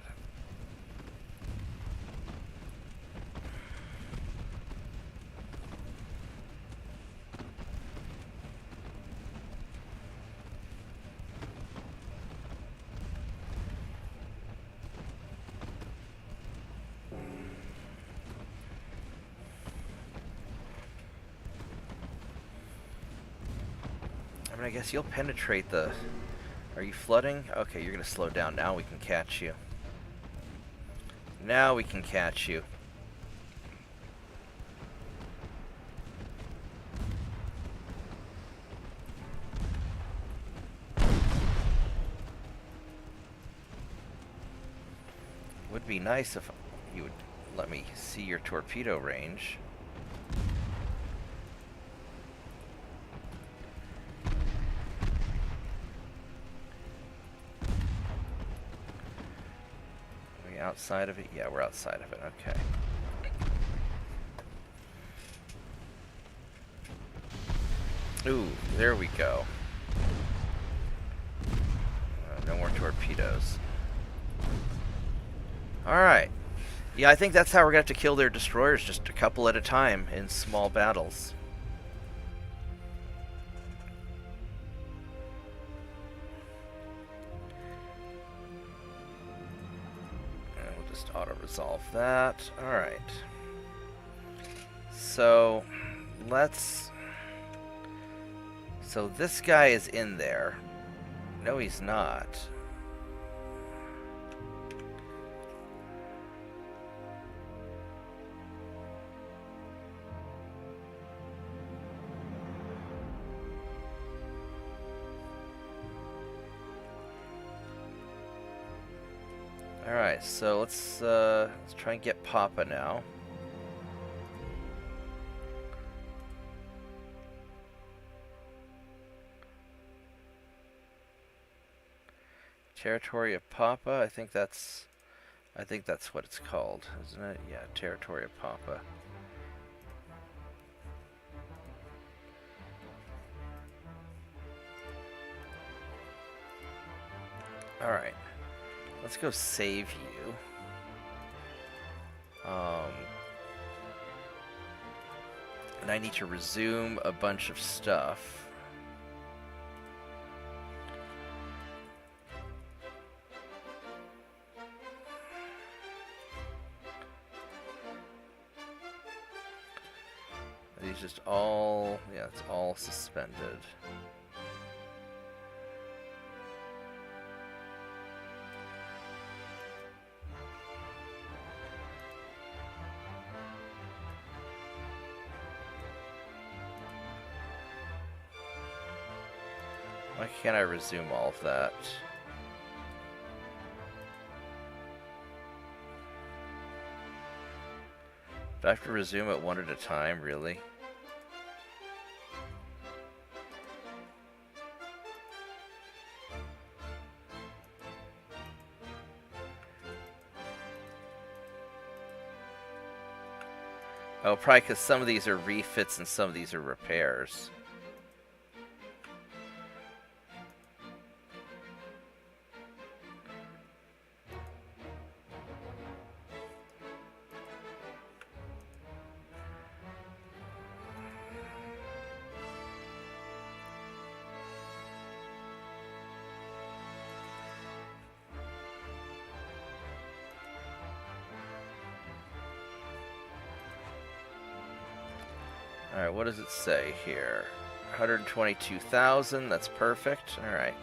I mean, I guess you'll penetrate the... Are you flooding? Okay, you're gonna slow down. Now we can catch you. Now we can catch you. Would be nice if you would let me see your torpedo range. Are we outside of it? Yeah, we're outside of it. Okay. Ooh, there we go. No more torpedoes. Alright. Yeah, I think that's how we're going to have to kill their destroyers, just a couple at a time in small battles. And we'll just auto-resolve that. Alright. So, let's... So this guy is in there. No, he's not. Alright, so let's try and get Papa now. Territory of Papa, I think that's what it's called, isn't it? Yeah, Territory of Papa. Alright. Let's go save you. And I need to resume a bunch of stuff. Are these just all... Yeah, it's all suspended. Why can't I resume all of that? Do I have to resume it one at a time, really? Oh, probably because some of these are refits and some of these are repairs. Alright, what does it say here? 122,000, that's perfect. Alright.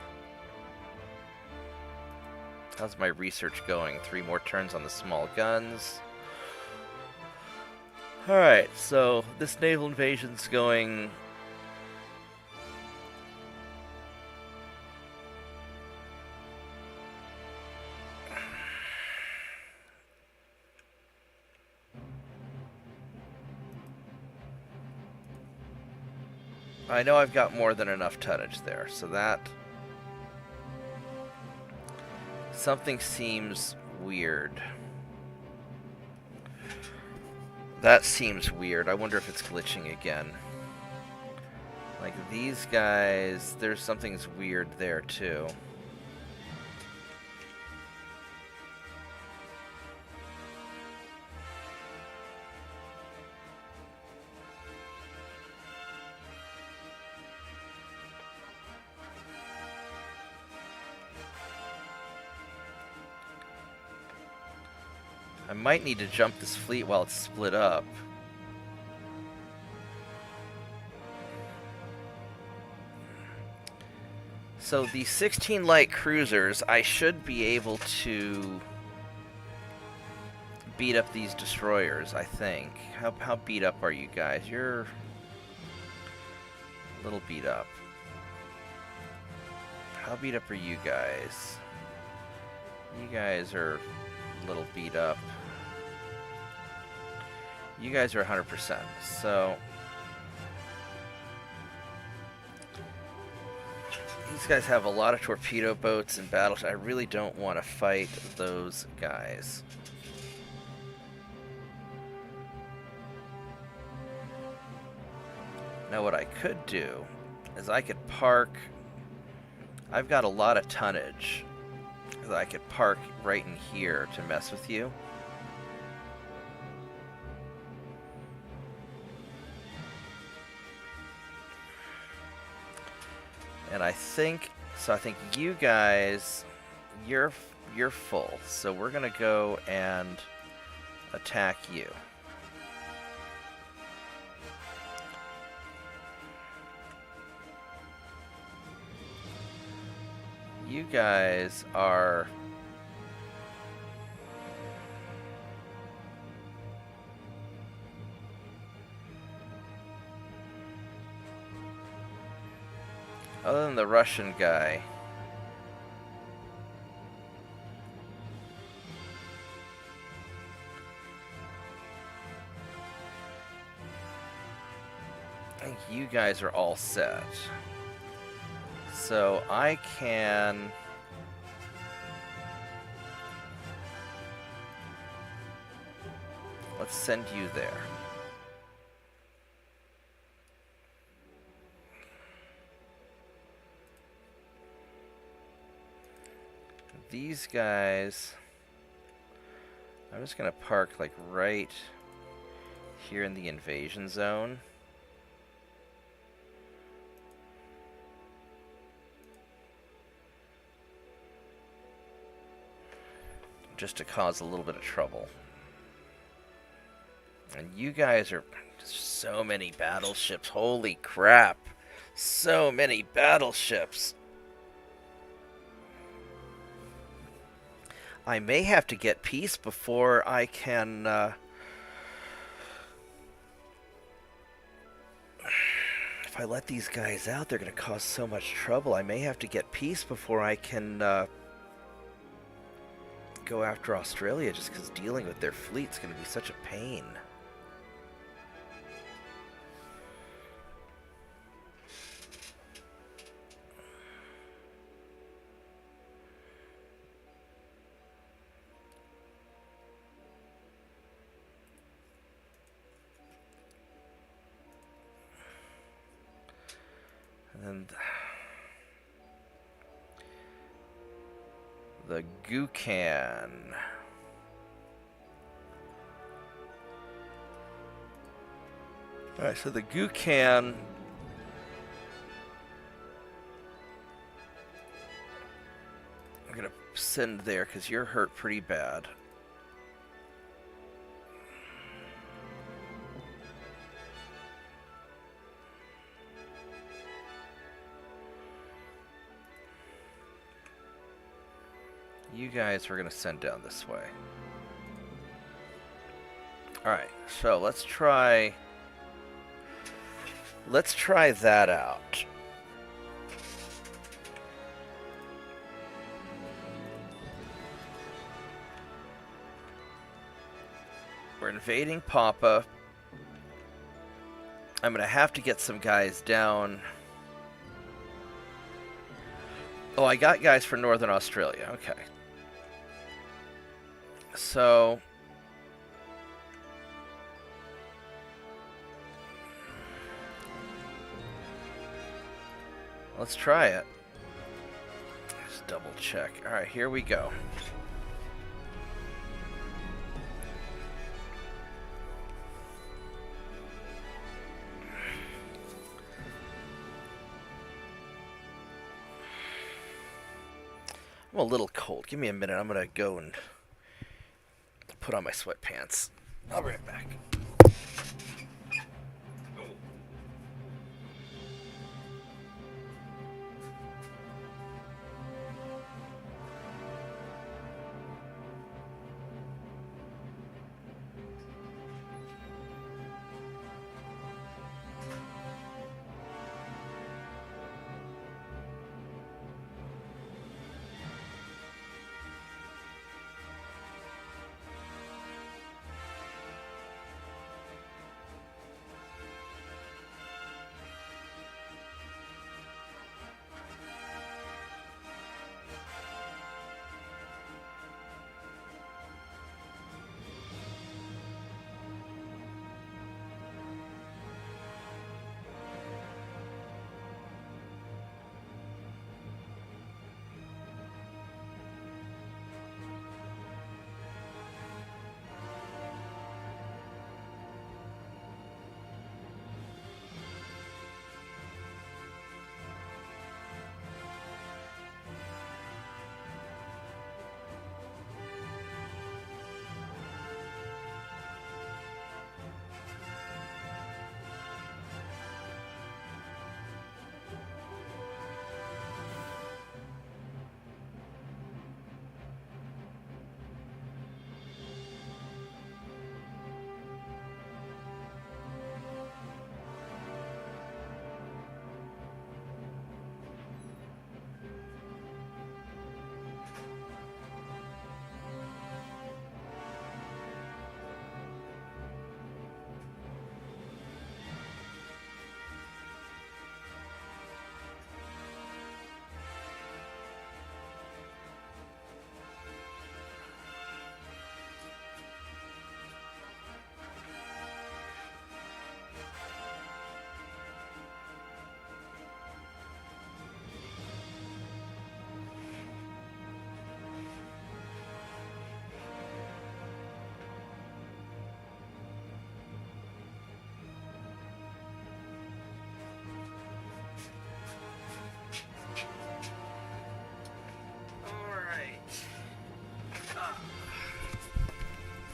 How's my research going? 3 more turns on the small guns. Alright, so this naval invasion's going I know I've got more than enough tonnage there, so that... Something seems weird. That seems weird. I wonder if it's glitching again. Like, these guys, there's something's weird there, too. I might need to jump this fleet while it's split up. So the 16 light cruisers, I should be able to beat up these destroyers, I think. How beat up are you guys? You're a little beat up. How beat up are you guys? You guys are a little beat up. You guys are 100%. So these guys have a lot of torpedo boats and battleships. I really don't want to fight those guys. Now what I could do is I could park... I've got a lot of tonnage that I could park right in here to mess with you. And I think you guys, you're full. So we're gonna go and attack you. You guys are... Other than the Russian guy. I think you guys are all set. So I can... Let's send you there. These guys, I'm just gonna park like right here in the invasion zone. Just to cause a little bit of trouble. And you guys are just so many battleships. Holy crap. So many battleships. I may have to get peace before I can... If I let these guys out, they're going to cause so much trouble. I may have to get peace before I can go after Australia, just because dealing with their fleet's going to be such a pain. And the Gucan. Alright, so the Gucan... I'm going to send there because you're hurt pretty bad. You guys we're going to send down this way. Alright, so let's try that out. We're invading Papa. I'm going to have to get some guys down. Oh, I got guys for Northern Australia. Okay. So let's try it. Just double check. All right, here we go. I'm a little cold. Give me a minute. I'm going to go and put on my sweatpants. I'll be right back.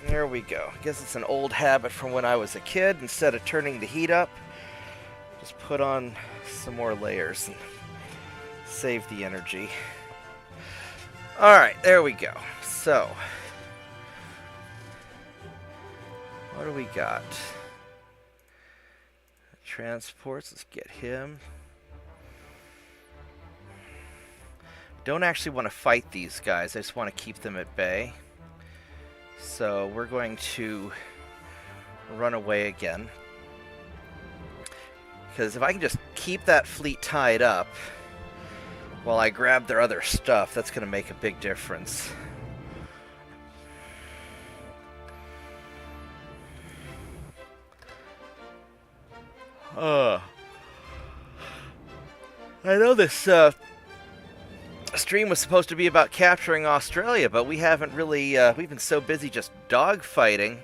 There we go. I guess it's an old habit from when I was a kid. Instead of turning the heat up, just put on some more layers and save the energy. Alright, there we go. So, what do we got? Transports, let's get him. Don't actually want to fight these guys, I just want to keep them at bay. So we're going to run away again. Because if I can just keep that fleet tied up while I grab their other stuff, that's going to make a big difference. I know this stream was supposed to be about capturing Australia, but we haven't really, we've been so busy just dogfighting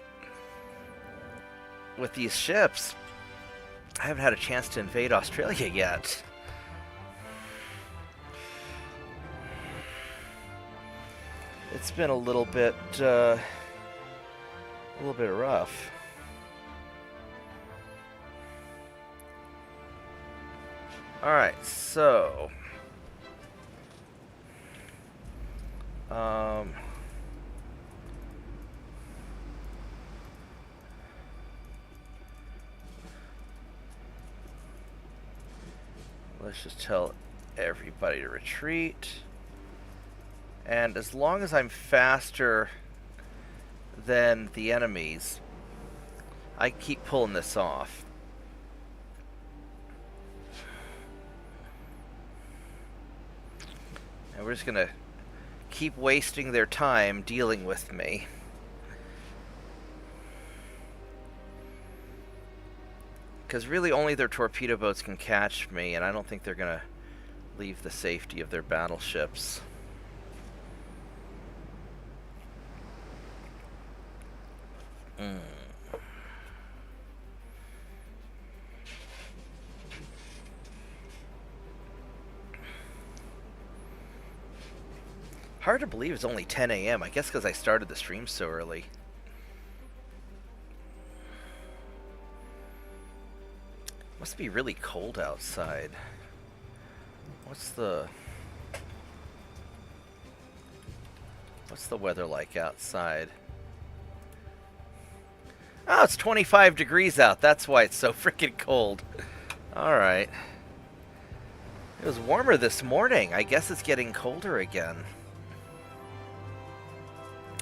with these ships. I haven't had a chance to invade Australia yet. It's been a little bit rough. Alright, so let's just tell everybody to retreat. And as long as I'm faster than the enemies, I keep pulling this off. we're just gonna keep wasting their time dealing with me. Because really only their torpedo boats can catch me, and I don't think they're gonna leave the safety of their battleships. Hard to believe it's only 10 a.m. I guess because I started the stream so early. Must be really cold outside. What's the weather like outside? Oh, it's 25 degrees out. That's why it's so freaking cold. Alright. It was warmer this morning. I guess it's getting colder again.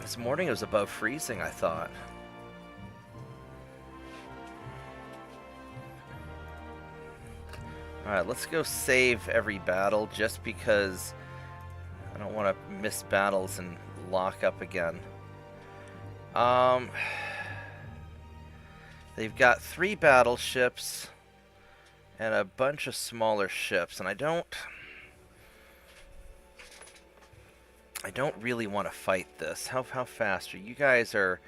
This morning it was above freezing, I thought. Alright, let's go save every battle just because I don't want to miss battles and lock up again. They've got 3 battleships and a bunch of smaller ships, and I don't really want to fight this. How fast are you guys? Are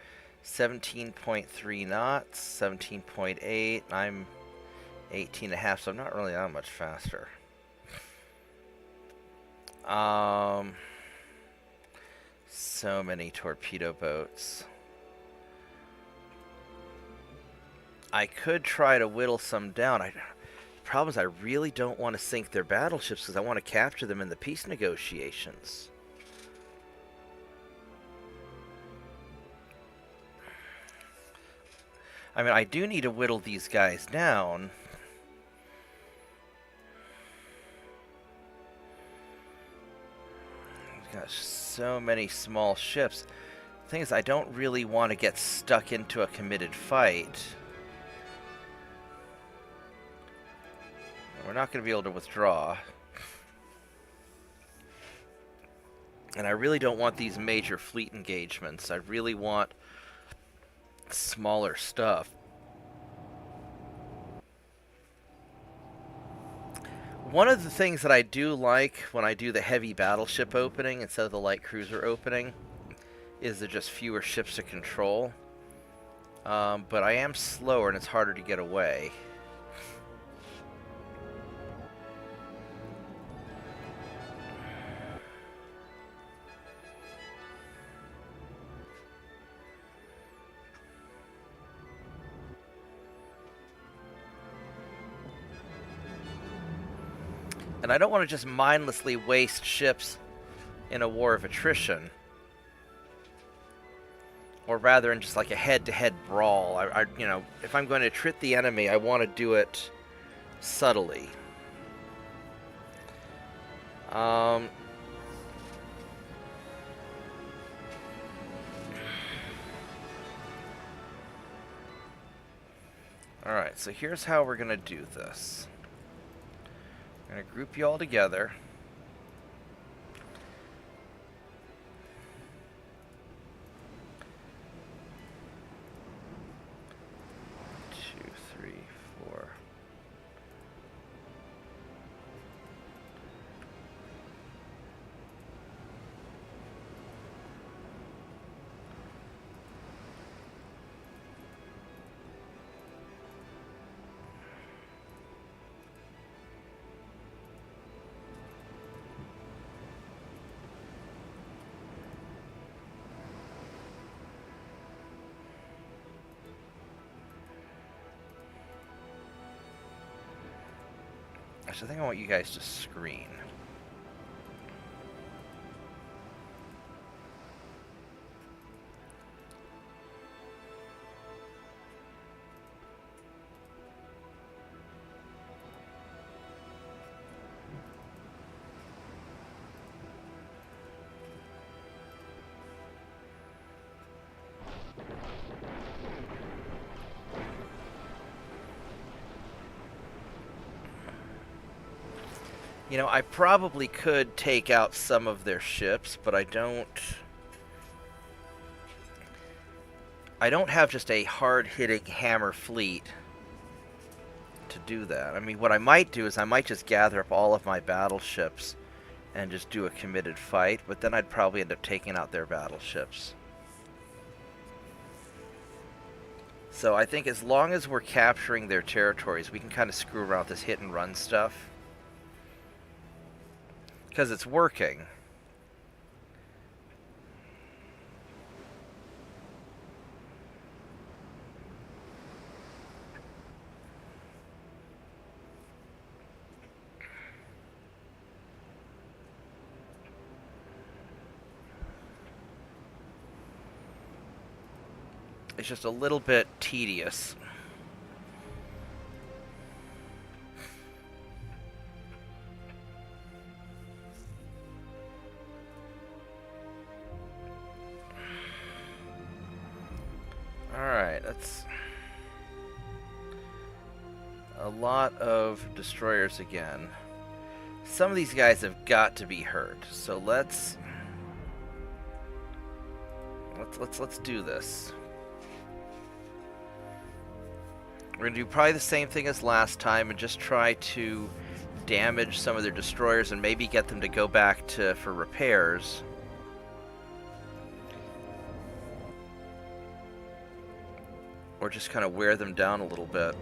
17.3 knots, 17.8. I'm 18.5, so I'm not really that much faster. So many torpedo boats. I could try to whittle some down. The problem is I really don't want to sink their battleships because I want to capture them in the peace negotiations. I mean, I do need to whittle these guys down. We've got so many small ships. The thing is, I don't really want to get stuck into a committed fight. We're not going to be able to withdraw. And I really don't want these major fleet engagements. I really want smaller stuff. One of the things that I do like when I do the heavy battleship opening instead of the light cruiser opening is there just fewer ships to control. But I am slower and it's harder to get away. And I don't want to just mindlessly waste ships in a war of attrition. Or rather in just like a head-to-head brawl. You know, if I'm going to attrit the enemy, I want to do it subtly. Alright, so here's how we're going to do this. I'm going to group you all together. Two, three, four. Actually, I think I want you guys to screen. You know, I probably could take out some of their ships, but I don't have just a hard-hitting hammer fleet to do that. I mean, what I might do is I might just gather up all of my battleships and just do a committed fight, but then I'd probably end up taking out their battleships. So I think as long as we're capturing their territories, we can kind of screw around with this hit-and-run stuff. Because it's working. It's just a little bit tedious. Alright, that's a lot of destroyers again. Some of these guys have got to be hurt, so let's do this. We're going to do probably the same thing as last time and just try to damage some of their destroyers and maybe get them to go back for repairs. Or just kind of wear them down a little bit.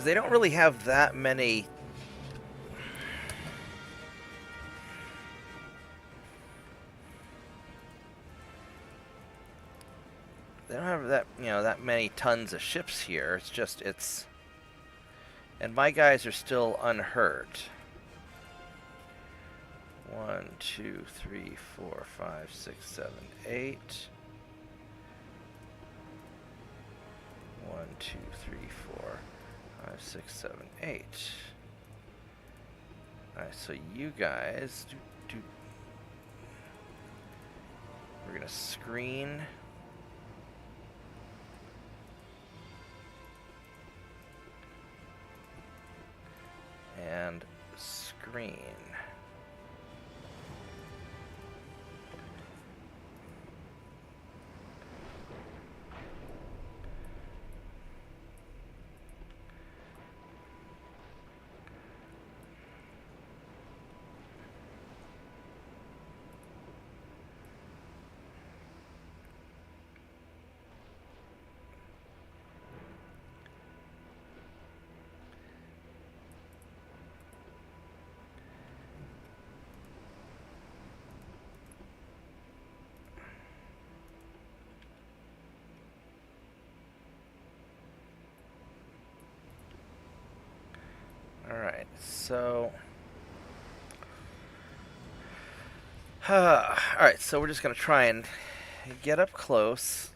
They don't really have that many. They don't have that many tons of ships here. And my guys are still unhurt. 1, 2, 3, 4, 5, 6, 7, 8. 1, 2, 3, 4. 5, 6, 7, 8. Alright, so you guys we're gonna screen. And screen. Alright, so alright, so we're just gonna try and get up close.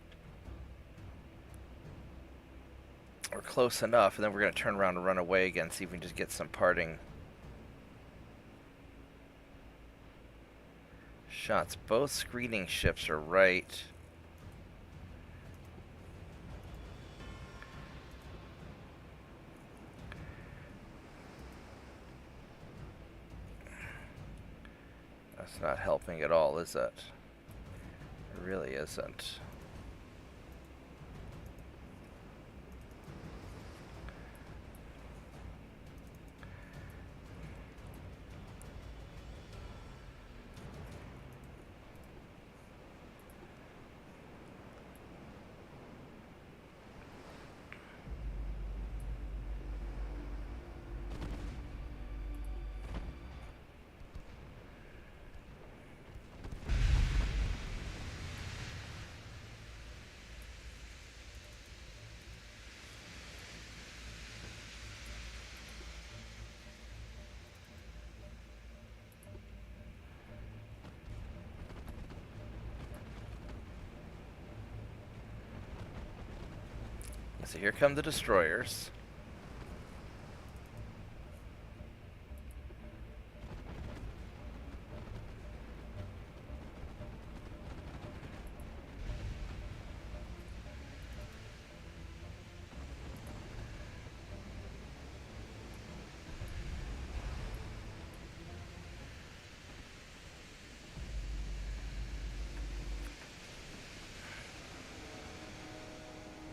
Or close enough, and then we're gonna turn around and run away again, see if we can just get some parting shots. Both screening ships are right. That's not helping at all, is it? It really isn't. so here come the destroyers.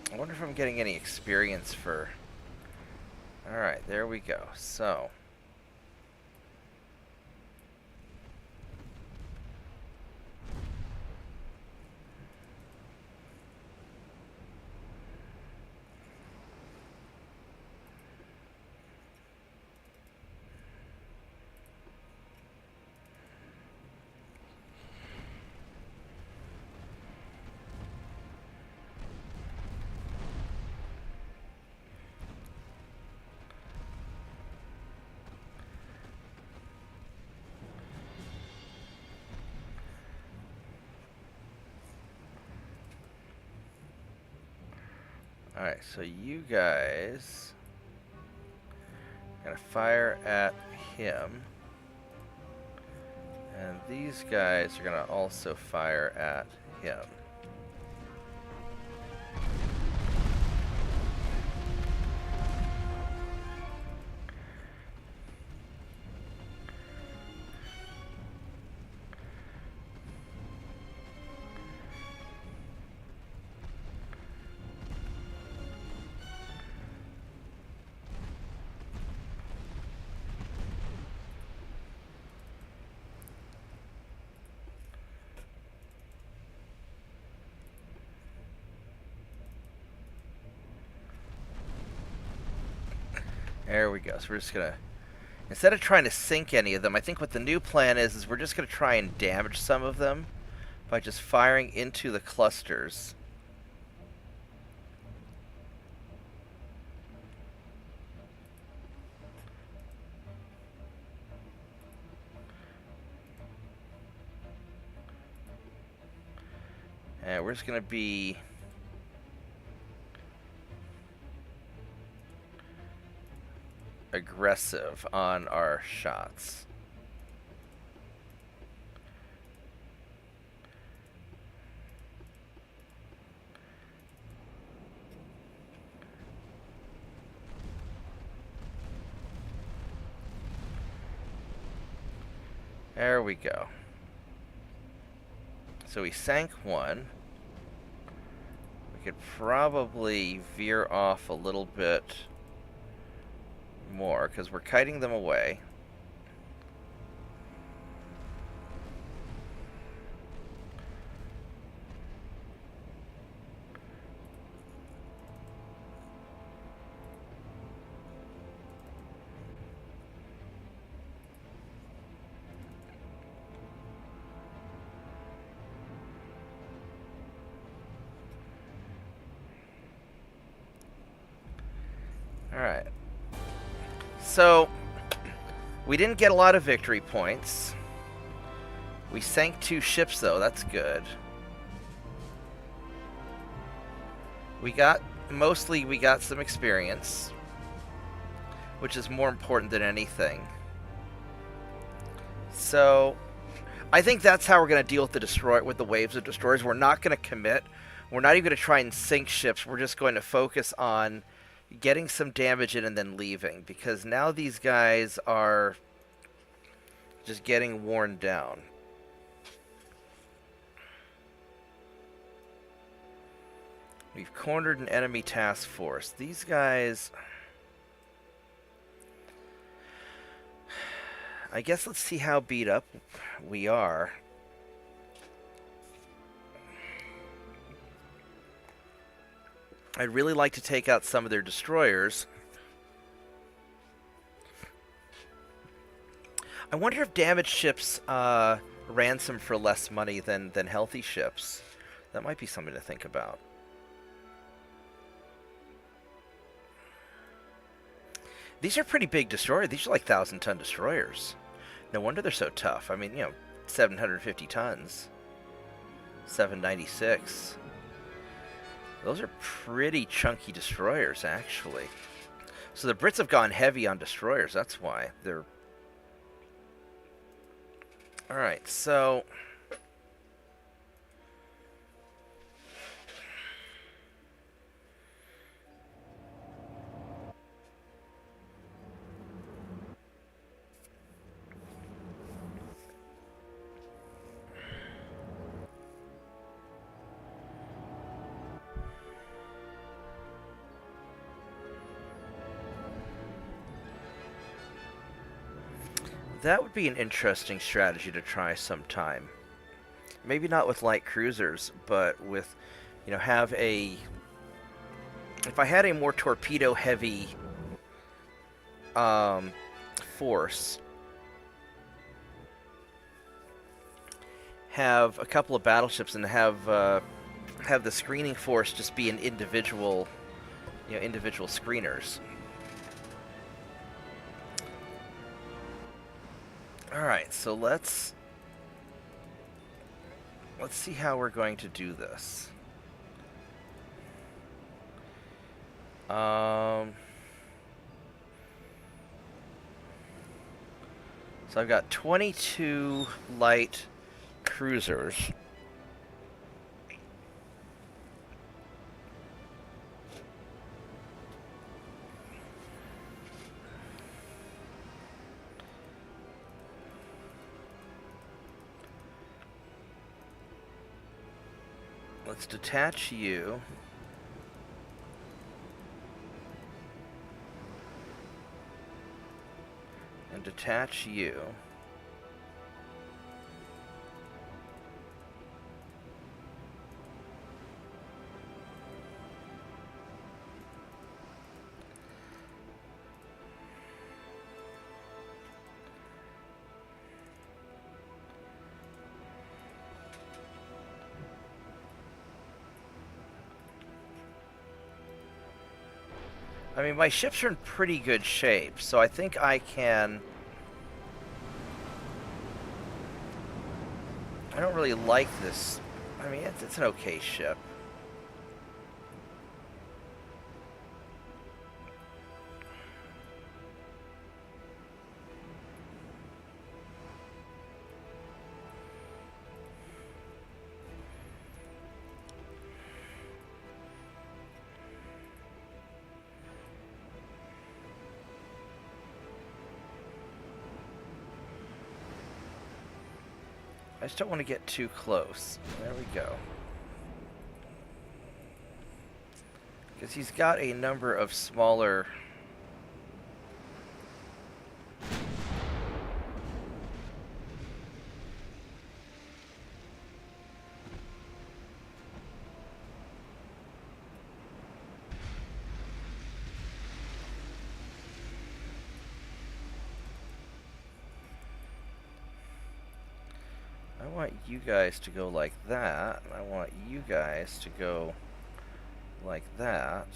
I wonder if I'm getting any experience for... Alright, there we go. So... Alright, so you guys are gonna fire at him. And these guys are gonna also fire at him. There we go. So we're just gonna, instead of trying to sink any of them, I think what the new plan is we're just gonna try and damage some of them by just firing into the clusters. And we're just gonna be aggressive on our shots. There we go. So we sank one. We could probably veer off a little bit more because we're kiting them away. All right. So, we didn't get a lot of victory points. We sank 2 ships, though. That's good. We got some experience, which is more important than anything. So, I think that's how we're going to deal with the waves of destroyers. We're not going to commit. We're not even going to try and sink ships. We're just going to focus on getting some damage in and then leaving, because now these guys are just getting worn down. We've cornered an enemy task force. These guys... I guess let's see how beat up we are. I'd really like to take out some of their destroyers. I wonder if damaged ships ransom for less money than healthy ships. That might be something to think about. These are pretty big destroyers. These are like 1,000-ton destroyers. No wonder they're so tough. I mean, you know, 750 tons. 796. Those are pretty chunky destroyers, actually. So the Brits have gone heavy on destroyers. That's why they're... Alright, so... that would be an interesting strategy to try sometime. Maybe not with light cruisers, but with, you know, have a... If I had a more torpedo-heavy force, have a couple of battleships and have the screening force just be an individual, you know, individual screeners. All right, so let's see how we're going to do this. So I've got 22 light cruisers. Let's detach you. And detach you. I mean, my ships are in pretty good shape, so I think I can... I don't really like this. I mean, it's an okay ship. I just don't want to get too close. There we go. Because he's got a number of smaller... I want you guys to go like that, and I want you guys to go like that.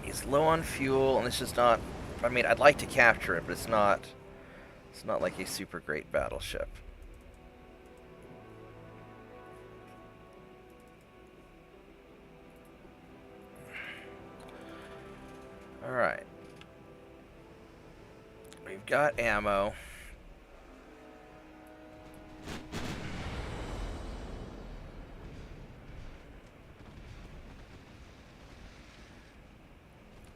He's low on fuel, and it's just not... I mean, I'd like to capture it, but it's not like a super great battleship. Alright. We've got ammo.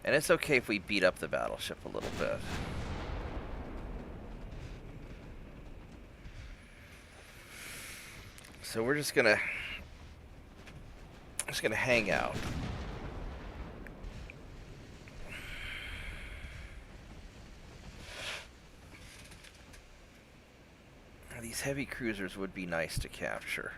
And it's okay if we beat up the battleship a little bit. So we're just gonna hang out. These heavy cruisers would be nice to capture.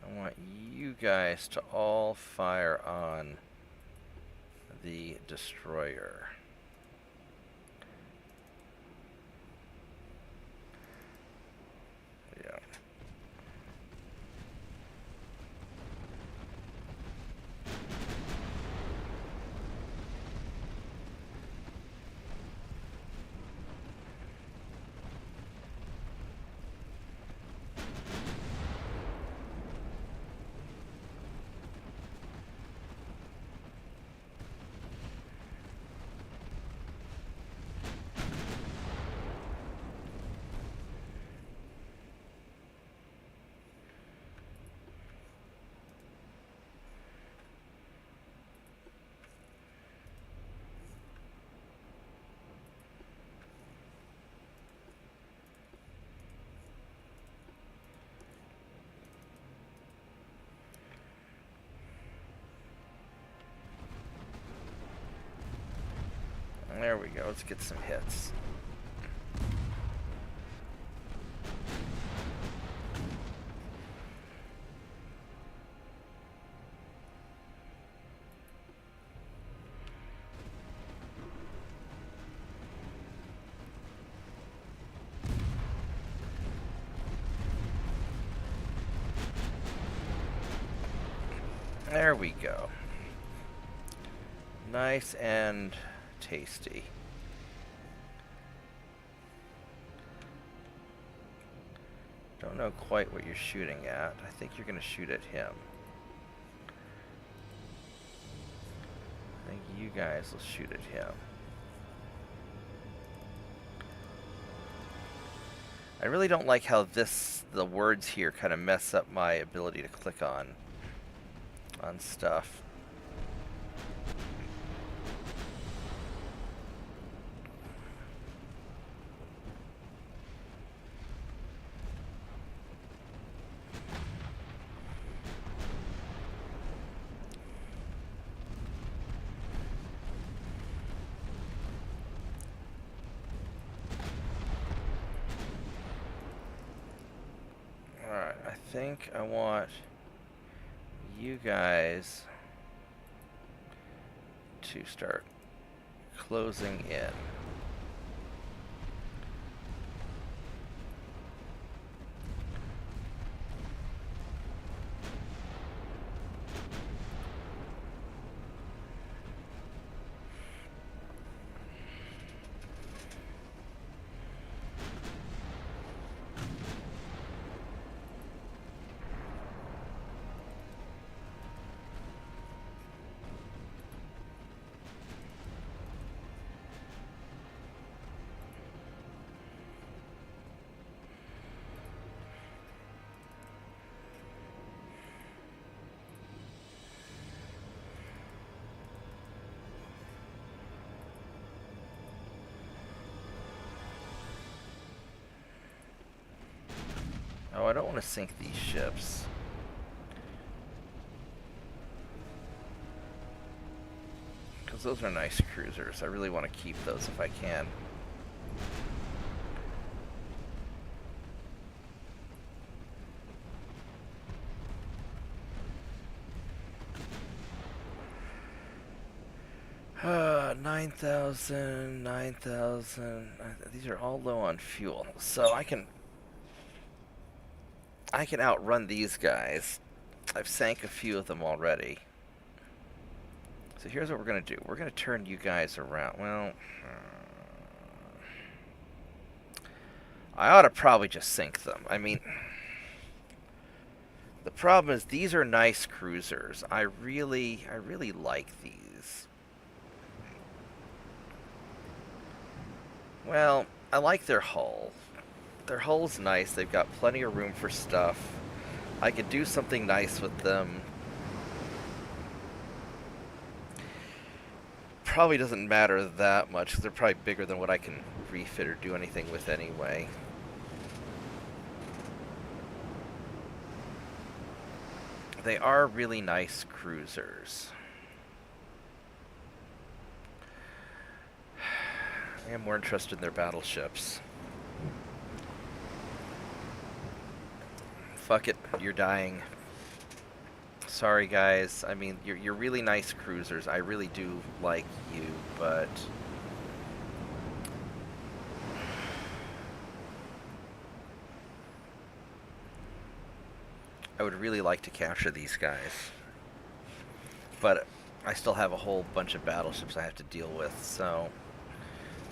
I want you guys to all fire on the destroyer. Yeah. There we go. Let's get some hits. There we go. Nice and tasty. Don't know quite what you're shooting at. I think you're going to shoot at him. I think you guys will shoot at him. I really don't like how the words here kind of mess up my ability to click on stuff. Alright, I think I want you guys to start closing in. Oh, I don't want to sink these ships. Because those are nice cruisers. I really want to keep those if I can. Uh, 9,000, 9,000. These are all low on fuel. So I can outrun these guys. I've sank a few of them already. So here's what we're going to do. We're going to turn you guys around. Well, I ought to probably just sink them. I mean, the problem is these are nice cruisers. I really like these. Well, I like their hull. Their hull's nice. They've got plenty of room for stuff. I could do something nice with them. Probably doesn't matter that much, because they're probably bigger than what I can refit or do anything with anyway. they are really nice cruisers. I am more interested in their battleships. Fuck it, you're dying. Sorry, guys. I mean, you're really nice cruisers. I really do like you, but I would really like to capture these guys. But I still have a whole bunch of battleships I have to deal with, so...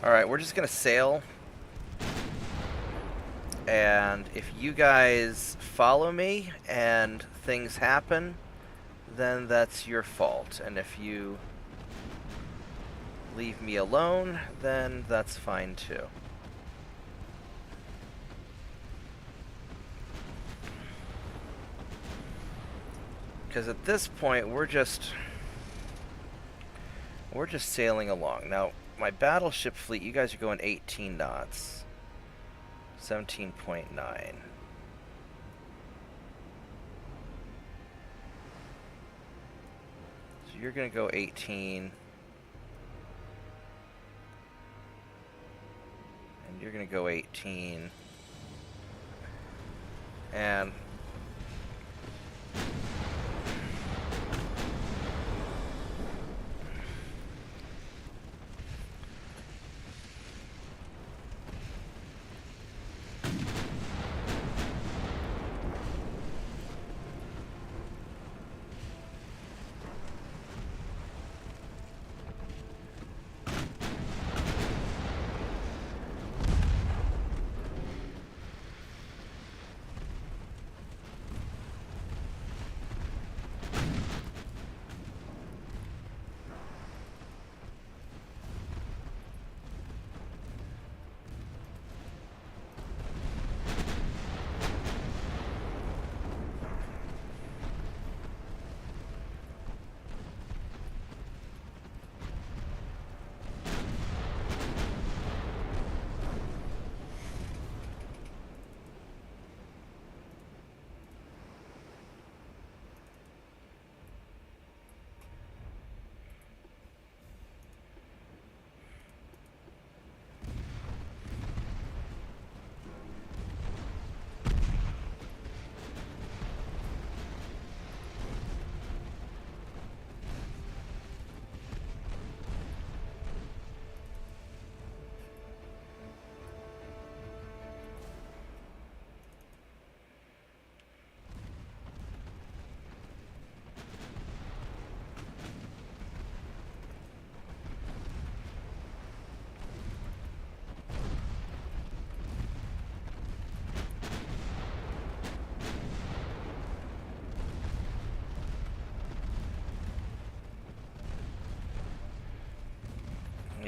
Alright, we're just gonna sail. And if you guys follow me and things happen, then that's your fault. And if you leave me alone, then that's fine too. Because at this point, we're just sailing along. Now, my battleship fleet, you guys are going 18 knots. 17.9. So you're going to go 18. And you're going to go 18. And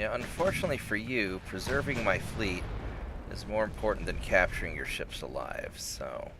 yeah, unfortunately for you, preserving my fleet is more important than capturing your ships alive, so...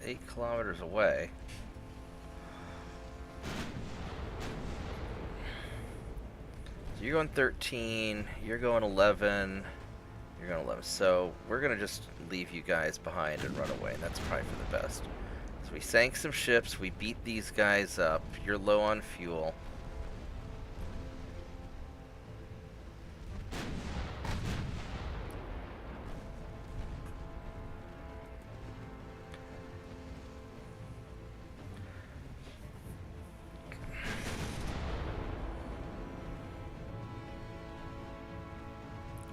8 kilometers away. So you're going 13, you're going 11, you're going 11. So we're going to just leave you guys behind and run away, and that's probably for the best. So we sank some ships, we beat these guys up. You're low on fuel.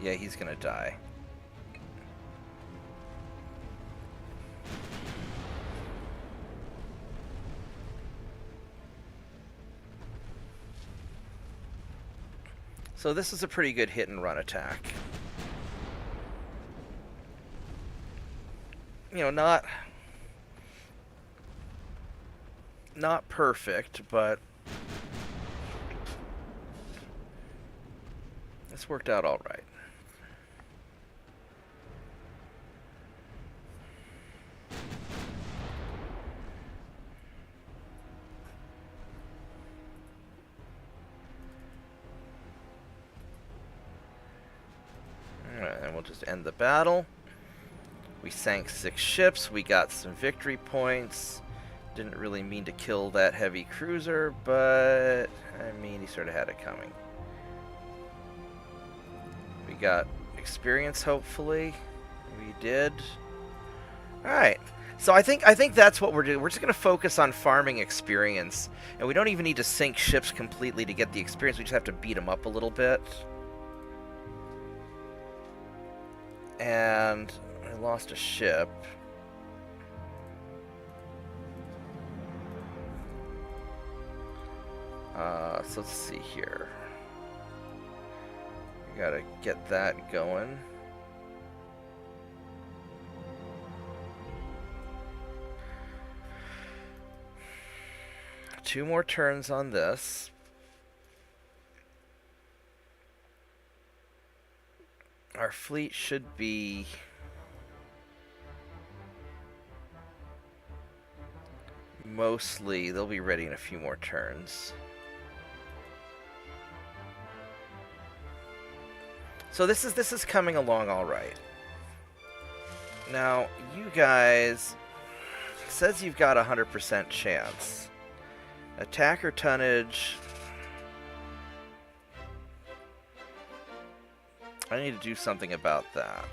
Yeah, he's gonna die. So this is a pretty good hit and run attack. You know, not perfect, but it's worked out all right. Alright, and we'll just end the battle. We sank 6 ships, we got some victory points. Didn't really mean to kill that heavy cruiser, but I mean, he sort of had it coming. We got experience, hopefully. We did. Alright. So I think that's what we're doing. We're just going to focus on farming experience. And we don't even need to sink ships completely to get the experience. We just have to beat them up a little bit. And I lost a ship. So let's see here. We gotta get that going. Two more turns on this. Our fleet should be mostly, they'll be ready in a few more turns. So this is coming along all right. Now, you guys, it says you've got a 100% chance. Attacker tonnage. I need to do something about that.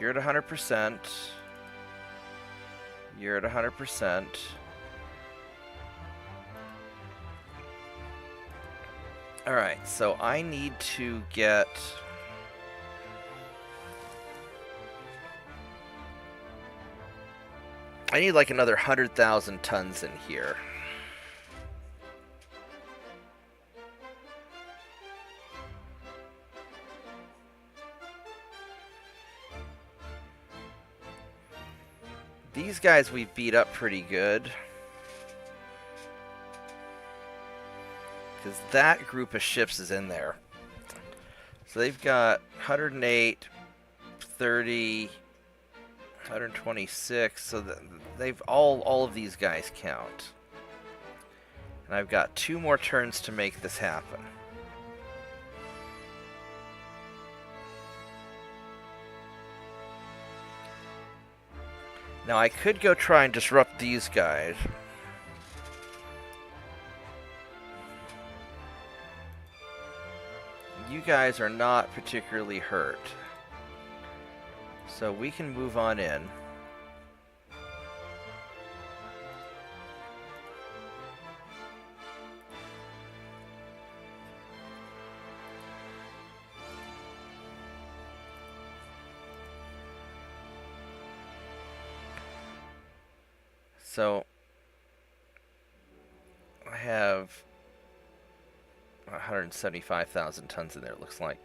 You're at 100%. You're at 100%. Alright, so I need to get... I need like another 100,000 tons in here. These guys we beat up pretty good. Because that group of ships is in there. So they've got 108, 30, 126. So they've all of these guys count. And I've got 2 more turns to make this happen. Now I could go try and disrupt these guys. You guys are not particularly hurt. So we can move on in. So I have 175,000 tons in there, it looks like.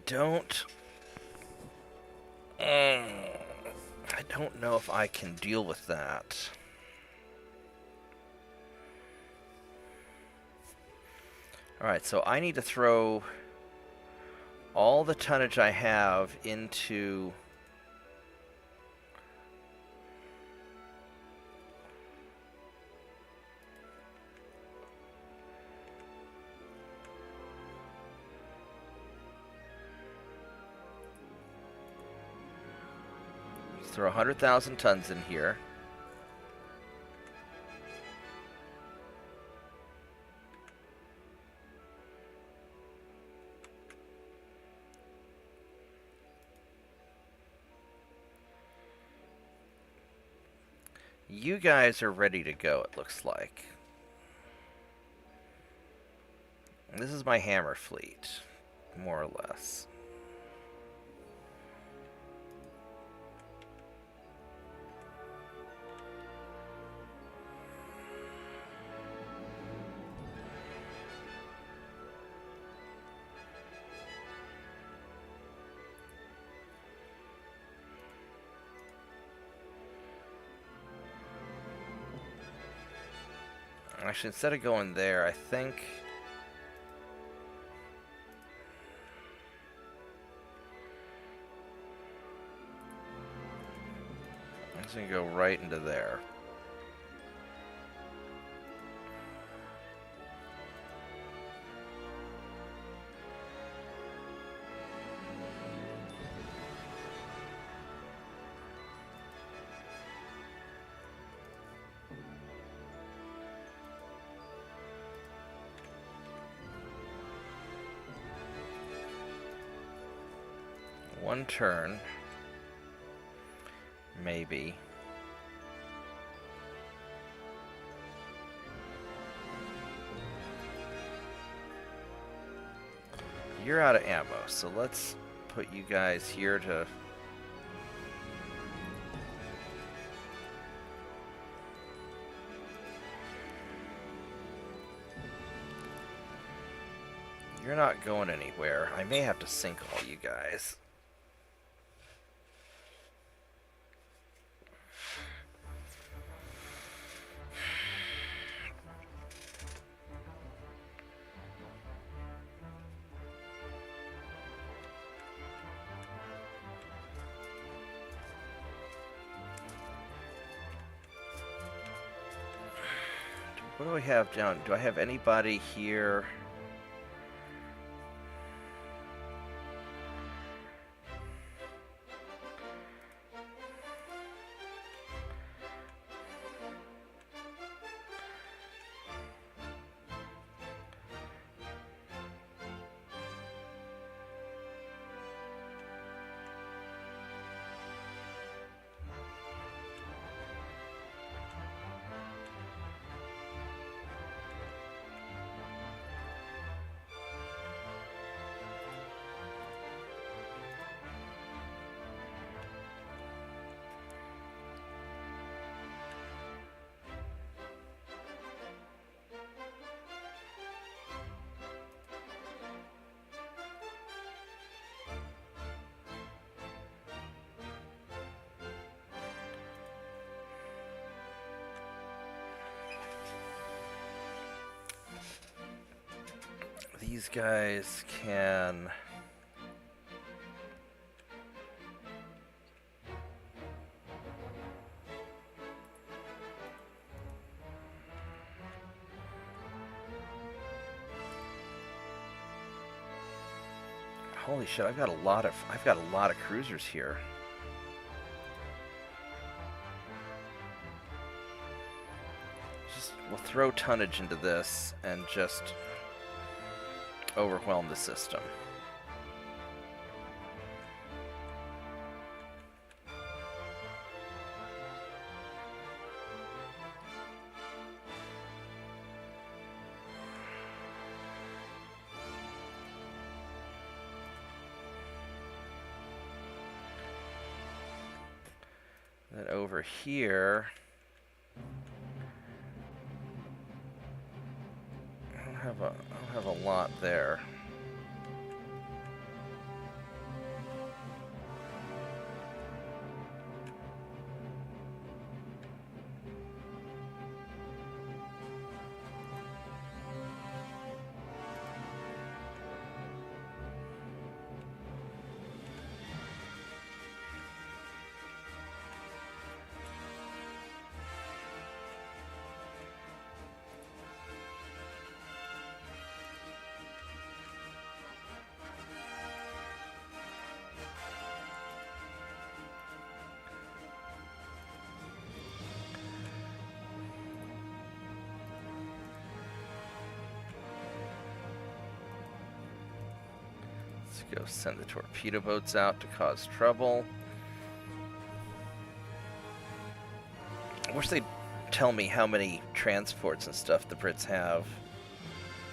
don't... I don't know if I can deal with that. Alright, so I need to throw all the tonnage I have into... Let's throw 100,000 tons in here. You guys are ready to go, it looks like. This is my hammer fleet, more or less. Actually, instead of going there, I think... I'm just going to go right into there. One turn. Maybe. You're out of ammo, so let's put you guys here to... You're not going anywhere. I may have to sink all you guys. What do I have down? Do I have anybody here? These guys can... Holy shit, I've got a lot of cruisers here. We'll throw tonnage into this and just overwhelm the system. Then over here, I don't have a lot there. Let's go send the torpedo boats out to cause trouble. I wish they'd tell me how many transports and stuff the Brits have.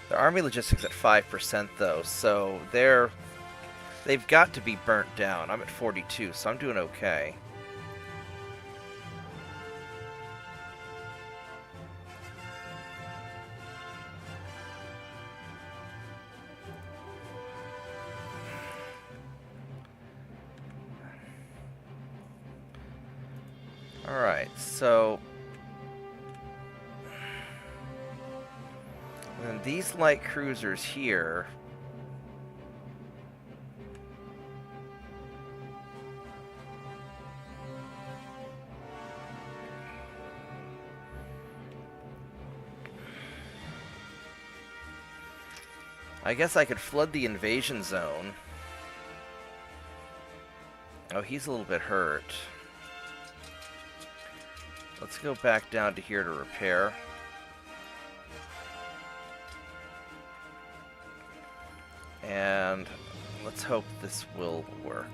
Their army logistics at 5% though, so they've got to be burnt down. I'm at 42, so I'm doing okay. Alright, so and these light cruisers here, I guess I could flood the invasion zone. Oh, he's a little bit hurt. Let's go back down to here to repair. And let's hope this will work.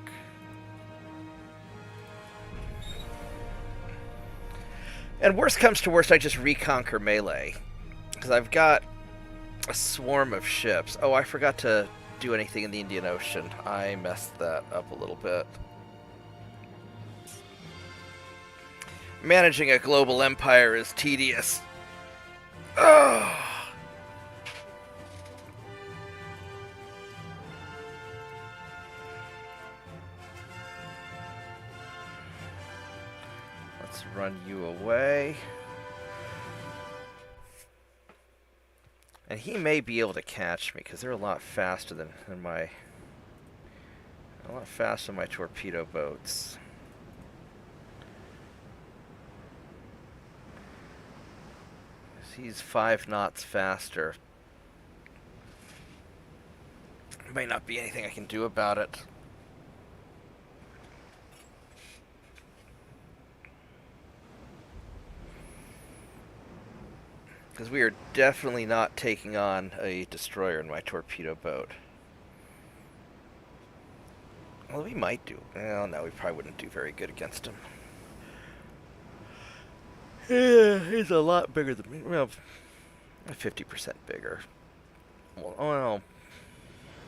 And worst comes to worst, I just reconquer melee. Because I've got a swarm of ships. Oh, I forgot to do anything in the Indian Ocean. I messed that up a little bit. Managing a global empire is tedious. Ugh. Let's run you away. And he may be able to catch me because they're a lot faster than my torpedo boats. He's 5 knots faster. Might not be anything I can do about it. Because we are definitely not taking on a destroyer in my torpedo boat. Well, we might do. Well, no, we probably wouldn't do very good against him. Yeah, he's a lot bigger than me. Well, 50% bigger. Well,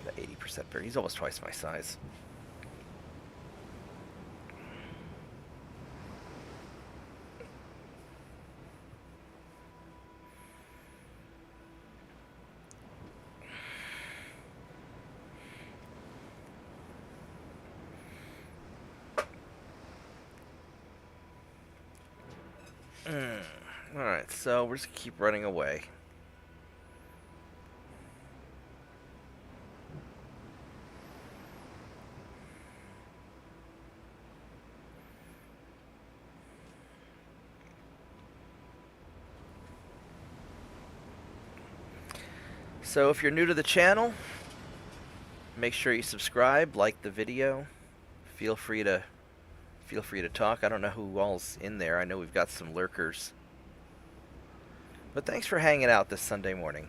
80% bigger. He's almost twice my size. Alright, so we're just gonna keep running away. So if you're new to the channel, make sure you subscribe, like the video. Feel free to talk. I don't know who all's in there. I know we've got some lurkers. But thanks for hanging out this Sunday morning.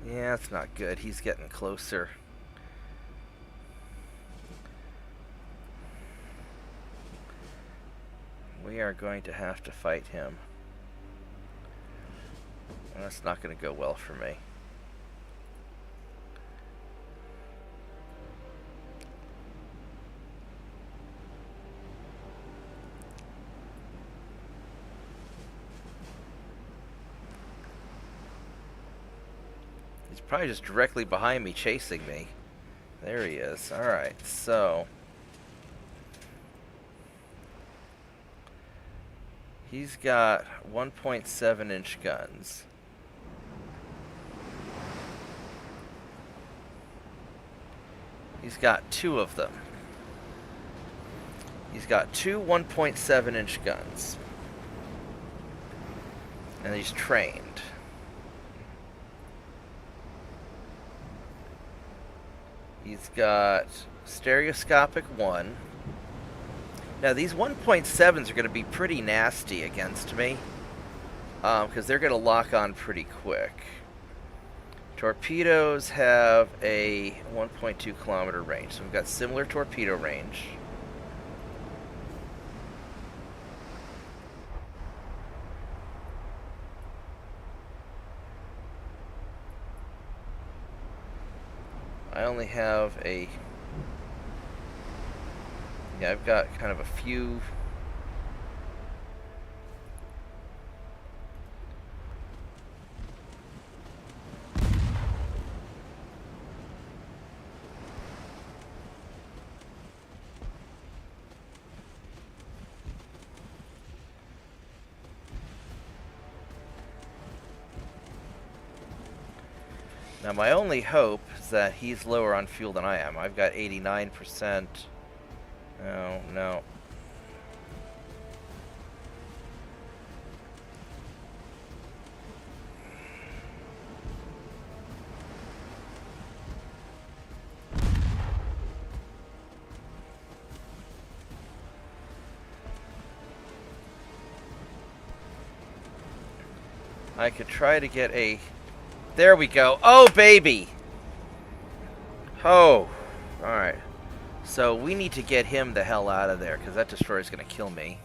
Yeah, that's not good. He's getting closer. We are going to have to fight him. That's not going to go well for me. He's probably just directly behind me, chasing me. There he is. Alright, so He's got 1.7-inch guns. He's got 2 of them. He's got 2 1.7-inch guns. And he's trained. He's got stereoscopic 1. Now these 1.7s are going to be pretty nasty against me. Because they're going to lock on pretty quick. Torpedoes have a 1.2 kilometer range. So we've got similar torpedo range. I only have a... Yeah, I've got kind of a few... Now my only hope is that he's lower on fuel than I am. I've got 89%. Oh, no. I could try to get a... There we go. Oh, baby! Oh. Alright. So we need to get him the hell out of there, because that destroyer's going to kill me.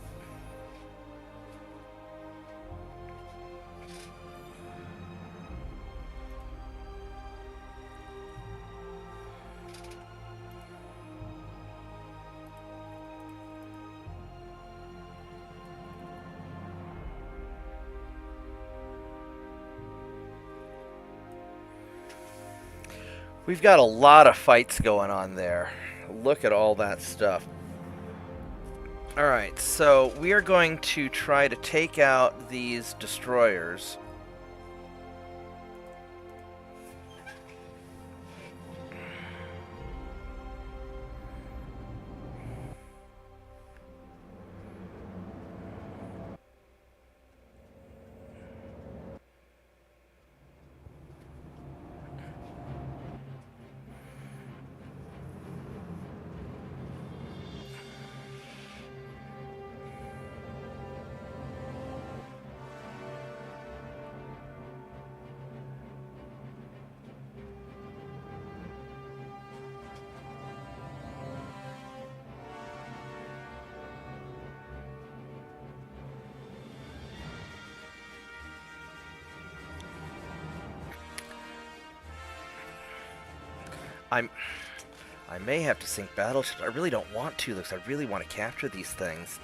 We've got a lot of fights going on there. Look at all that stuff. Alright, so we are going to try to take out these destroyers. I may have to sink battleships. I really don't want to, because I really want to capture these things.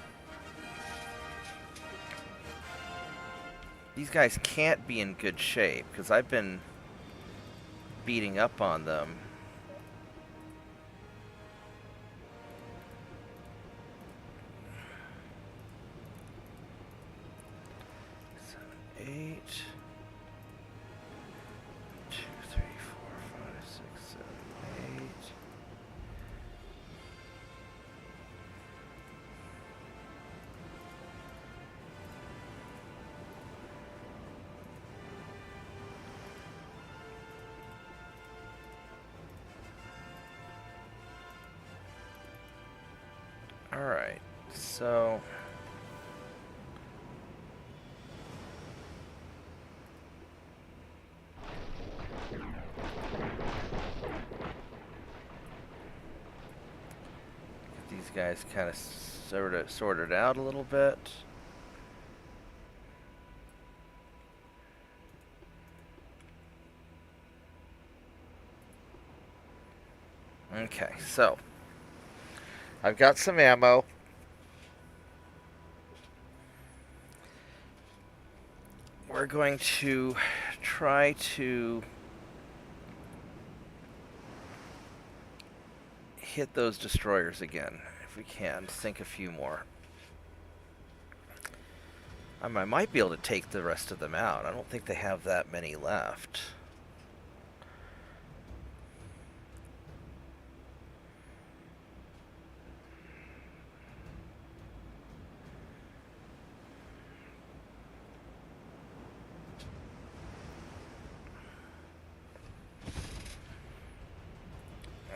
These guys can't be in good shape, because I've been beating up on them. Alright, so... These guys kind of sorted out a little bit. Okay, so... I've got some ammo. We're going to try to hit those destroyers again, if we can. Sink a few more. I might be able to take the rest of them out. I don't think they have that many left.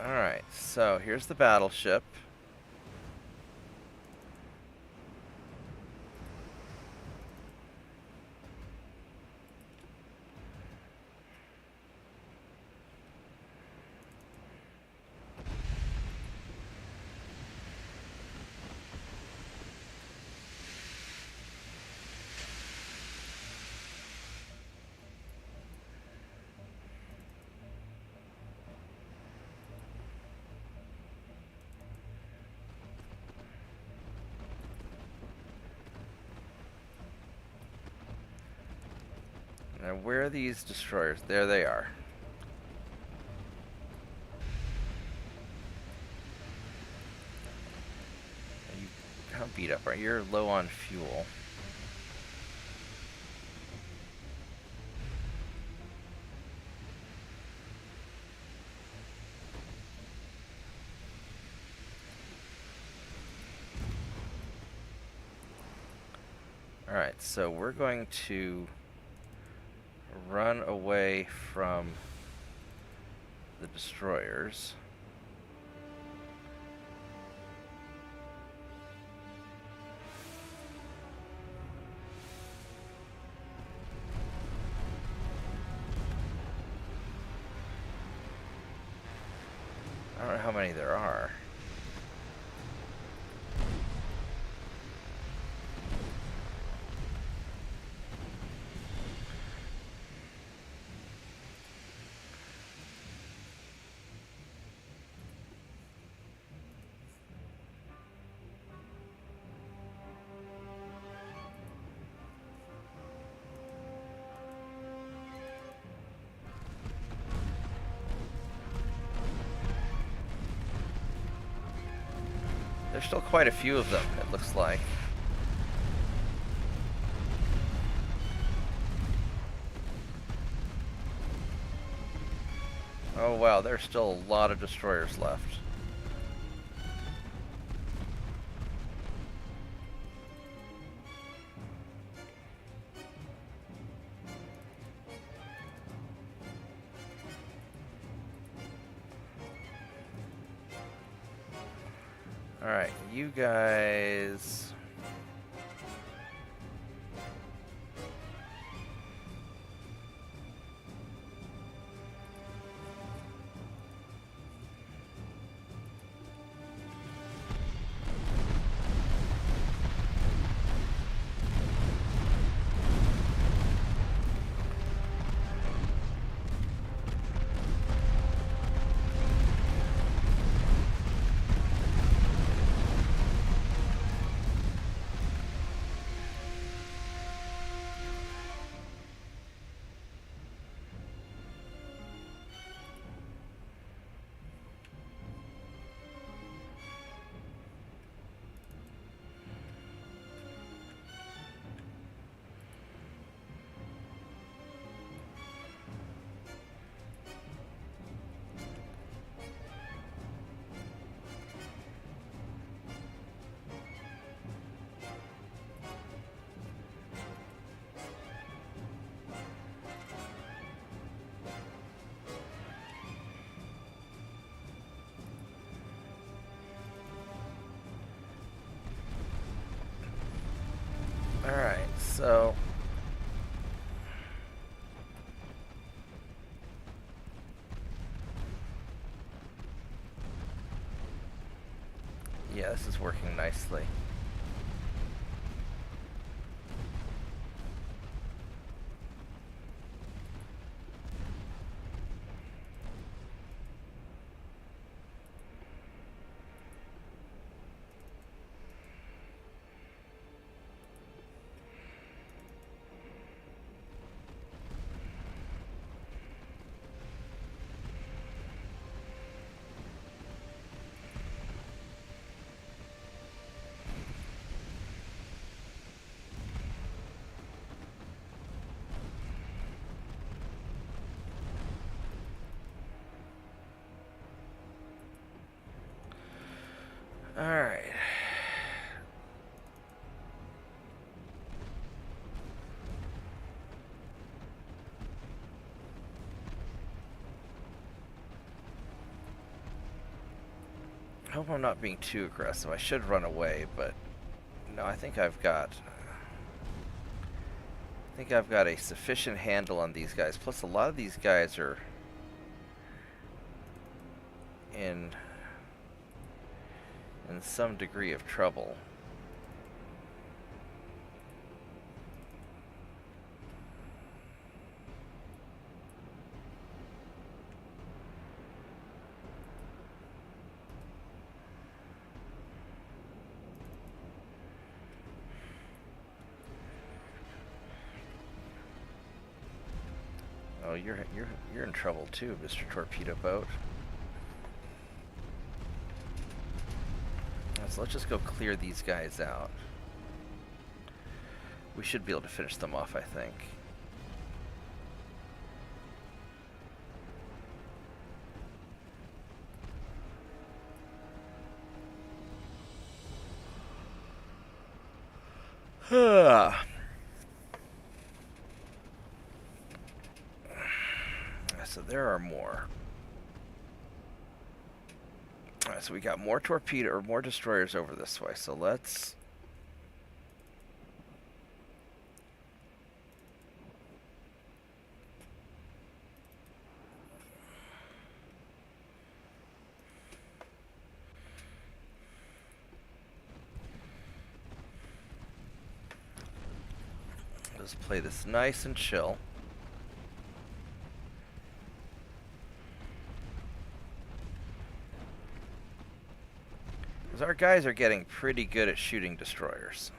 Alright, so here's the battleship. Now, where are these destroyers? There they are. How beat up are you? You're low on fuel. Alright, so we're going to run away from the destroyers. I don't know how many there are. There's still quite a few of them, it looks like. Oh wow, there's still a lot of destroyers left. Alright, you guys... Alright, so... yeah, this is working nicely. hope I'm not being too aggressive. I should run away, but no, I think I've got a sufficient handle on these guys. Plus, a lot of these guys are in some degree of trouble. Oh, you're in trouble too, Mr. Torpedo Boat. So let's just go clear these guys out. We should be able to finish them off, I think. So there are more. Alright, so we got more more destroyers over this way. So let's play this nice and chill. Because our guys are getting pretty good at shooting destroyers.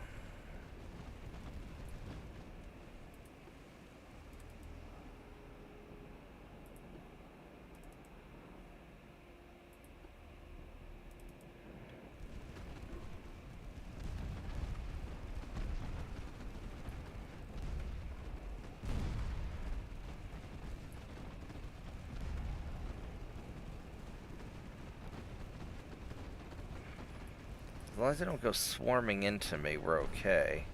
As long as they don't go swarming into me, we're okay.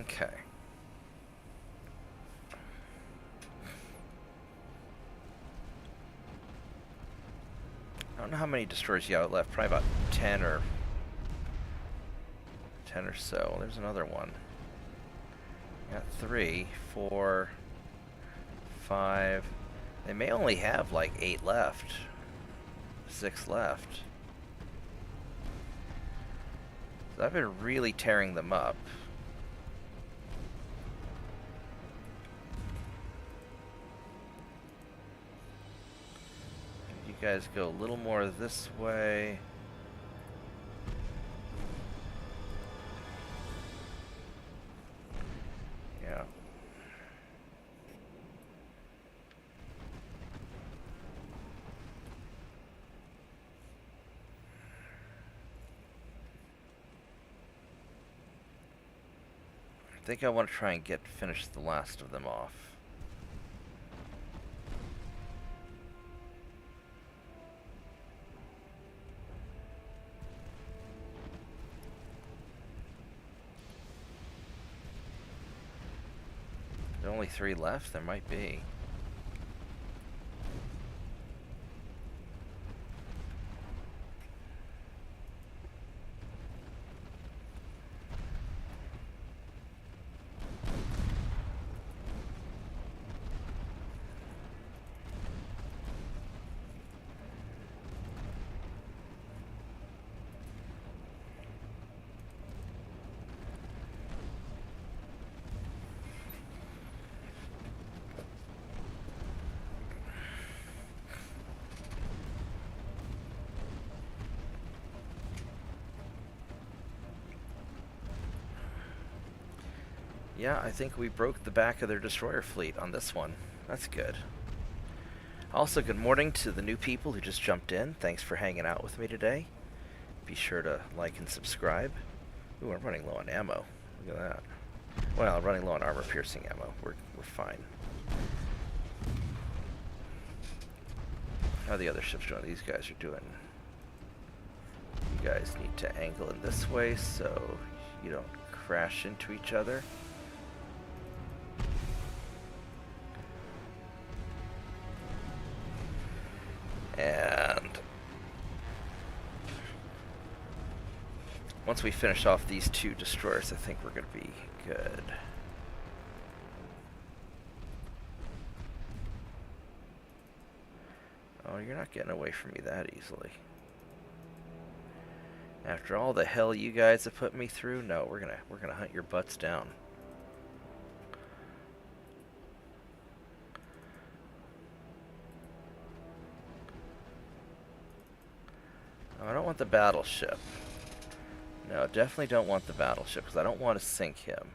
Okay. I don't know how many destroyers you got left. Probably about 10 or so. There's another one. Got 3, 4, 5. They may only have like 8 left. 6 left. So I've been really tearing them up. You guys go a little more this way. Yeah. I think I want to try and finish the last of them off. There are only 3 left? There might be. Yeah, I think we broke the back of their destroyer fleet on this one. That's good. Also, good morning to the new people who just jumped in. Thanks for hanging out with me today. Be sure to like and subscribe. Ooh, I'm running low on ammo. Look at that. Well, I'm running low on armor-piercing ammo. We're fine. How are the other ships doing? These guys are doing... You guys need to angle in this way so you don't crash into each other. And once we finish off these two destroyers, I think we're going to be good. Oh, you're not getting away from me that easily. After all the hell you guys have put me through, no, we're gonna hunt your butts down. Oh, I don't want the battleship. No, definitely don't want the battleship, because I don't want to sink him.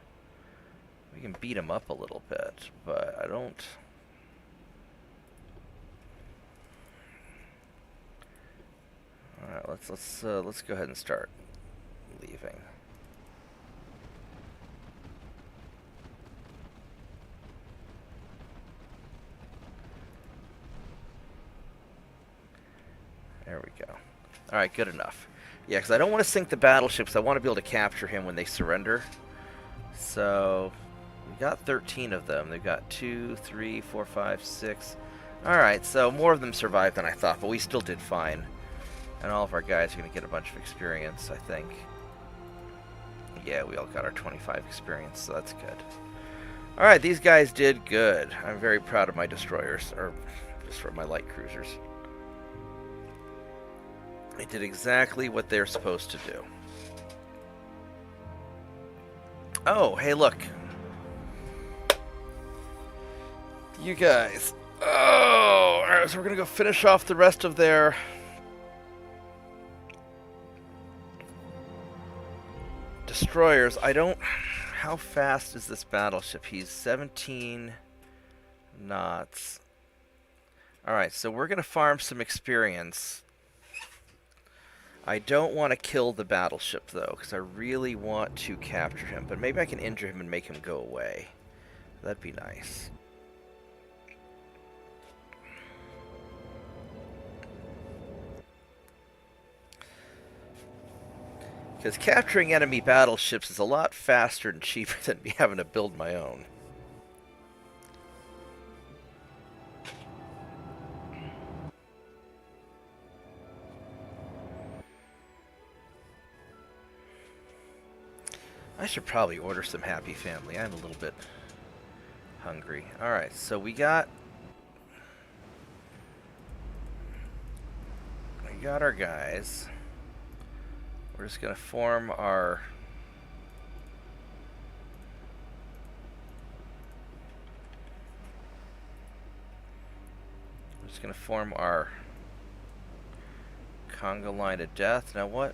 We can beat him up a little bit, but I don't... Alright, let's go ahead and start leaving. There we go. Alright, good enough. Yeah, because I don't want to sink the battleships. I want to be able to capture him when they surrender. So, we got 13 of them. They've got 2, 3, 4, 5, 6. Alright, so more of them survived than I thought, but we still did fine. And all of our guys are going to get a bunch of experience, I think. Yeah, we all got our 25 experience, so that's good. Alright, these guys did good. I'm very proud of my destroyers, or my light cruisers. They did exactly what they're supposed to do. Oh, hey, look. You guys. Oh, alright, so we're going to go finish off the rest of their... destroyers. I don't... How fast is this battleship? He's 17 knots. Alright, so we're going to farm some experience. I don't want to kill the battleship, though, because I really want to capture him. But maybe I can injure him and make him go away. That'd be nice. Because capturing enemy battleships is a lot faster and cheaper than me having to build my own. I should probably order some Happy Family. I'm a little bit hungry. Alright, so we got our guys. We're just going to form our... We're just going to form our conga line of death. Now what?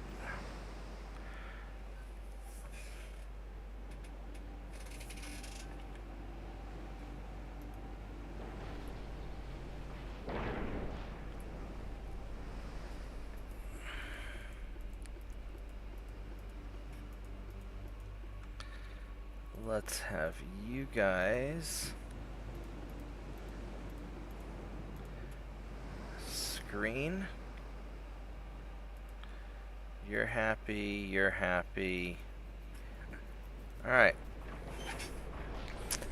Let's have you guys screen. You're happy, you're happy. Alright.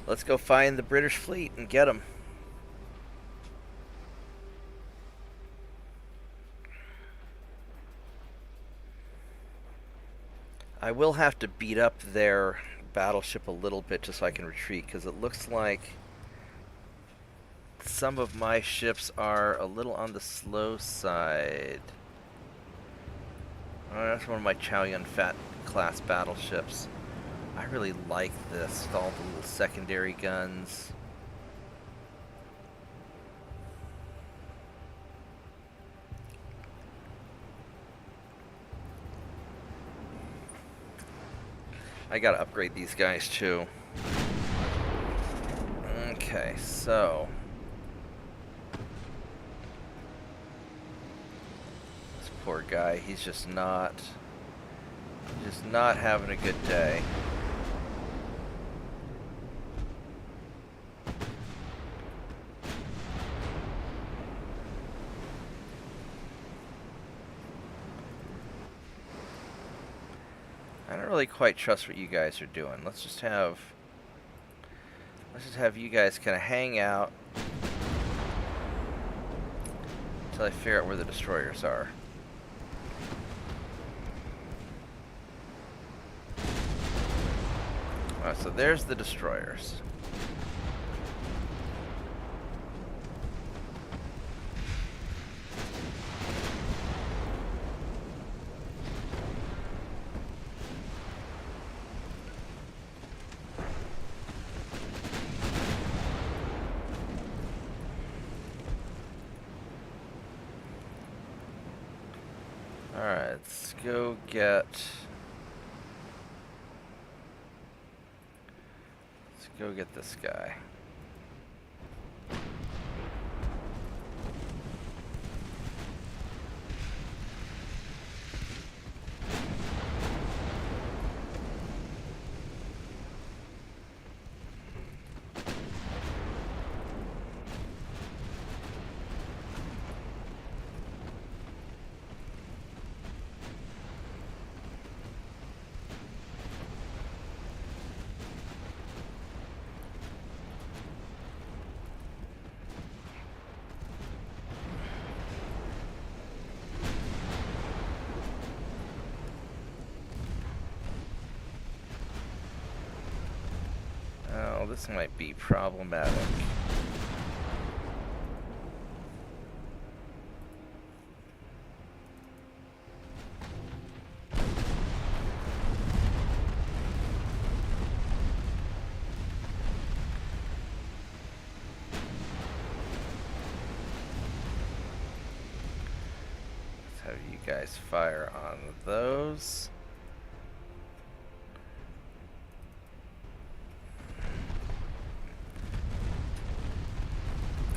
Let's go find the British fleet and get them. I will have to beat up their battleship a little bit just so I can retreat, because it looks like some of my ships are a little on the slow side. Oh, that's one of my Chaoyun Fat class battleships. I really like this with all the little secondary guns. I gotta upgrade these guys too. so this poor guy, he's just not having a good day. I don't really quite trust what you guys are doing. Let's just have you guys kind of hang out until I figure out where the destroyers are. Alright, so there's the destroyers. Alright, let's go get... Let's go get this guy. Oh, this might be problematic. Let's have you guys fire on those.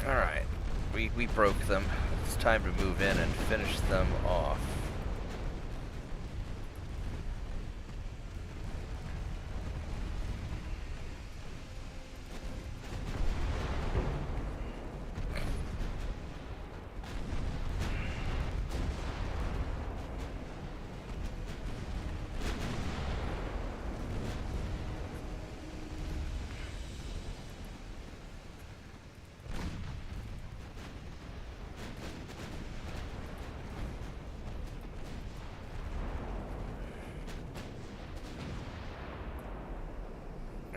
Alright, we broke them. It's time to move in and finish them off.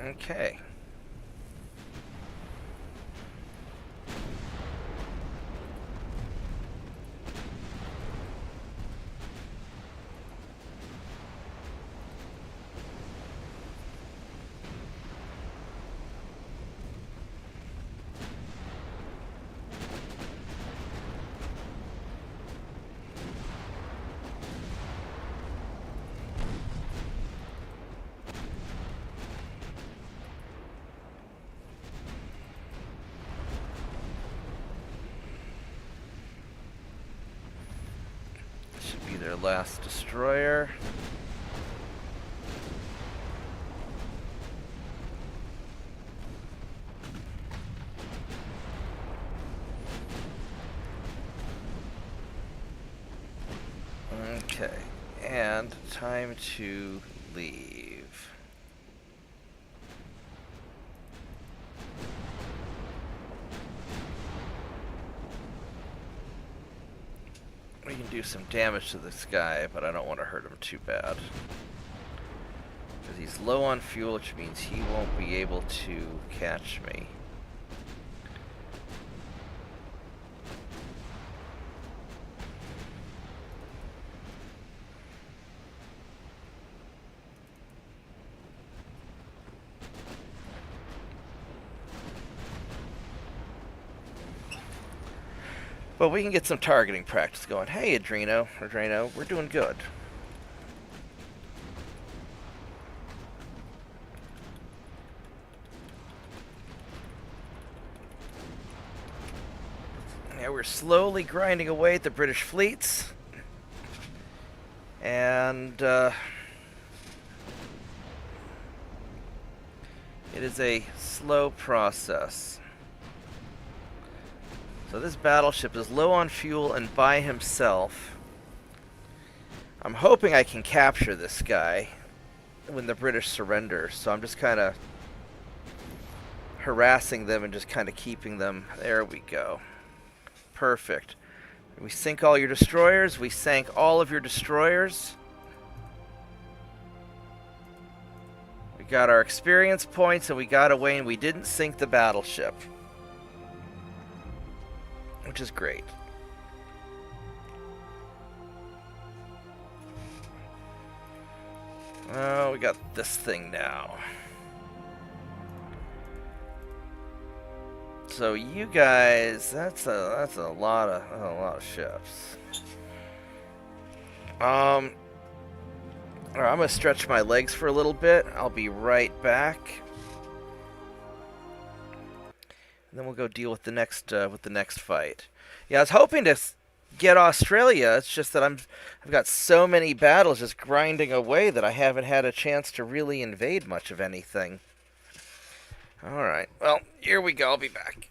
Okay. Their last destroyer. Okay, and time to leave. We can do some damage to this guy, but I don't want to hurt him too bad. Because he's low on fuel, which means he won't be able to catch me. But we can get some targeting practice going. Hey, Adreno, we're doing good. Yeah, we're slowly grinding away at the British fleets. And it is a slow process. So this battleship is low on fuel and by himself. I'm hoping I can capture this guy when the British surrender. So I'm just kind of harassing them and just kind of keeping them. There we go. Perfect. We sink all your destroyers. We sank all of your destroyers. We got our experience points and we got away and we didn't sink the battleship. Which is great. Oh, we got this thing now. So you guys, that's a lot of ships. Alright, I'm gonna stretch my legs for a little bit. I'll be right back. And then we'll go deal with the next fight. Yeah, I was hoping to get Australia. It's just that I've got so many battles just grinding away that I haven't had a chance to really invade much of anything. Alright, well, here we go. I'll be back.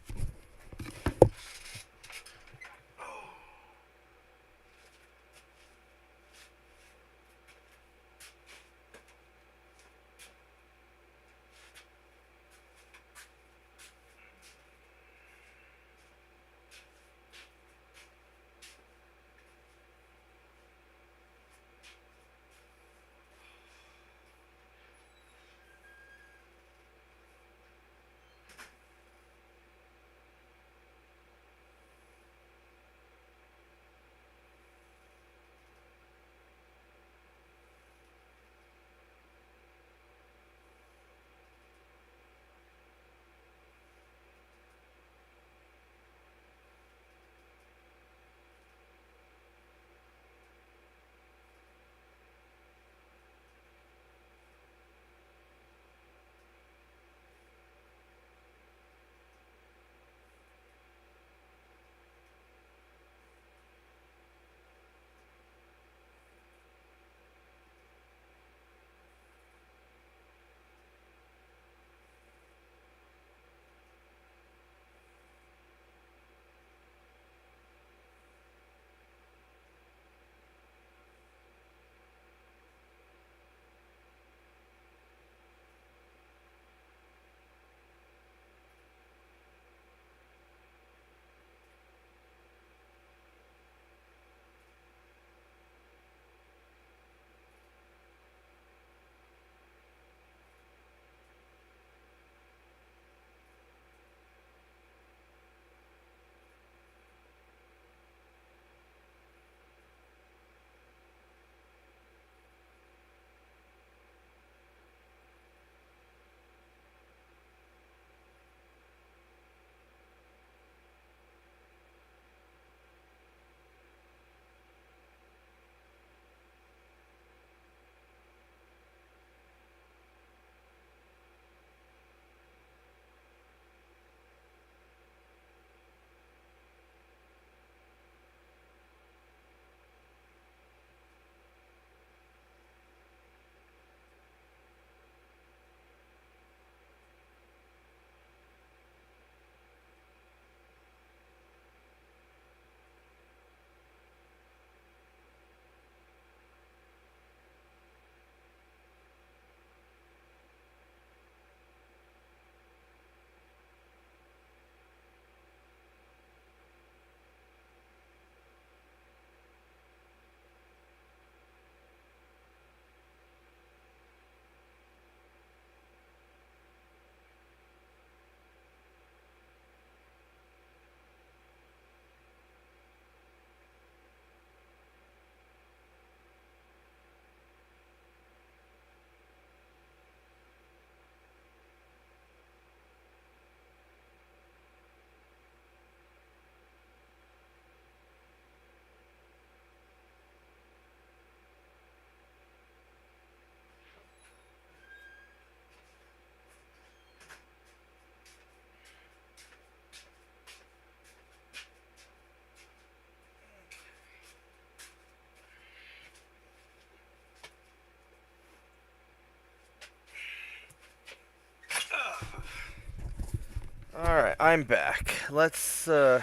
I'm back. Let's see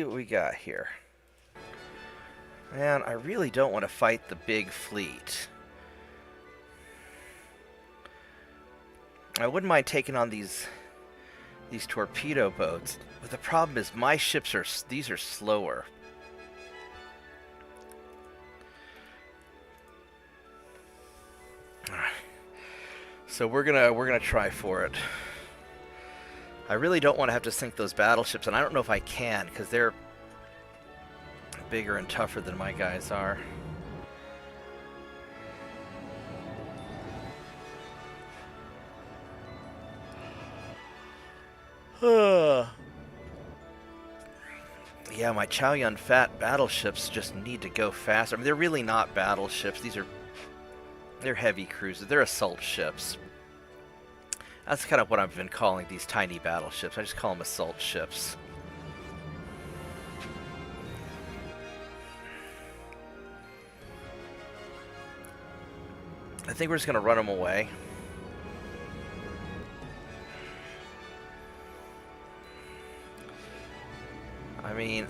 what we got here. Man, I really don't want to fight the big fleet. I wouldn't mind taking on these torpedo boats, but the problem is my ships are slower. So we're gonna try for it. I really don't want to have to sink those battleships, and I don't know if I can, because they're bigger and tougher than my guys are. Yeah, my Chow Yun Fat battleships just need to go faster. I mean, they're really not battleships. They're heavy cruisers. They're assault ships. That's kind of what I've been calling these tiny battleships. I just call them assault ships. I think we're just going to run them away. I mean,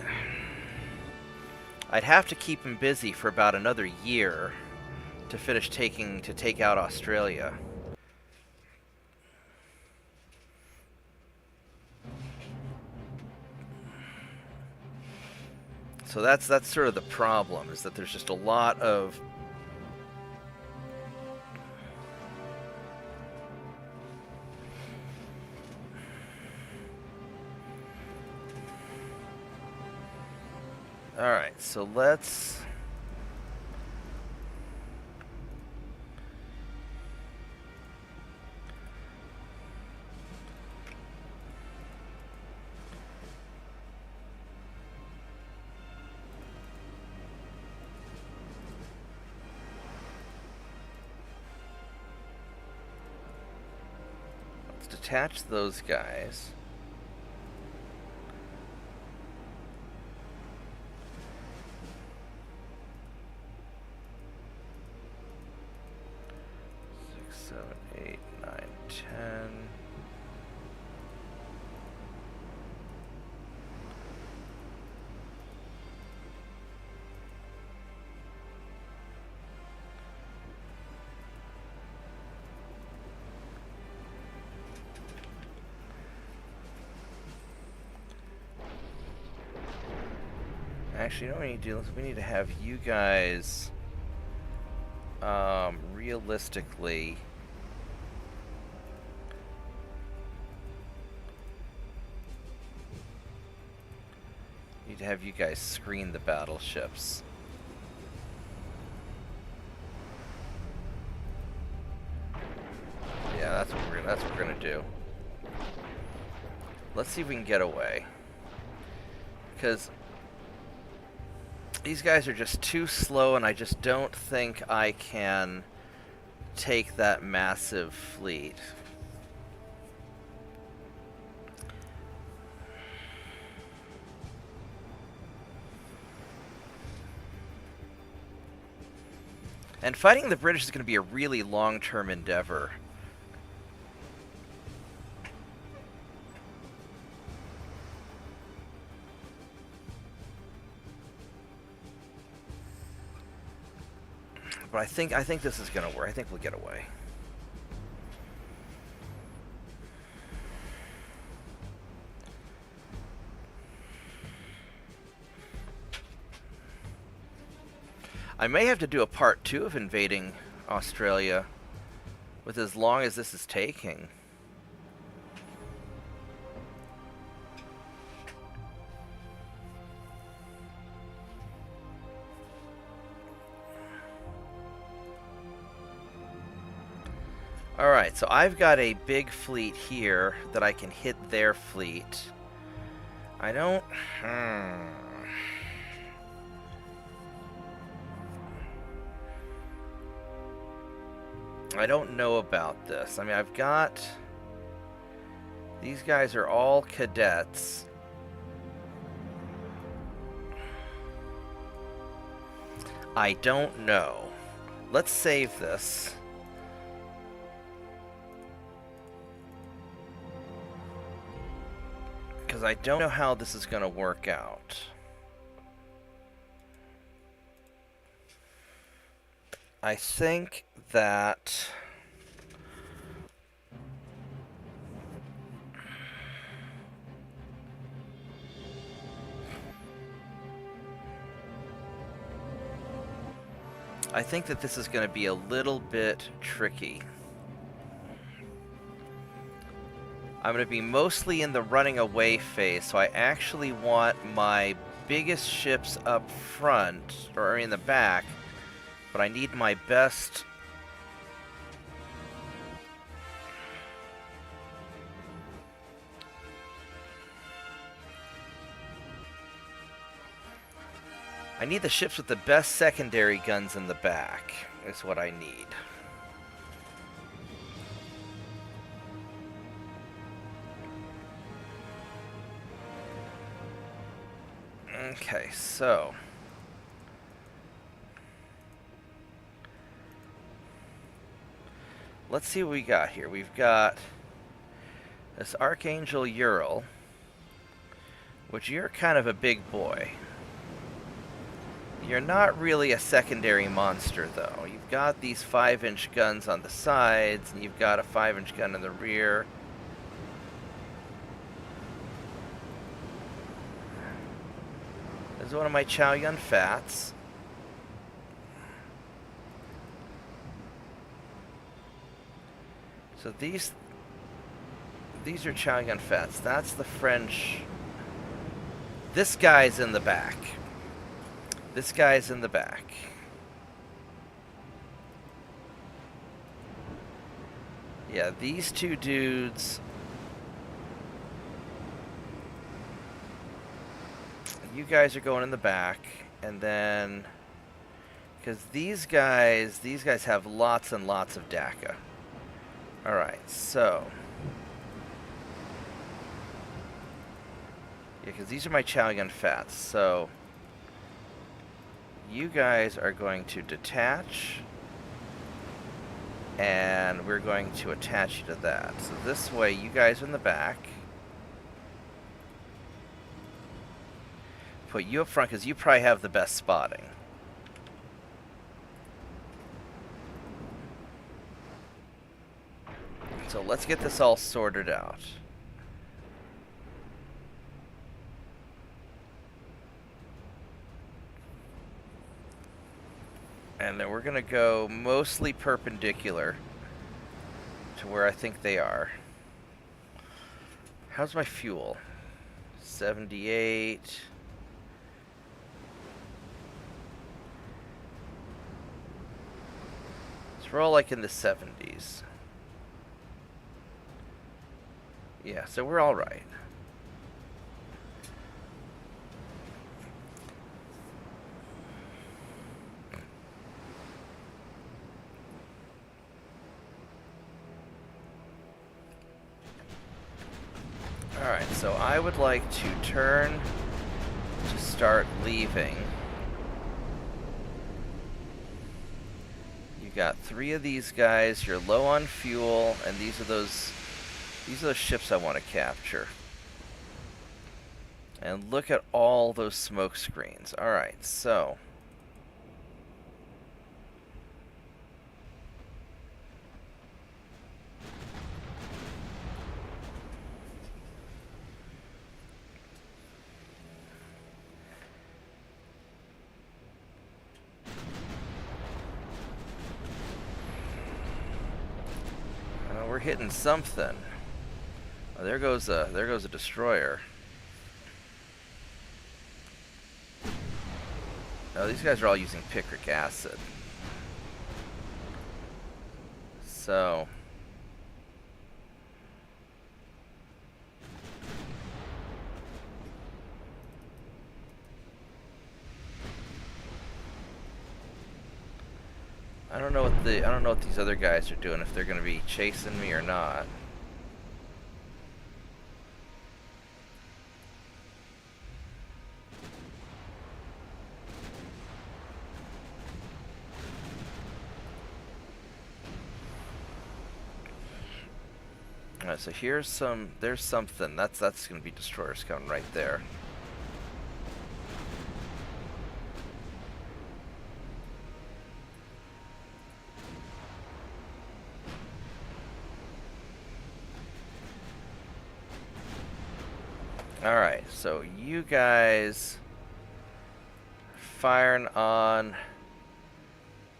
I'd have to keep him busy for about another year to take out Australia. So that's sort of the problem, is that there's just a lot of Alright, so let's detach those guys. Actually, you know what we need to do? We need to have you guys, realistically, need to have you guys screen the battleships. Yeah, that's what we're gonna do. Let's see if we can get away, because these guys are just too slow, and I just don't think I can take that massive fleet. And fighting the British is going to be a really long-term endeavor. But I think this is going to work. I think we'll get away. I may have to do a part 2 of invading Australia with as long as this is taking. Alright, so I've got a big fleet here that I can hit their fleet. I don't... I don't know about this. I mean, I've got... These guys are all cadets. I don't know. Let's save this. I don't know how this is going to work out. I think that... I think that this is going to be a little bit tricky. I'm going to be mostly in the running away phase, so I actually want my biggest ships up front, or in the back, but I need my best... I need the ships with the best secondary guns in the back, is what I need. Okay, so... let's see what we got here. We've got this Archangel Ural, which you're kind of a big boy. You're not really a secondary monster, though. You've got these 5-inch guns on the sides, and you've got a 5-inch gun in the rear. There's one of my Chow Yun Fats. So these are Chow Yun Fats. That's the French. This guy's in the back. This guy's in the back. Yeah, these two dudes. You guys are going in the back, and then because these guys have lots and lots of DACA. All right, so yeah, because these are my Chow Yun Fats, so. You guys are going to detach, and we're going to attach you to that. So this way, you guys are in the back. Put you up front, because you probably have the best spotting. So let's get this all sorted out. And then we're going to go mostly perpendicular to where I think they are. How's my fuel? 78. So we're all like in the 70s. Yeah, so we're all right. Alright, so I would like to turn to start leaving. You got 3 of these guys, you're low on fuel, and these are those ships I want to capture. And look at all those smoke screens. Alright, so we're hitting something. Oh, there goes a destroyer. No, these guys are all using picric acid. So I don't know what these other guys are doing, if they're going to be chasing me or not. So here's some. There's something. That's going to be destroyers coming right there. All right. So you guys firing on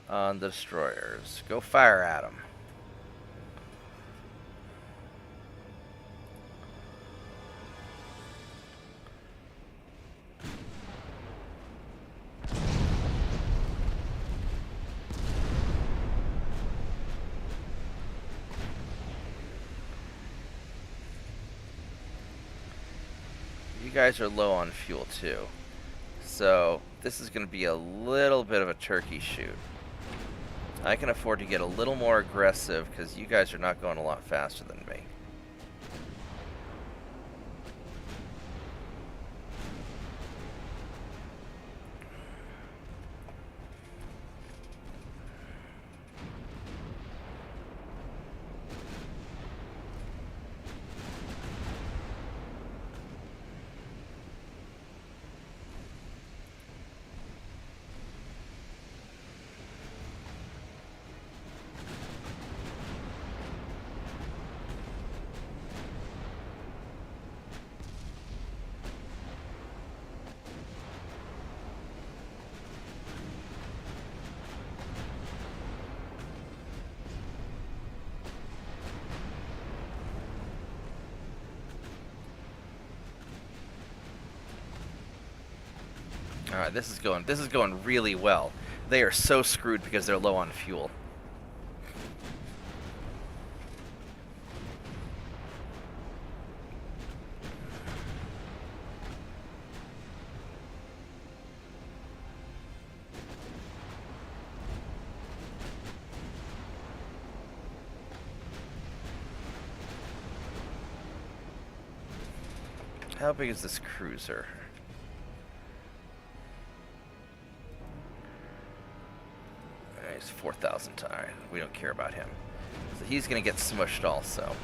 the destroyers. Go fire at them. You guys are low on fuel too, so this is going to be a little bit of a turkey shoot. I can afford to get a little more aggressive because you guys are not going a lot faster than me. All right, this is going really well. They are so screwed because they're low on fuel. How big is this cruiser? He's 4,000 tons. Alright, we don't care about him. So he's going to get smushed also.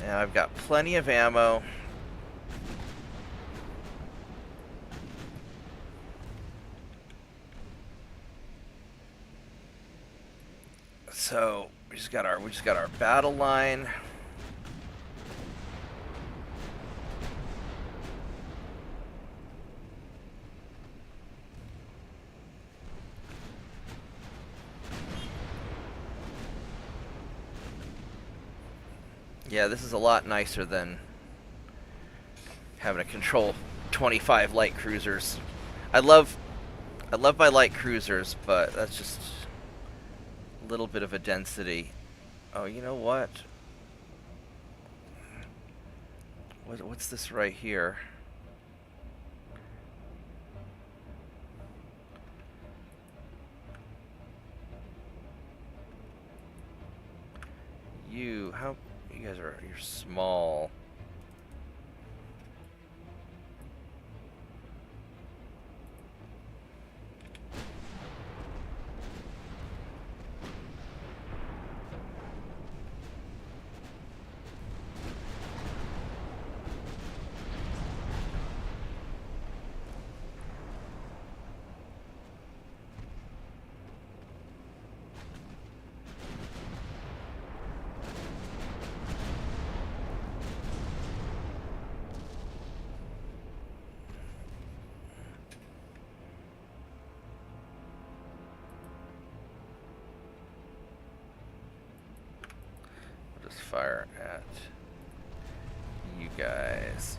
Now I've got plenty of ammo. So we just got our battle line. Yeah, this is a lot nicer than having to control 25 light cruisers. I love my light cruisers, but that's just a little bit of a density. Oh, you know what? What's this right here? You guys you're small. Just fire at you guys.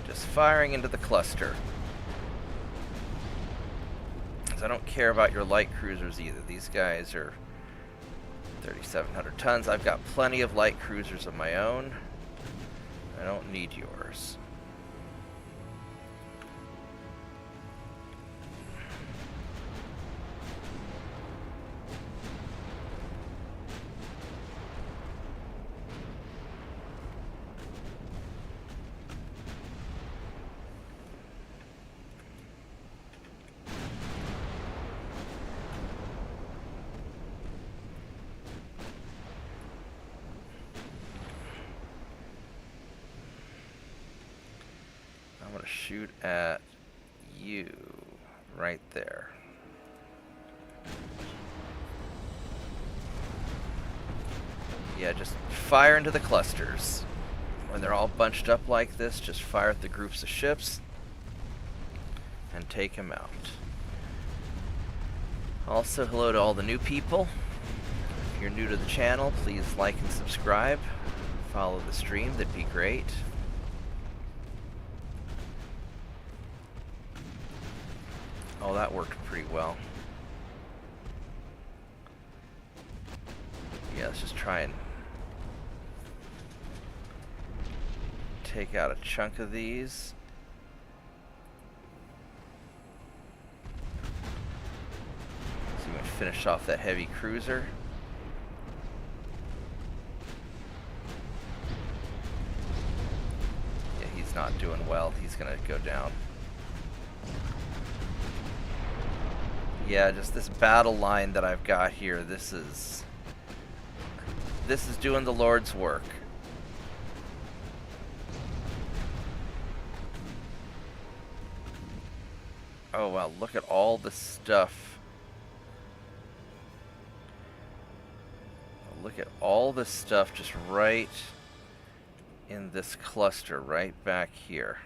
Just firing into the cluster. Because I don't care about your light cruisers either. These guys are 3,700 tons. I've got plenty of light cruisers of my own. I don't need yours. shoot at you right there. Yeah, just fire into the clusters. When they're all bunched up like this, just fire at the groups of ships and take them out. Also, hello to all the new people. If you're new to the channel, please like and subscribe. Follow the stream, that'd be great. Oh, that worked pretty well. Yeah, let's just try and take out a chunk of these. So we can finish off that heavy cruiser. Yeah, he's not doing well. He's gonna go down. Yeah, just this battle line that I've got here, this is doing the Lord's work. Oh wow, look at all the stuff. Look at all the stuff just right in this cluster, right back here.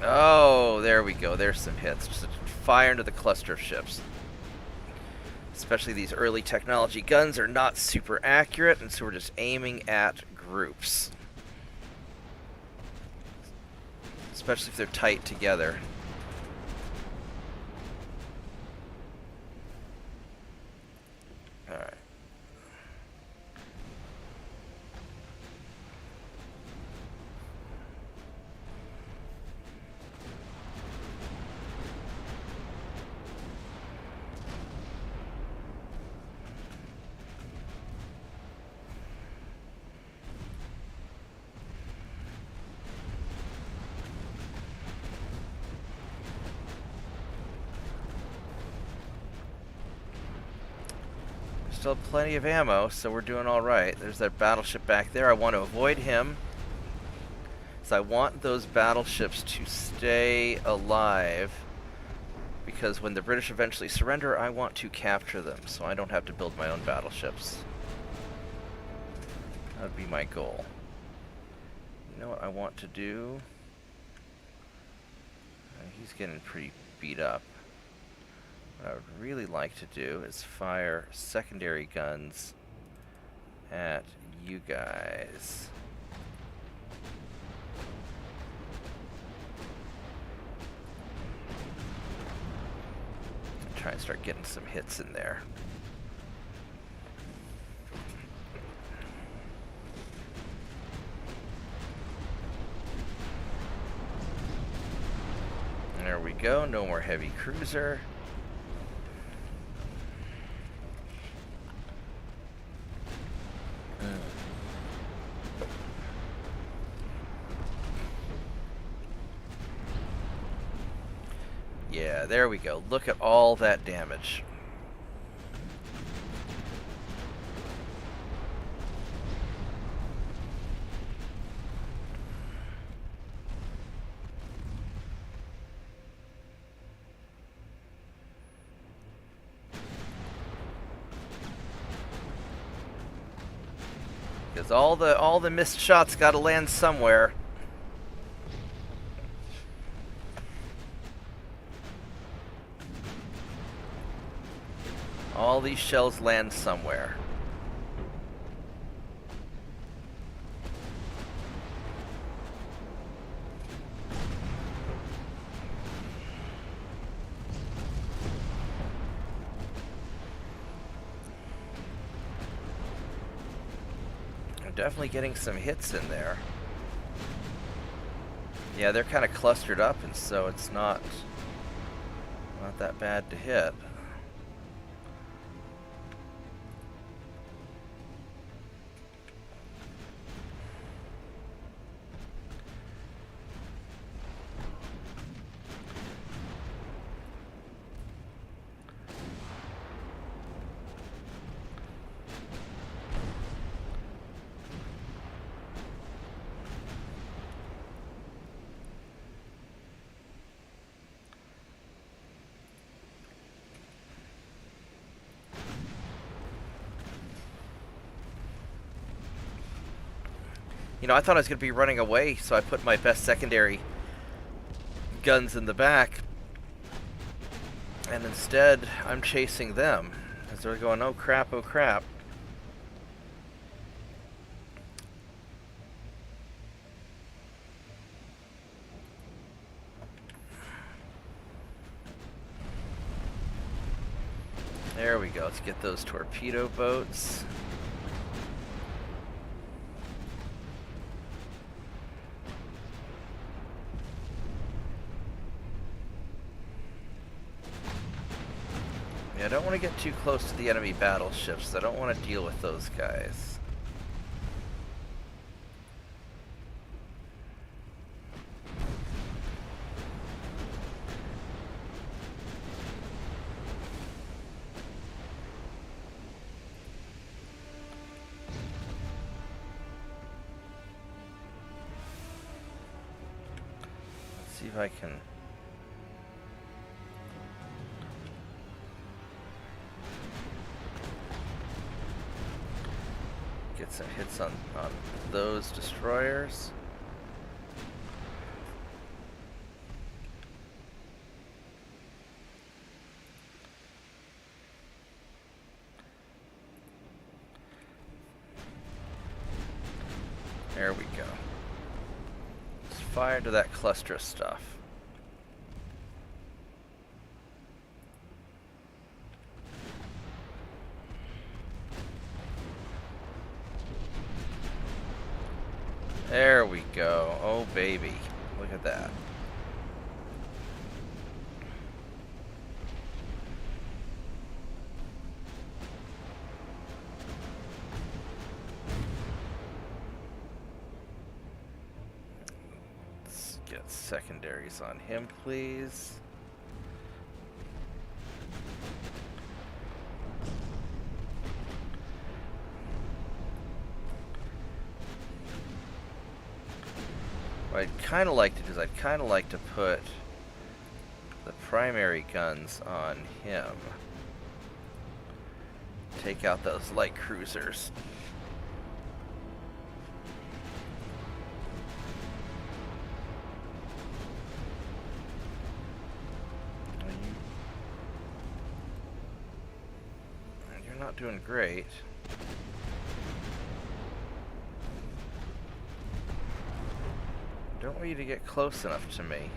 Oh, there we go. There's some hits. Just fire into the cluster of ships. Especially these early technology guns are not super accurate, and so we're just aiming at groups. Especially if they're tight together. Alright. Still have plenty of ammo, so we're doing alright. There's that battleship back there. I want to avoid him. So I want those battleships to stay alive, because when the British eventually surrender, I want to capture them, so I don't have to build my own battleships. That would be my goal. You know what I want to do? He's getting pretty beat up. What I would really like to do is fire secondary guns at you guys. Try and start getting some hits in there. There we go, no more heavy cruiser. Yeah, there we go. Look at all that damage. Because all the missed shots got to land somewhere. All these shells land somewhere. I'm definitely getting some hits in there. Yeah, they're kind of clustered up, and so it's not that bad to hit. You know, I thought I was going to be running away, so I put my best secondary guns in the back. And instead, I'm chasing them. As they're going, oh crap, oh crap. There we go. Let's get those torpedo boats. Yeah, I don't want to get too close to the enemy battleships. I don't want to deal with those guys. Let's see if I can... get some hits on those destroyers. There we go. Let's fire into that cluster of stuff. There we go. Oh, baby. Look at that. Let's get secondaries on him, please. What I'd kind of like to do is I'd kind of like to put the primary guns on him. Take out those light cruisers. You're not doing great. Don't want you to get close enough to me.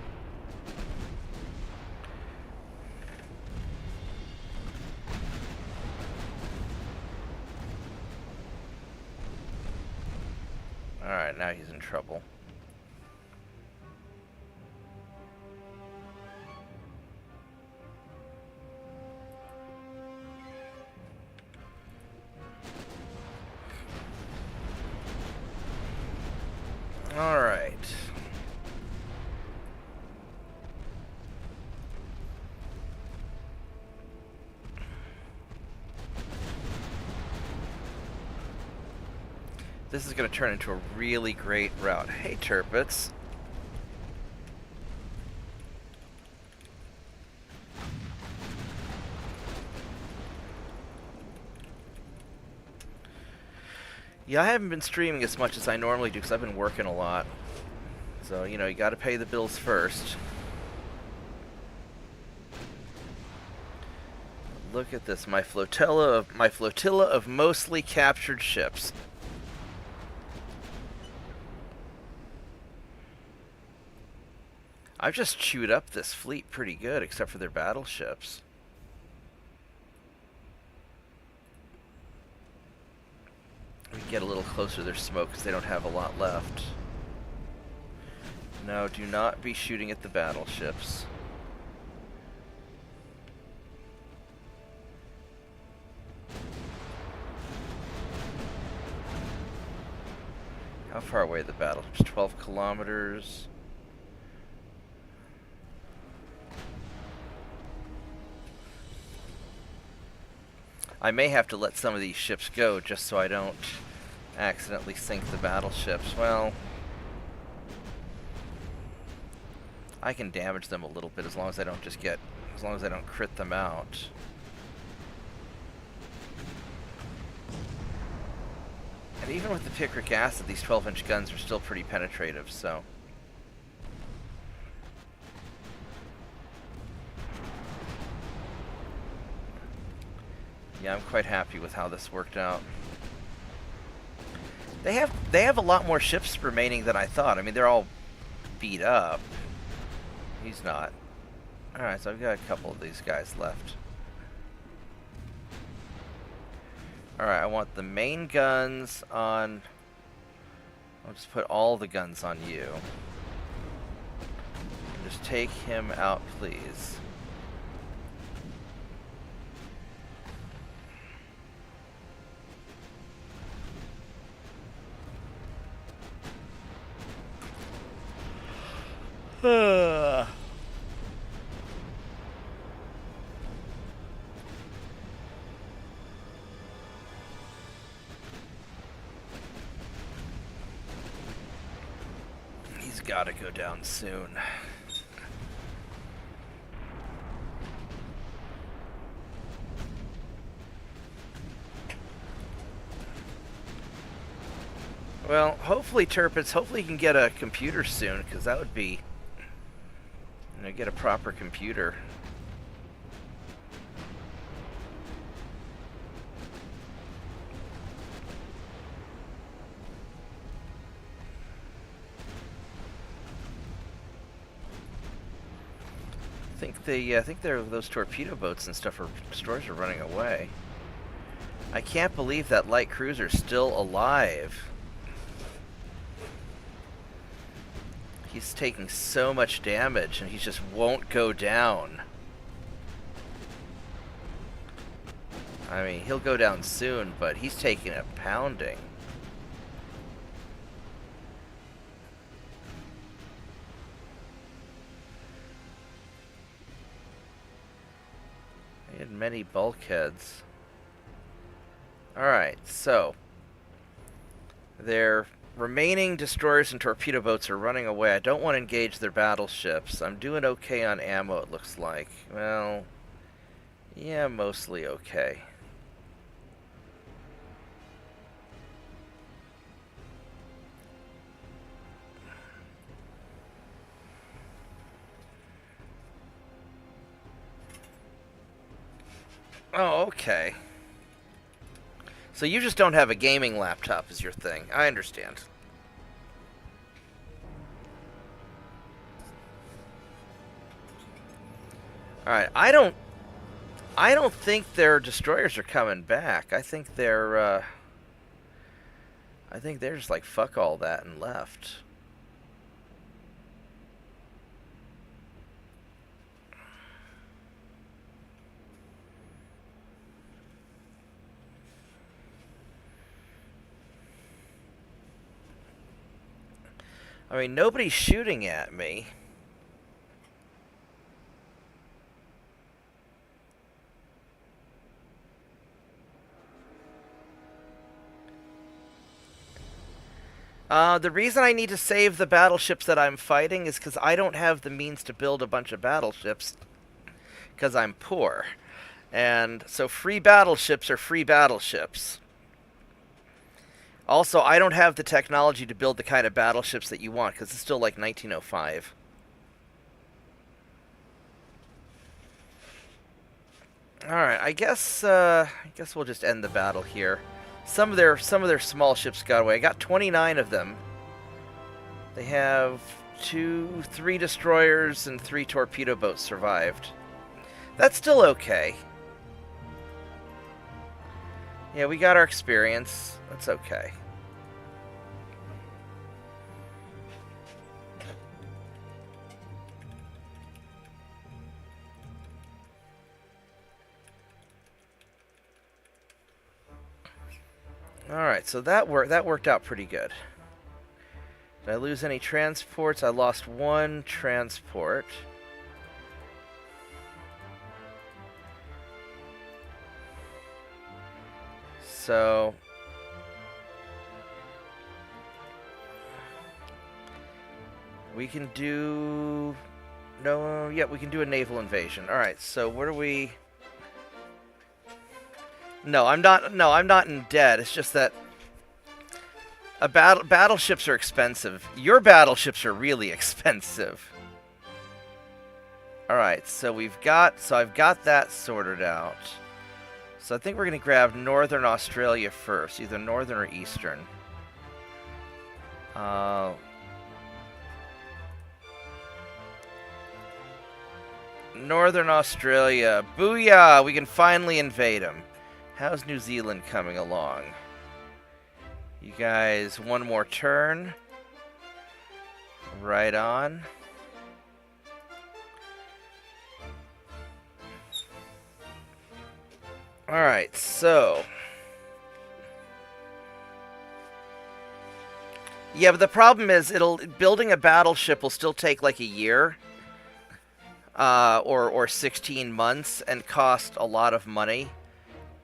Alright, now he's in trouble. Alright. This is going to turn into a really great route. Hey, Turpits. Yeah, I haven't been streaming as much as I normally do because I've been working a lot. So, you know, you got to pay the bills first. Look at this, my flotilla of mostly captured ships. I've just chewed up this fleet pretty good, except for their battleships. We can get a little closer to their smoke because they don't have a lot left. No, do not be shooting at the battleships. How far away are the battleships? 12 kilometers. I may have to let some of these ships go just so I don't accidentally sink the battleships. Well, I can damage them a little bit as long as I don't crit them out. And even with the picric acid, these 12-inch guns are still pretty penetrative, so... Yeah, I'm quite happy with how this worked out. They have a lot more ships remaining than I thought. I mean, they're all beat up. He's not. Alright, so I've got a couple of these guys left. Alright, I want the main guns on... I'll just put all the guns on you. Just take him out, please. He's gotta go down soon. Well, hopefully, Turpitz, hopefully you can get a computer soon, because that would be, you know, get a proper computer. I think those torpedo boats and stuff destroyers are running away. I can't believe that light cruiser's still alive. He's taking so much damage and he just won't go down. I mean, he'll go down soon, but he's taking a pounding. He had many bulkheads. Alright, so their remaining destroyers and torpedo boats are running away. I don't want to engage their battleships. I'm doing okay on ammo, it looks like. Well, yeah, mostly okay. Oh, okay. So you just don't have a gaming laptop is your thing. I understand. Alright, I don't think their destroyers are coming back. I think they're just like, fuck all that and left. I mean, nobody's shooting at me. The reason I need to save the battleships that I'm fighting is because I don't have the means to build a bunch of battleships because I'm poor. And so free battleships are free battleships. Also, I don't have the technology to build the kind of battleships that you want, because it's still like 1905. Alright, I guess we'll just end the battle here. Some of their small ships got away. I got 29 of them. They have 3 destroyers and 3 torpedo boats survived. That's still okay. Yeah, we got our experience. That's okay. Alright, so that worked out pretty good. Did I lose any transports? I lost 1 transport. So we can do we can do a naval invasion. All right. So what are we? No, I'm not in debt. It's just that Battleships are expensive. Your battleships are really expensive. All right, so I've got that sorted out. So I think we're going to grab Northern Australia first, either Northern or Eastern. Northern Australia. Booyah! We can finally invade them. How's New Zealand coming along? You guys, one more turn. Right on. Alright, so... Yeah, but the problem is, building a battleship will still take like a year. Or 16 months and cost a lot of money.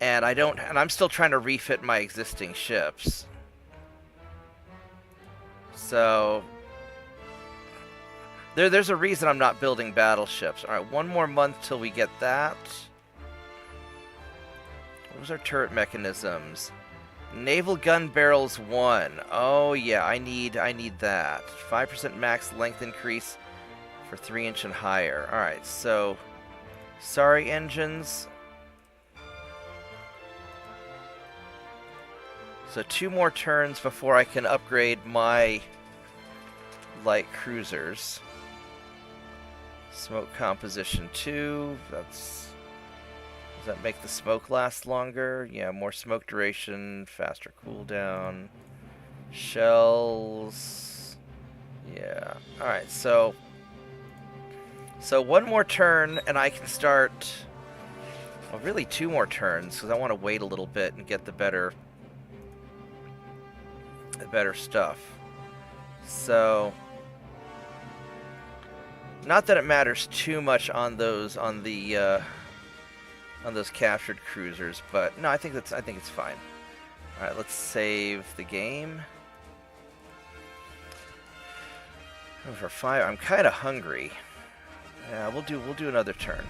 And I'm still trying to refit my existing ships. So... There's a reason I'm not building battleships. Alright, one more month till we get that. What was our turret mechanisms? Naval gun barrels 1. Oh yeah, I need that. 5% max length increase for 3-inch and higher. Alright, so sorry engines. So 2 more turns before I can upgrade my light cruisers. Smoke composition 2. Does that make the smoke last longer? Yeah, more smoke duration, faster cooldown. Shells. Yeah. Alright, so one more turn and I can start... Well, really 2 more turns, because I want to wait a little bit and get the better stuff. So... Not that it matters too much on those captured cruisers, but no, I think it's fine. All right, let's save the game. For 5, I'm kind of hungry. Yeah, we'll do another turn.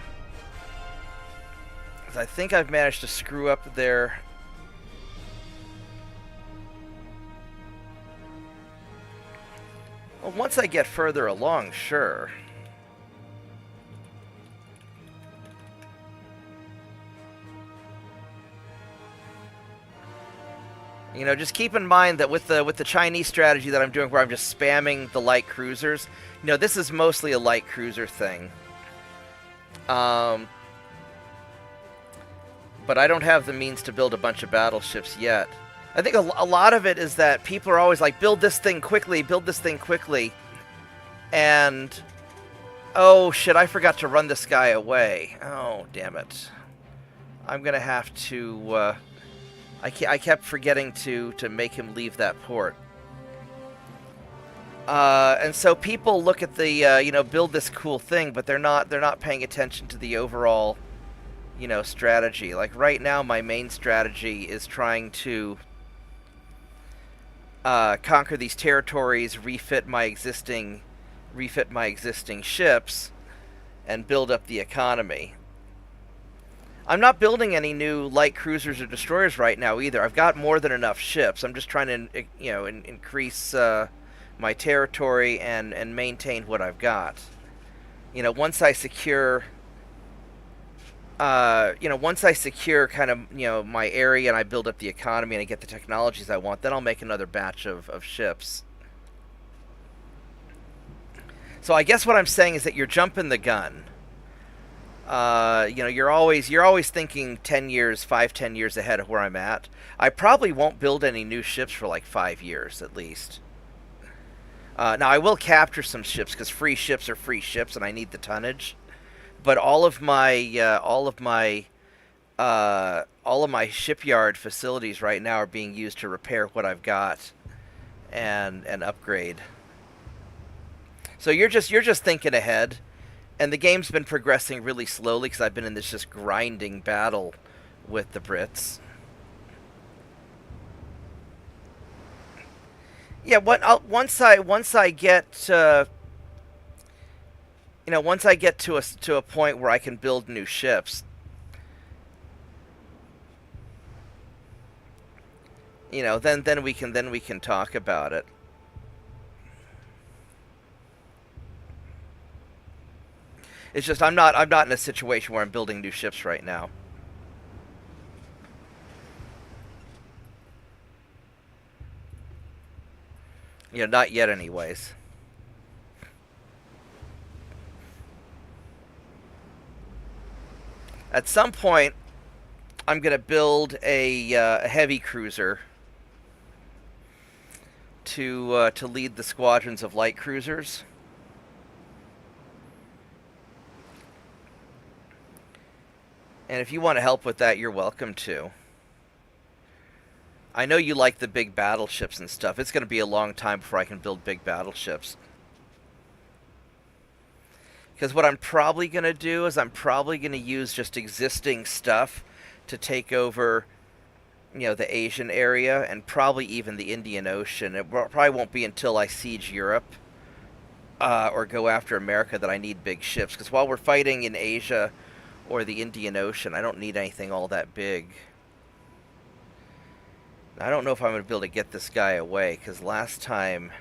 'Cause I think I've managed to screw up their... Well, once I get further along, sure. You know, just keep in mind that with the Chinese strategy that I'm doing, where I'm just spamming the light cruisers, you know, this is mostly a light cruiser thing. But I don't have the means to build a bunch of battleships yet. I think a lot of it is that people are always like, build this thing quickly, and oh shit, I forgot to run this guy away. Oh damn it! I'm gonna have to. I kept forgetting to make him leave that port. And so people look at the you know, build this cool thing, but they're not paying attention to the overall, you know, strategy. Like right now, my main strategy is trying to conquer these territories, refit my existing ships, and build up the economy. I'm not building any new light cruisers or destroyers right now either. I've got more than enough ships. I'm just trying to, you know, increase my territory and maintain what I've got. You know, once I secure, kind of, you know, my area and I build up the economy and I get the technologies I want, then I'll make another batch of ships. So I guess what I'm saying is that you're jumping the gun. You know, you're always thinking 10 years ahead of where I'm at. I probably won't build any new ships for like 5 years at least. Now I will capture some ships because free ships are free ships, and I need the tonnage. But all of my shipyard facilities right now are being used to repair what I've got and upgrade. So you're just thinking ahead. And the game's been progressing really slowly because I've been in this just grinding battle with the Brits. Yeah, once I get to a point where I can build new ships. you know, then we can talk about it. It's just I'm not in a situation where I'm building new ships right now. You know, not yet anyways. At some point, I'm going to build a heavy cruiser to lead the squadrons of light cruisers. And if you want to help with that, you're welcome to. I know you like the big battleships and stuff. It's going to be a long time before I can build big battleships. Because what I'm probably going to do is I'm probably going to use just existing stuff to take over, you know, the Asian area and probably even the Indian Ocean. It probably won't be until I siege Europe or go after America that I need big ships. Because while we're fighting in Asia or the Indian Ocean, I don't need anything all that big. I don't know if I'm going to be able to get this guy away, because last time...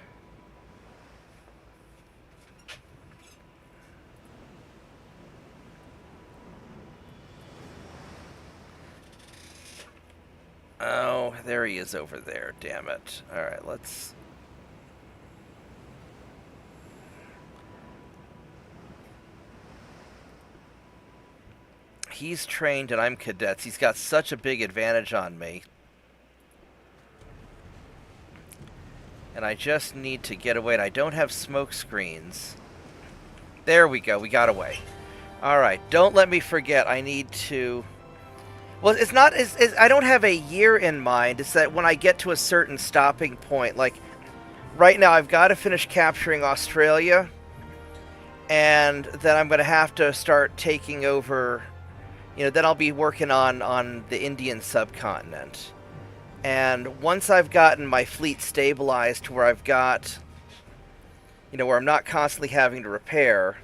Oh, there he is over there, damn it. Alright, let's... He's trained and I'm cadets. He's got such a big advantage on me. And I just need to get away. And I don't have smoke screens. There we go. We got away. Alright, don't let me forget. I need to... Well, it's not... I don't have a year in mind. It's that when I get to a certain stopping point, like... Right now, I've got to finish capturing Australia. And then I'm going to have to start taking over... You know, then I'll be working on the Indian subcontinent. And once I've gotten my fleet stabilized to where I've got... You know, where I'm not constantly having to repair...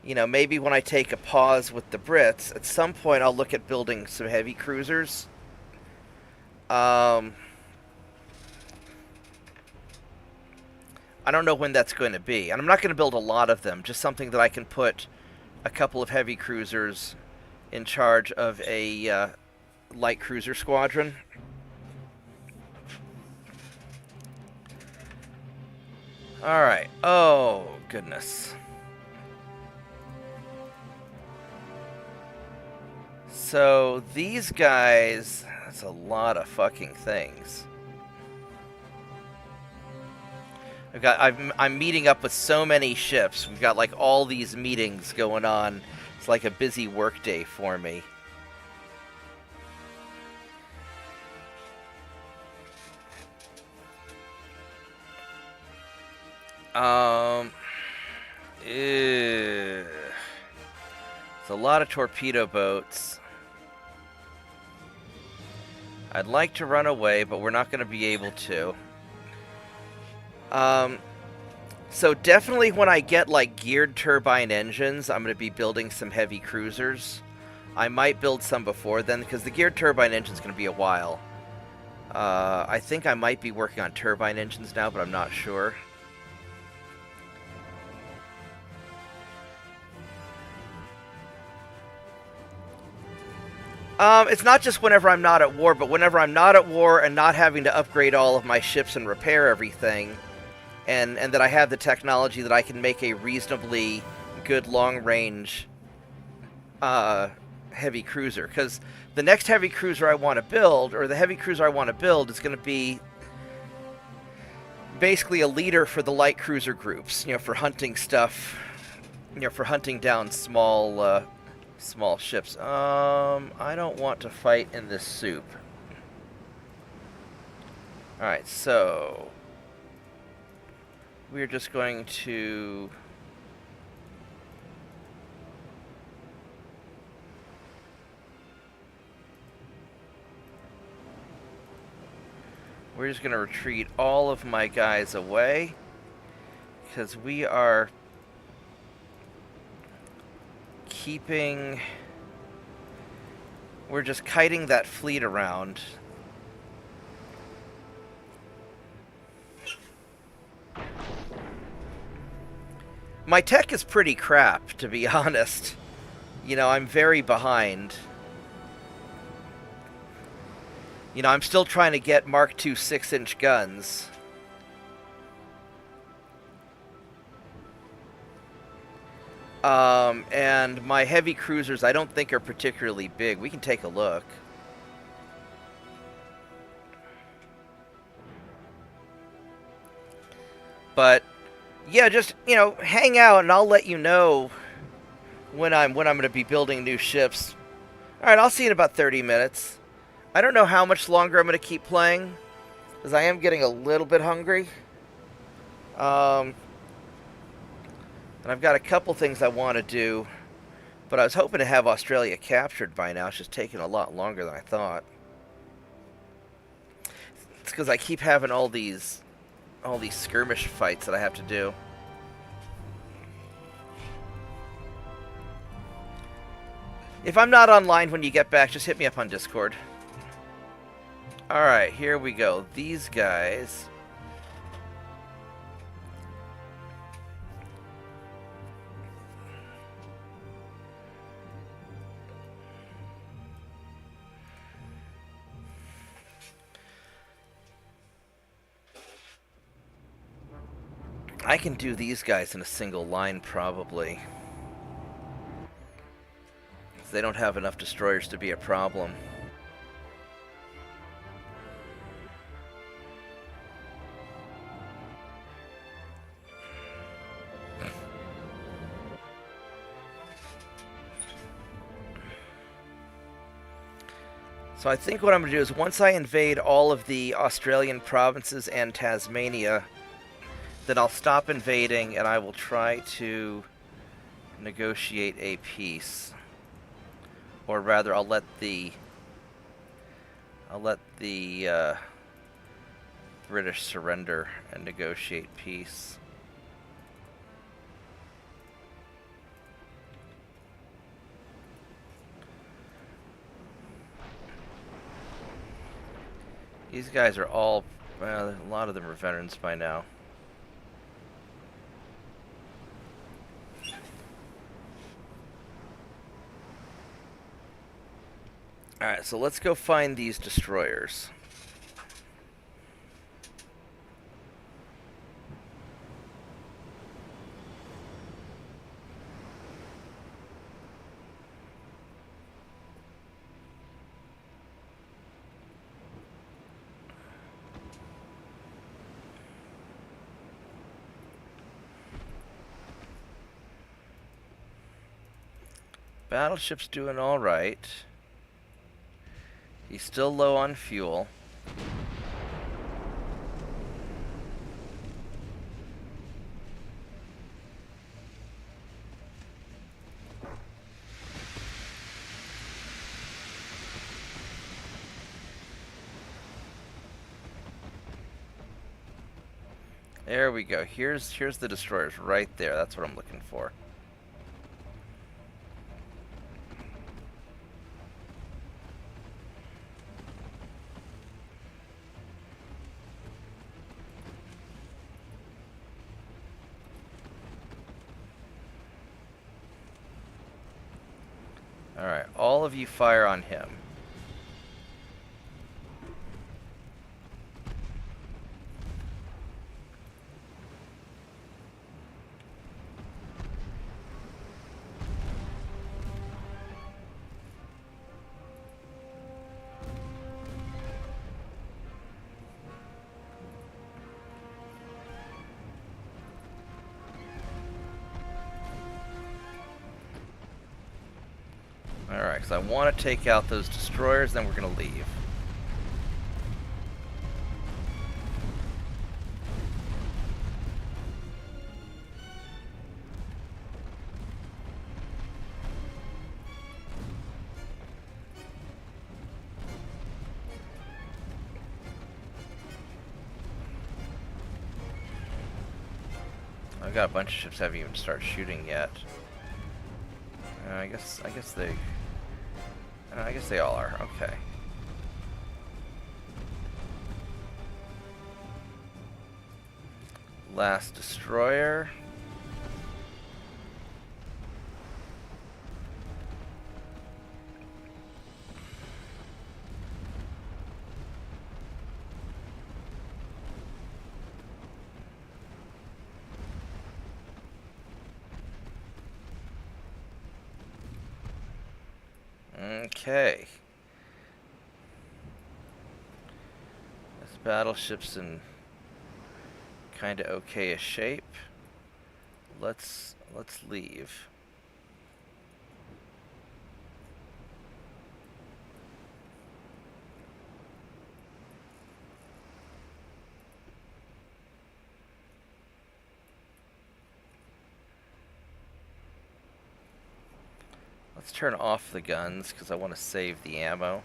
You know, maybe when I take a pause with the Brits, at some point I'll look at building some heavy cruisers. I don't know when that's going to be. And I'm not going to build a lot of them, just something that I can put a couple of heavy cruisers in charge of a light cruiser squadron. Alright. Oh, goodness. So, these guys... That's a lot of fucking things. I'm meeting up with so many ships. We've got, like, all these meetings going on. It's like a busy work day for me. It's a lot of torpedo boats. I'd like to run away, but we're not going to be able to. So definitely when I get, like, geared turbine engines, I'm going to be building some heavy cruisers. I might build some before then, because the geared turbine engine's going to be a while. I think I might be working on turbine engines now, but I'm not sure. It's not just whenever I'm not at war, but whenever I'm not at war and not having to upgrade all of my ships and repair everything, and that I have the technology that I can make a reasonably good long-range heavy cruiser. Because the next heavy cruiser I want to build, or the heavy cruiser I want to build, is going to be basically a leader for the light cruiser groups, you know, for hunting stuff, you know, for hunting down small ships. I don't want to fight in this soup. Alright, so... We're just going to... We're just going to retreat all of my guys away. Because we are... We're just kiting that fleet around. My tech is pretty crap, to be honest. You know, I'm very behind. You know, I'm still trying to get Mark II 6-inch guns. And my heavy cruisers I don't think are particularly big. We can take a look. But yeah, just, you know, hang out and I'll let you know when I'm going to be building new ships. All right, I'll see you in about 30 minutes. I don't know how much longer I'm going to keep playing, because I am getting a little bit hungry. And I've got a couple things I want to do, but I was hoping to have Australia captured by now. It's just taking a lot longer than I thought. It's because I keep having all these skirmish fights that I have to do. If I'm not online when you get back, just hit me up on Discord. Alright, here we go. These guys. I can do these guys in a single line, probably. They don't have enough destroyers to be a problem. So I think what I'm going to do is once I invade all of the Australian provinces and Tasmania, then I'll stop invading and I will try to negotiate a peace. Or rather, I'll let the British surrender and negotiate peace. These guys are all, well, a lot of them are veterans by now. Alright, so let's go find these destroyers. Battleship's doing alright. He's still low on fuel. There we go. Here's the destroyers right there. That's what I'm looking for. Alright, all of you fire on him. Alright, because I want to take out those destroyers, then we're going to leave. I've got a bunch of ships that haven't even started shooting yet. I guess they all are. Okay. Last destroyer. Okay. This battleship's in kind of okay-ish shape. Let's leave. Let's turn off the guns because I want to save the ammo.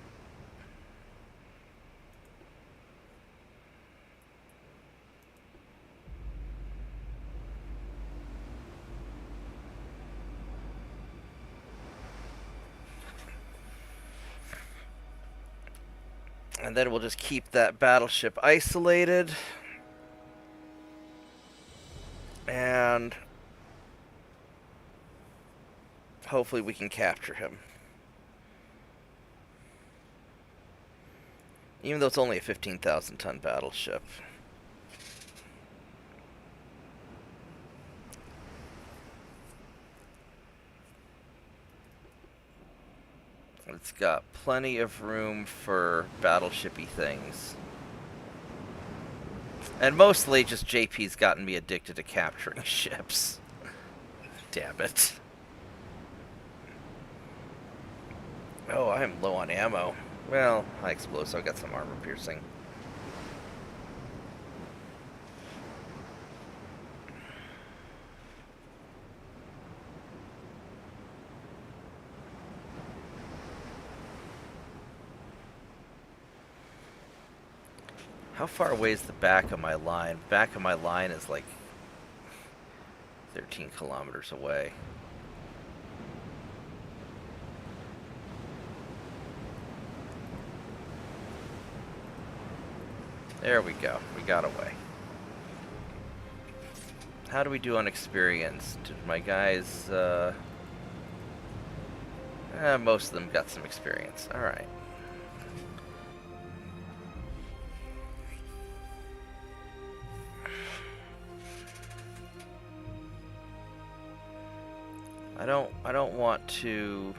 And then we'll just keep that battleship isolated. And hopefully we can capture him. Even though it's only a 15,000 ton battleship. It's got plenty of room for battleshipy things. And mostly just JP's gotten me addicted to capturing ships. Damn it. Oh, I am low on ammo. Well, high explosive, I got some armor piercing. How far away is the back of my line? Back of my line is like 13 kilometers away. There we go. We got away. How do we do on experience? Did my guys, most of them got some experience. Alright. I don't want to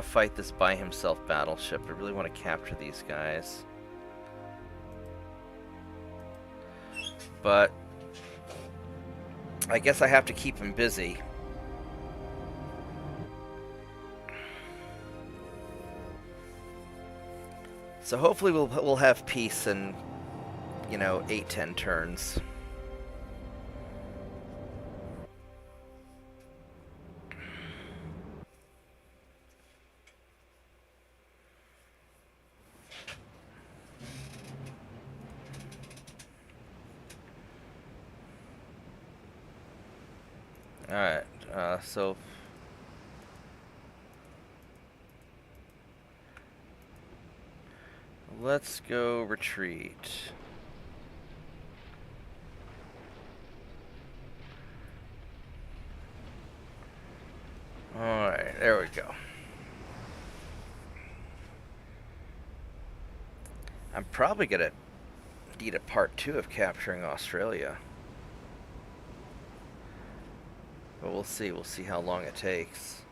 fight this by himself battleship. I really want to capture these guys. But I guess I have to keep him busy. So hopefully we'll have peace in, 8-10 turns. Alright, so let's go retreat. Alright, there we go. I'm probably gonna need a part 2 of capturing Australia. But we'll see. We'll see how long it takes.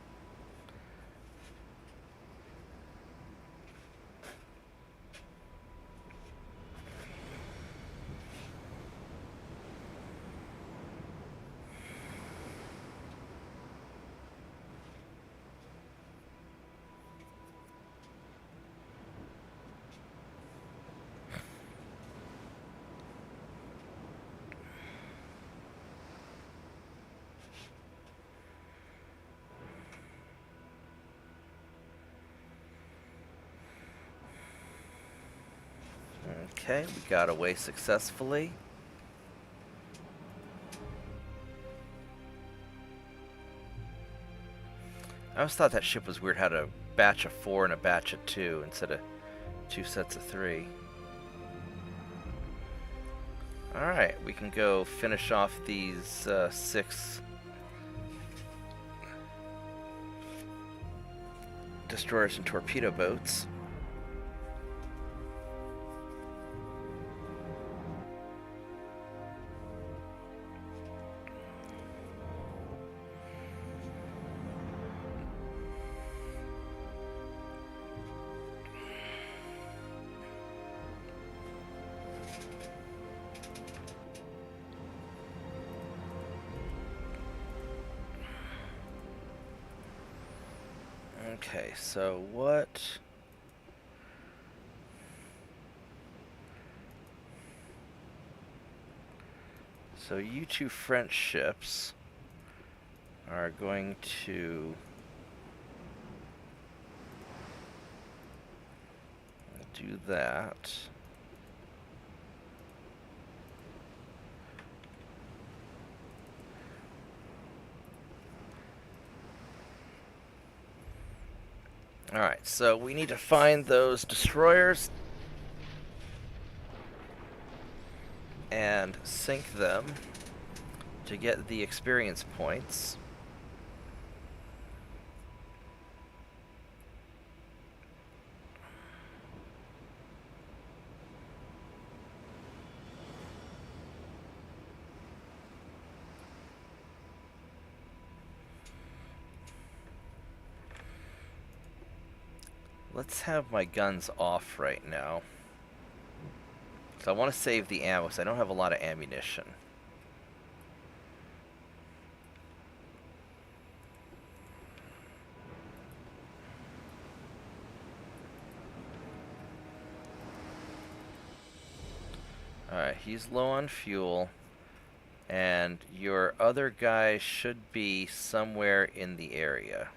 Okay, we got away successfully. I always thought that ship was weird, had a batch of 4 and a batch of 2 instead of 2 sets of 3. Alright, we can go finish off these 6 destroyers and torpedo boats. Okay, so what... So you two French ships are going to do that. Alright, so we need to find those destroyers and sink them to get the experience points. Let's have my guns off right now. So I want to save the ammo because I don't have a lot of ammunition. Alright, he's low on fuel. And your other guy should be somewhere in the area.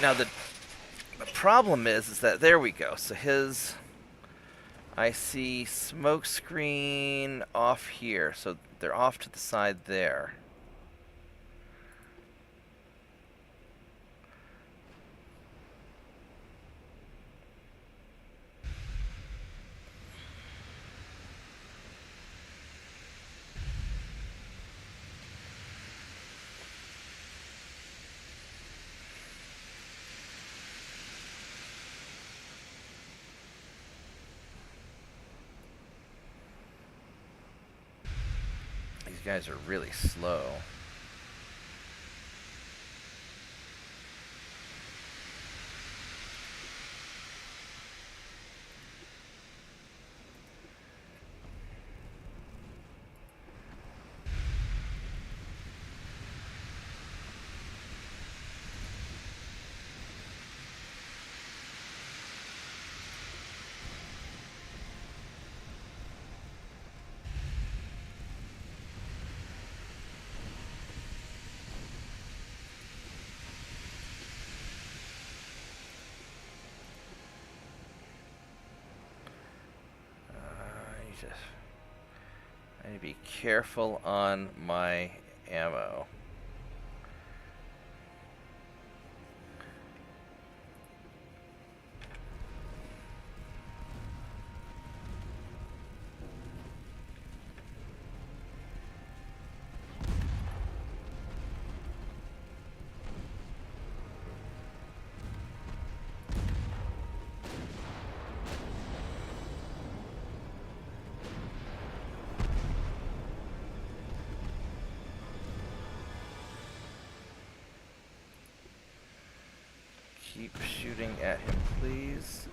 Now the problem is that there we go. So his, I see smoke screen off here. So they're off to the side there. These guys are really slow. I need to be careful on my ammo. Keep shooting at him, please.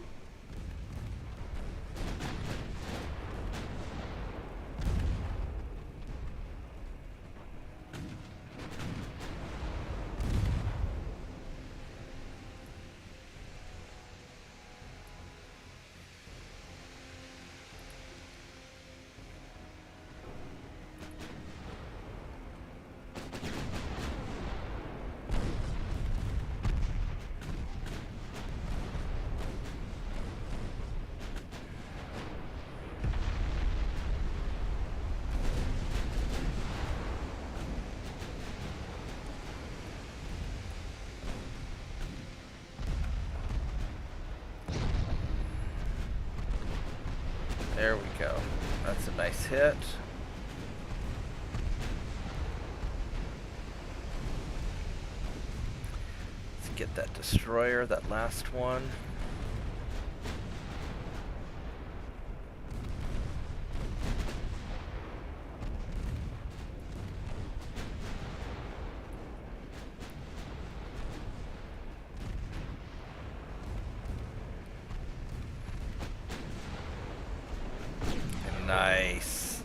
There we go. That's a nice hit. get that destroyer, that last one. Nice.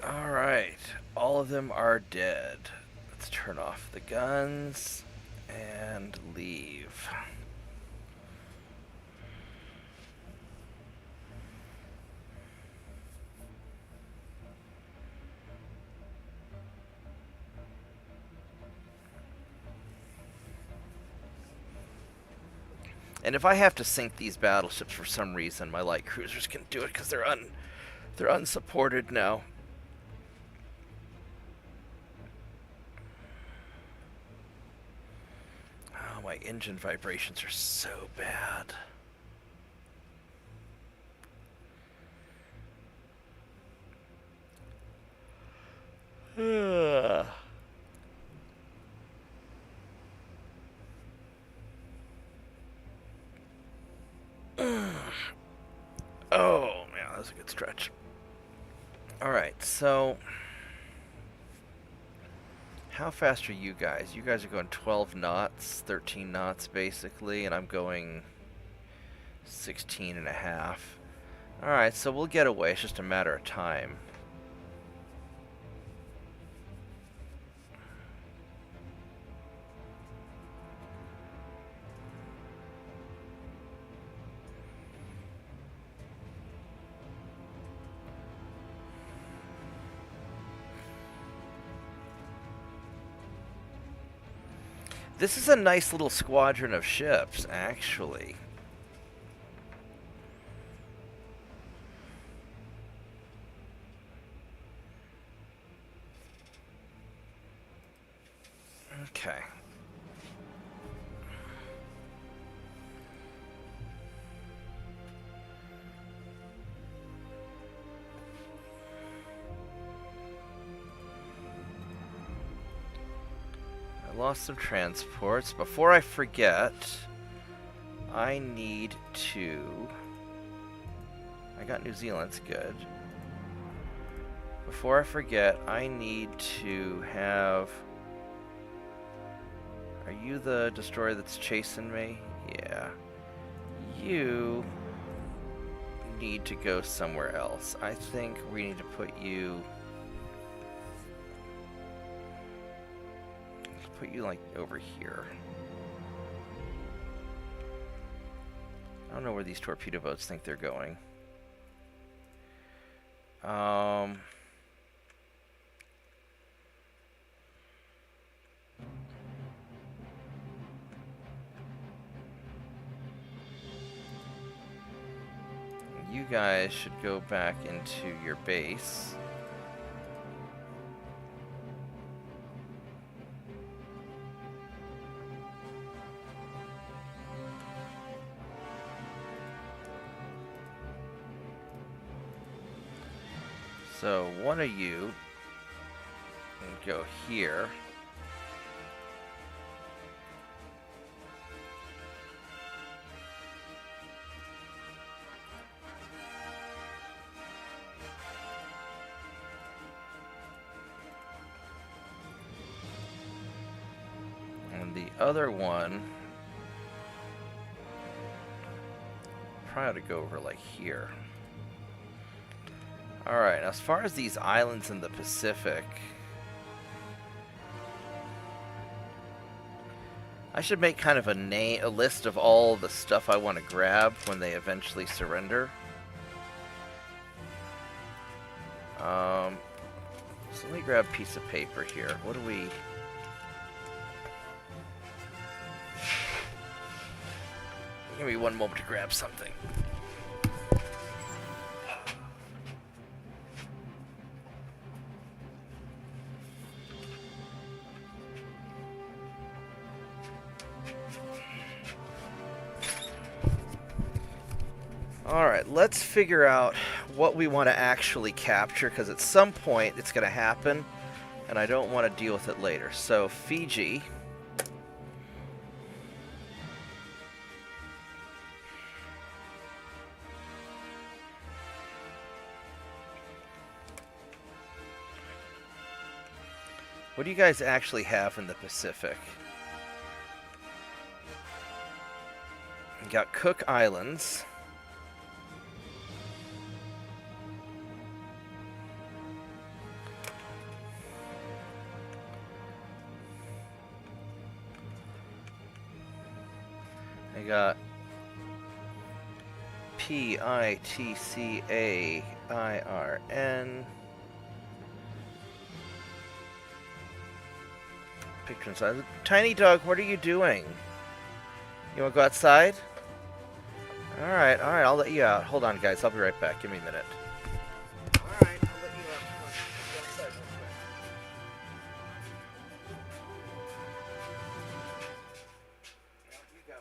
All right, all of them are dead. Let's turn off the guns and leave. And if I have to sink these battleships for some reason, my light cruisers can do it because they're unsupported now. Oh, my engine vibrations are so bad. Oh, man, that was a good stretch. Alright, so how fast are you guys? You guys are going 12 knots, 13 knots basically, and I'm going 16 and a half. Alright, so we'll get away. It's just a matter of time. This is a nice little squadron of ships, actually. Okay. Lost some transports. Before I forget, I need to... I got New Zealand's good. Before I forget, I need to have... Are you the destroyer that's chasing me? Yeah. You need to go somewhere else. I think we need to put you... Put you like over here. I don't know where these torpedo boats think they're going. You guys should go back into your base. So one of you can go here. And the other one probably ought to go over like here. Alright, as far as these islands in the Pacific, I should make kind of a list of all the stuff I want to grab when they eventually surrender. So let me grab a piece of paper here. What do we... Give me one moment to grab something. Alright, let's figure out what we want to actually capture, because at some point it's going to happen, and I don't want to deal with it later. So, Fiji. What do you guys actually have in the Pacific? You got Cook Islands. I got Pitcairn. Picture inside. Tiny dog, what are you doing? You want to go outside? Alright, I'll let you out. Hold on, guys. I'll be right back. Give me a minute. Alright, I'll let you out. Come on. Go outside real quick. Out you go.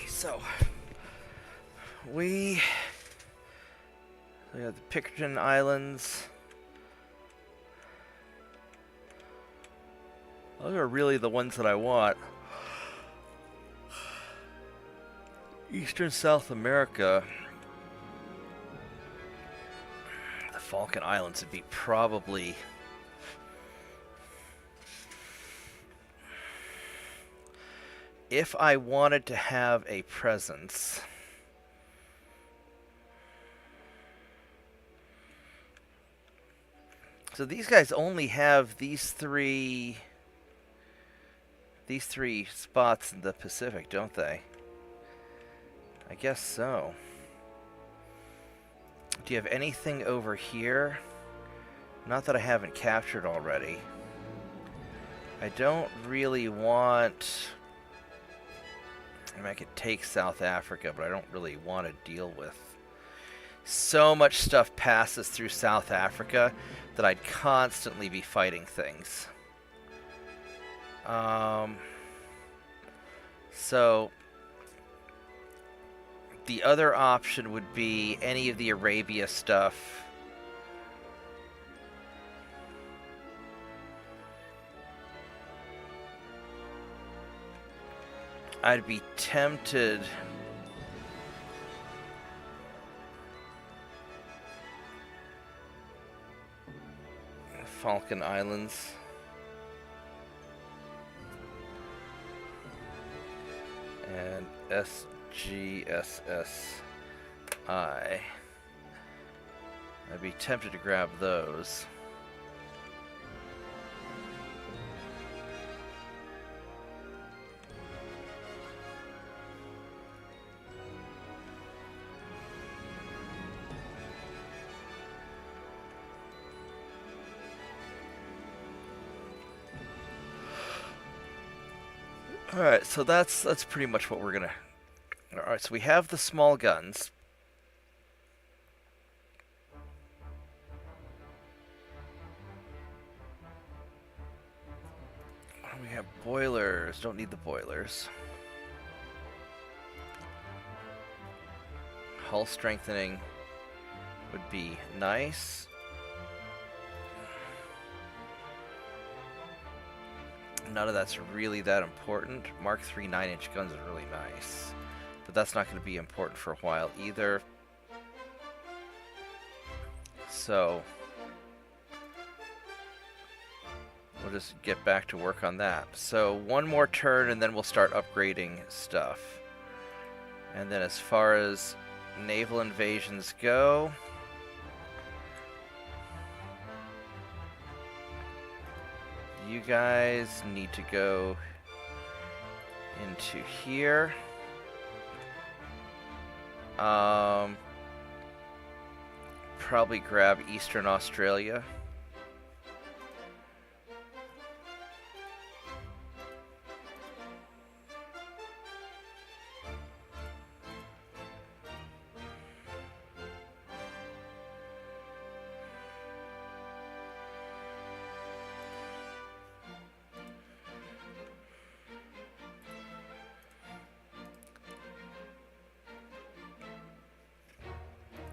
So, we have the Pitcairn Islands. Those are really the ones that I want. Eastern South America. The Falkland Islands would be probably... If I wanted to have a presence, so these guys only have these three spots in the Pacific, don't they? I guess so. Do you have anything over here? Not that I haven't captured already. I don't really want... I mean, I could take South Africa, but I don't really want to deal with. So much stuff passes through South Africa that I'd constantly be fighting things. So the other option would be any of the Arabia stuff. I'd be tempted... Falkland Islands. And SGSSI. I'd be tempted to grab those. Alright, so that's pretty much what we're gonna... Alright, so we have the small guns. We have boilers. Don't need the boilers. Hull strengthening would be nice. None of that's really that important. Mark III 9-inch guns are really nice. But that's not going to be important for a while either. So we'll just get back to work on that. So one more turn and then we'll start upgrading stuff. And then as far as naval invasions go... You guys need to go into here. Probably grab Eastern Australia.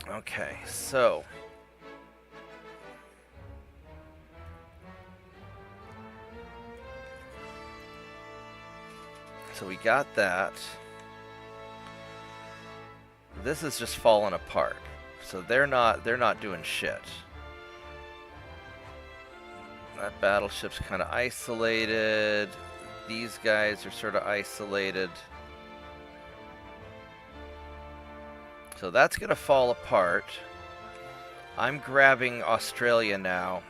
Okay, so we got that. This is just falling apart. So they're not doing shit. That battleship's kind of isolated. These guys are sort of isolated. So that's going to fall apart. I'm grabbing Australia now.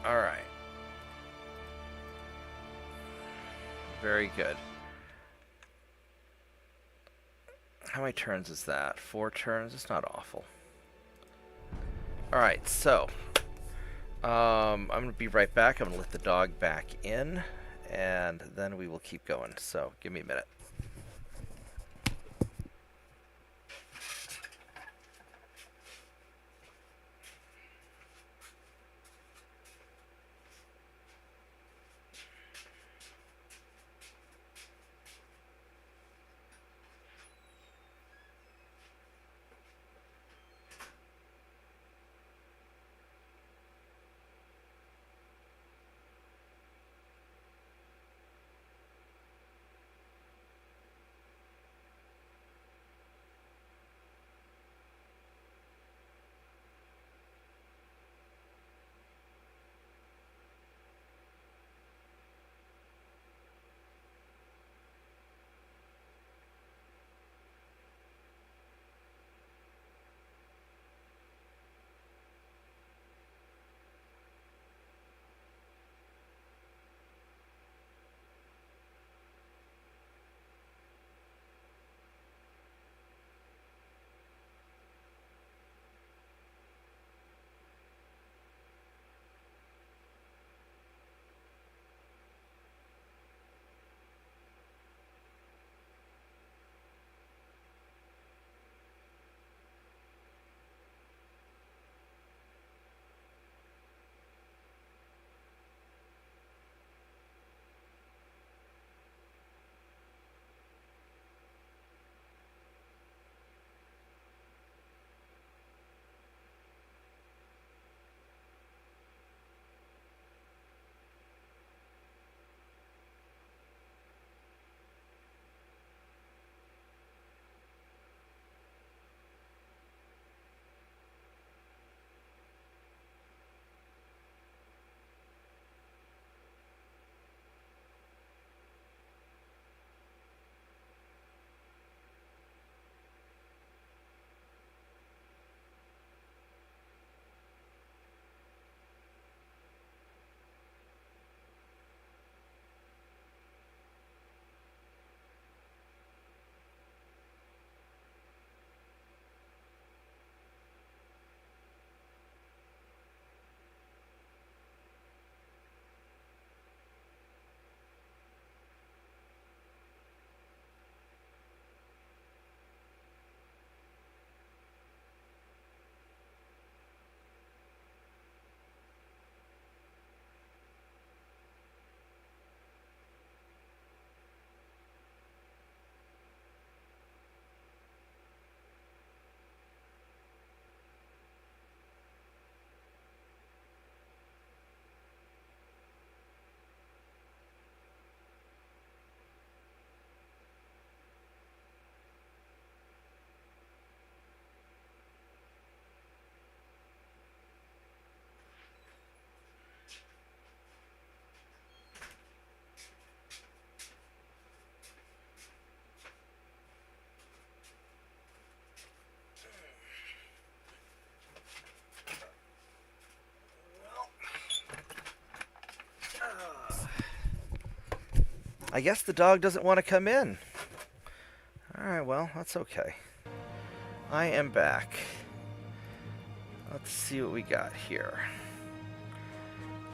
Alright. Very good. How many turns is that? 4 turns? It's not awful. Alright, so I'm going to be right back. I'm going to let the dog back in, and then we will keep going. So give me a minute. I guess the dog doesn't want to come in. Alright, well, that's okay. I am back. Let's see what we got here.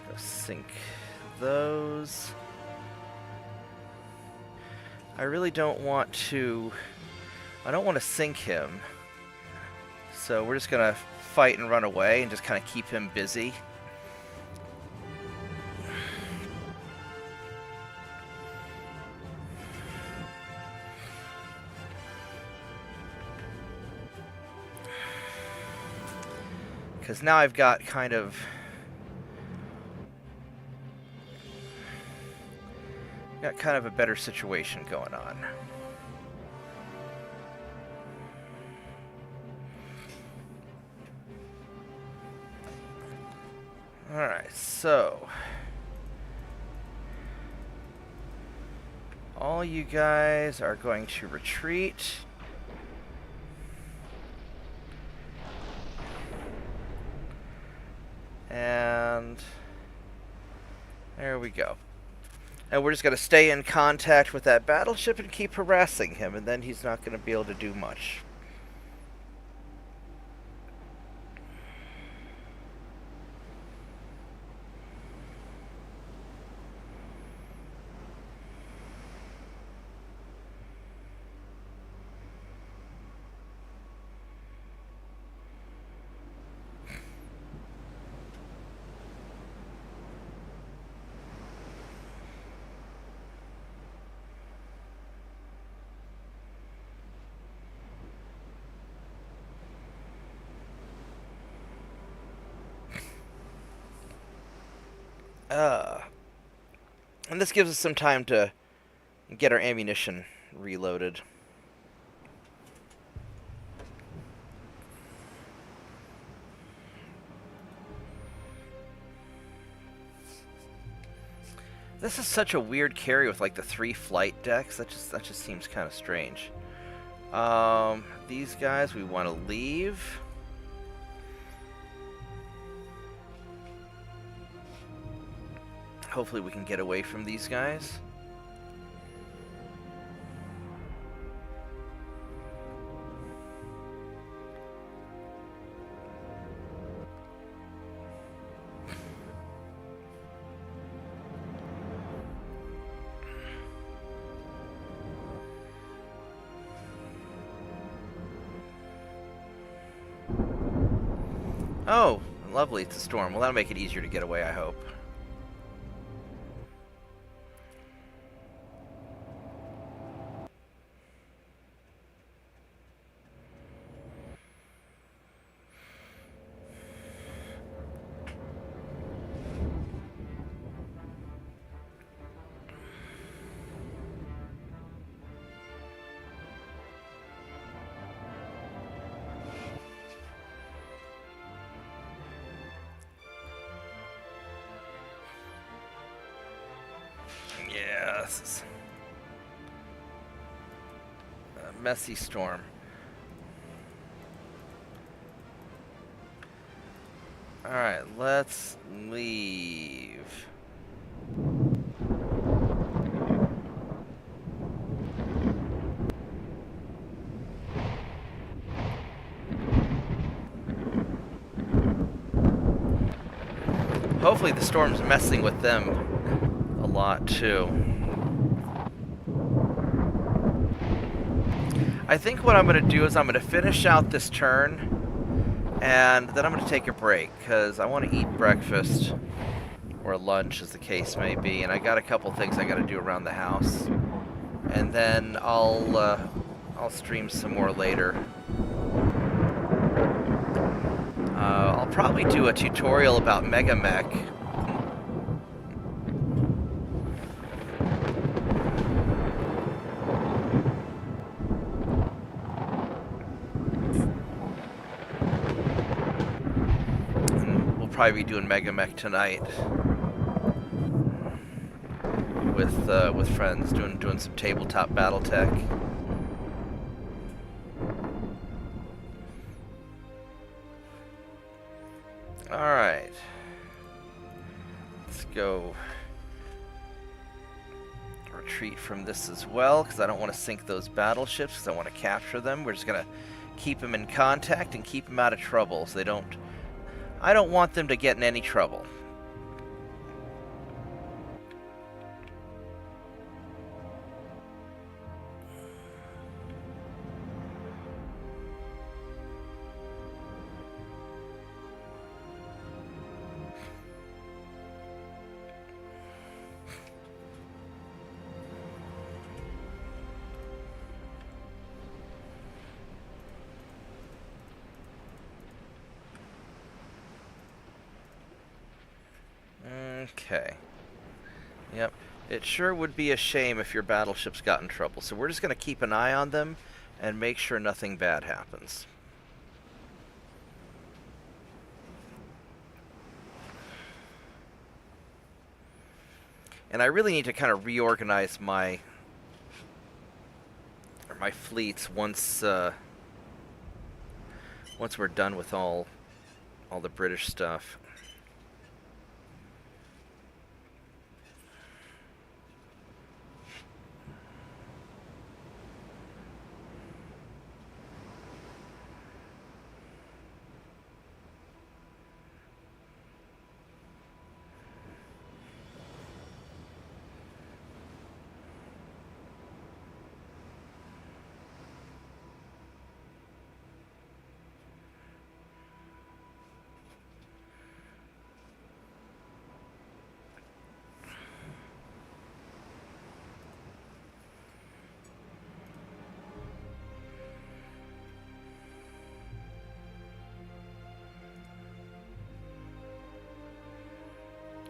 Go sync those. I really don't want to... I don't want to sink him. So we're just going to fight and run away and just kind of keep him busy. Because now I've got kind of... a better situation going on. Alright, so... all you guys are going to retreat. And... there we go. And we're just going to stay in contact with that battleship and keep harassing him, and then he's not going to be able to do much. And this gives us some time to get our ammunition reloaded. This is such a weird carry with like the 3 flight decks. That just seems kind of strange. These guys we want to leave. Hopefully we can get away from these guys. Oh, lovely, it's a storm. Well, that'll make it easier to get away, I hope. Yeah, this is a messy storm. Alright, let's leave. Hopefully the storm's messing with them a lot too. I think what I'm going to do is I'm going to finish out this turn, and then I'm going to take a break, because I want to eat breakfast, or lunch as the case may be, and I got a couple things I got to do around the house. And then I'll stream some more later. I'll probably do a tutorial about Mega Mech. Probably be doing Mega Mech tonight with friends, doing some tabletop BattleTech. All right, let's go retreat from this as well, because I don't want to sink those battleships, because I want to capture them. We're just going to keep them in contact and keep them out of trouble, so they don't... I don't want them to get in any trouble. Okay. Yep. It sure would be a shame if your battleships got in trouble. So we're just going to keep an eye on them and make sure nothing bad happens. And I really need to kind of reorganize my fleets once we're done with all the British stuff.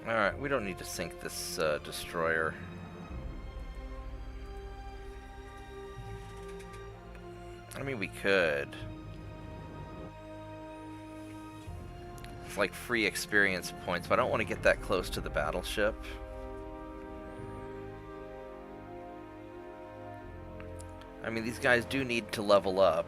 Alright, we don't need to sink this destroyer. I mean, we could. It's like free experience points, but I don't want to get that close to the battleship. I mean, these guys do need to level up.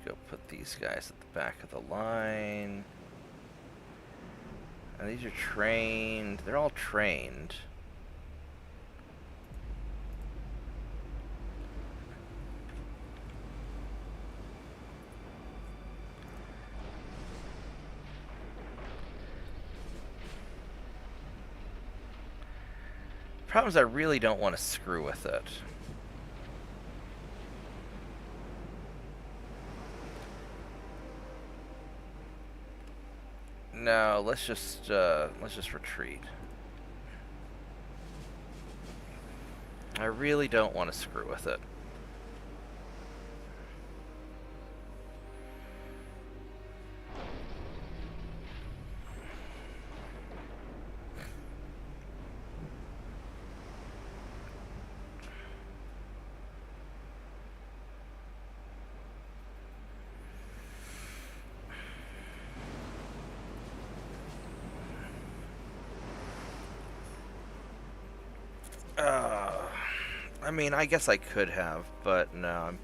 Go put these guys at the back of the line. And these are trained. They're all trained. Problem is, I really don't want to screw with it. No, let's just retreat. I really don't want to screw with it. I mean, I guess I could have, but no.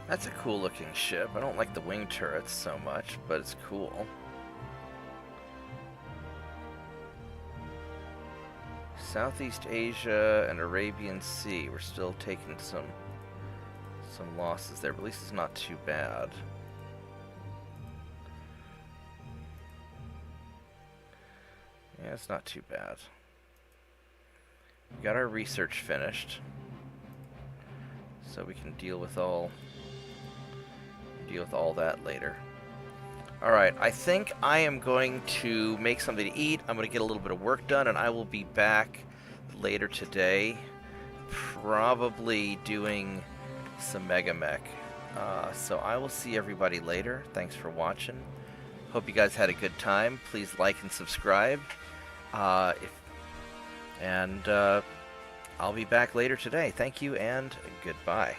That's a cool looking ship. I don't like the wing turrets so much, but it's cool. Southeast Asia and Arabian Sea. We're still taking some losses there, but at least it's not too bad. Yeah, it's not too bad. We got our research finished, so we can deal with all that later. Alright, I think I am going to make something to eat. I'm going to get a little bit of work done, and I will be back later today, probably doing some Mega Mech. So I will see everybody later. Thanks for watching. Hope you guys had a good time. Please like and subscribe. I'll be back later today. Thank you and goodbye.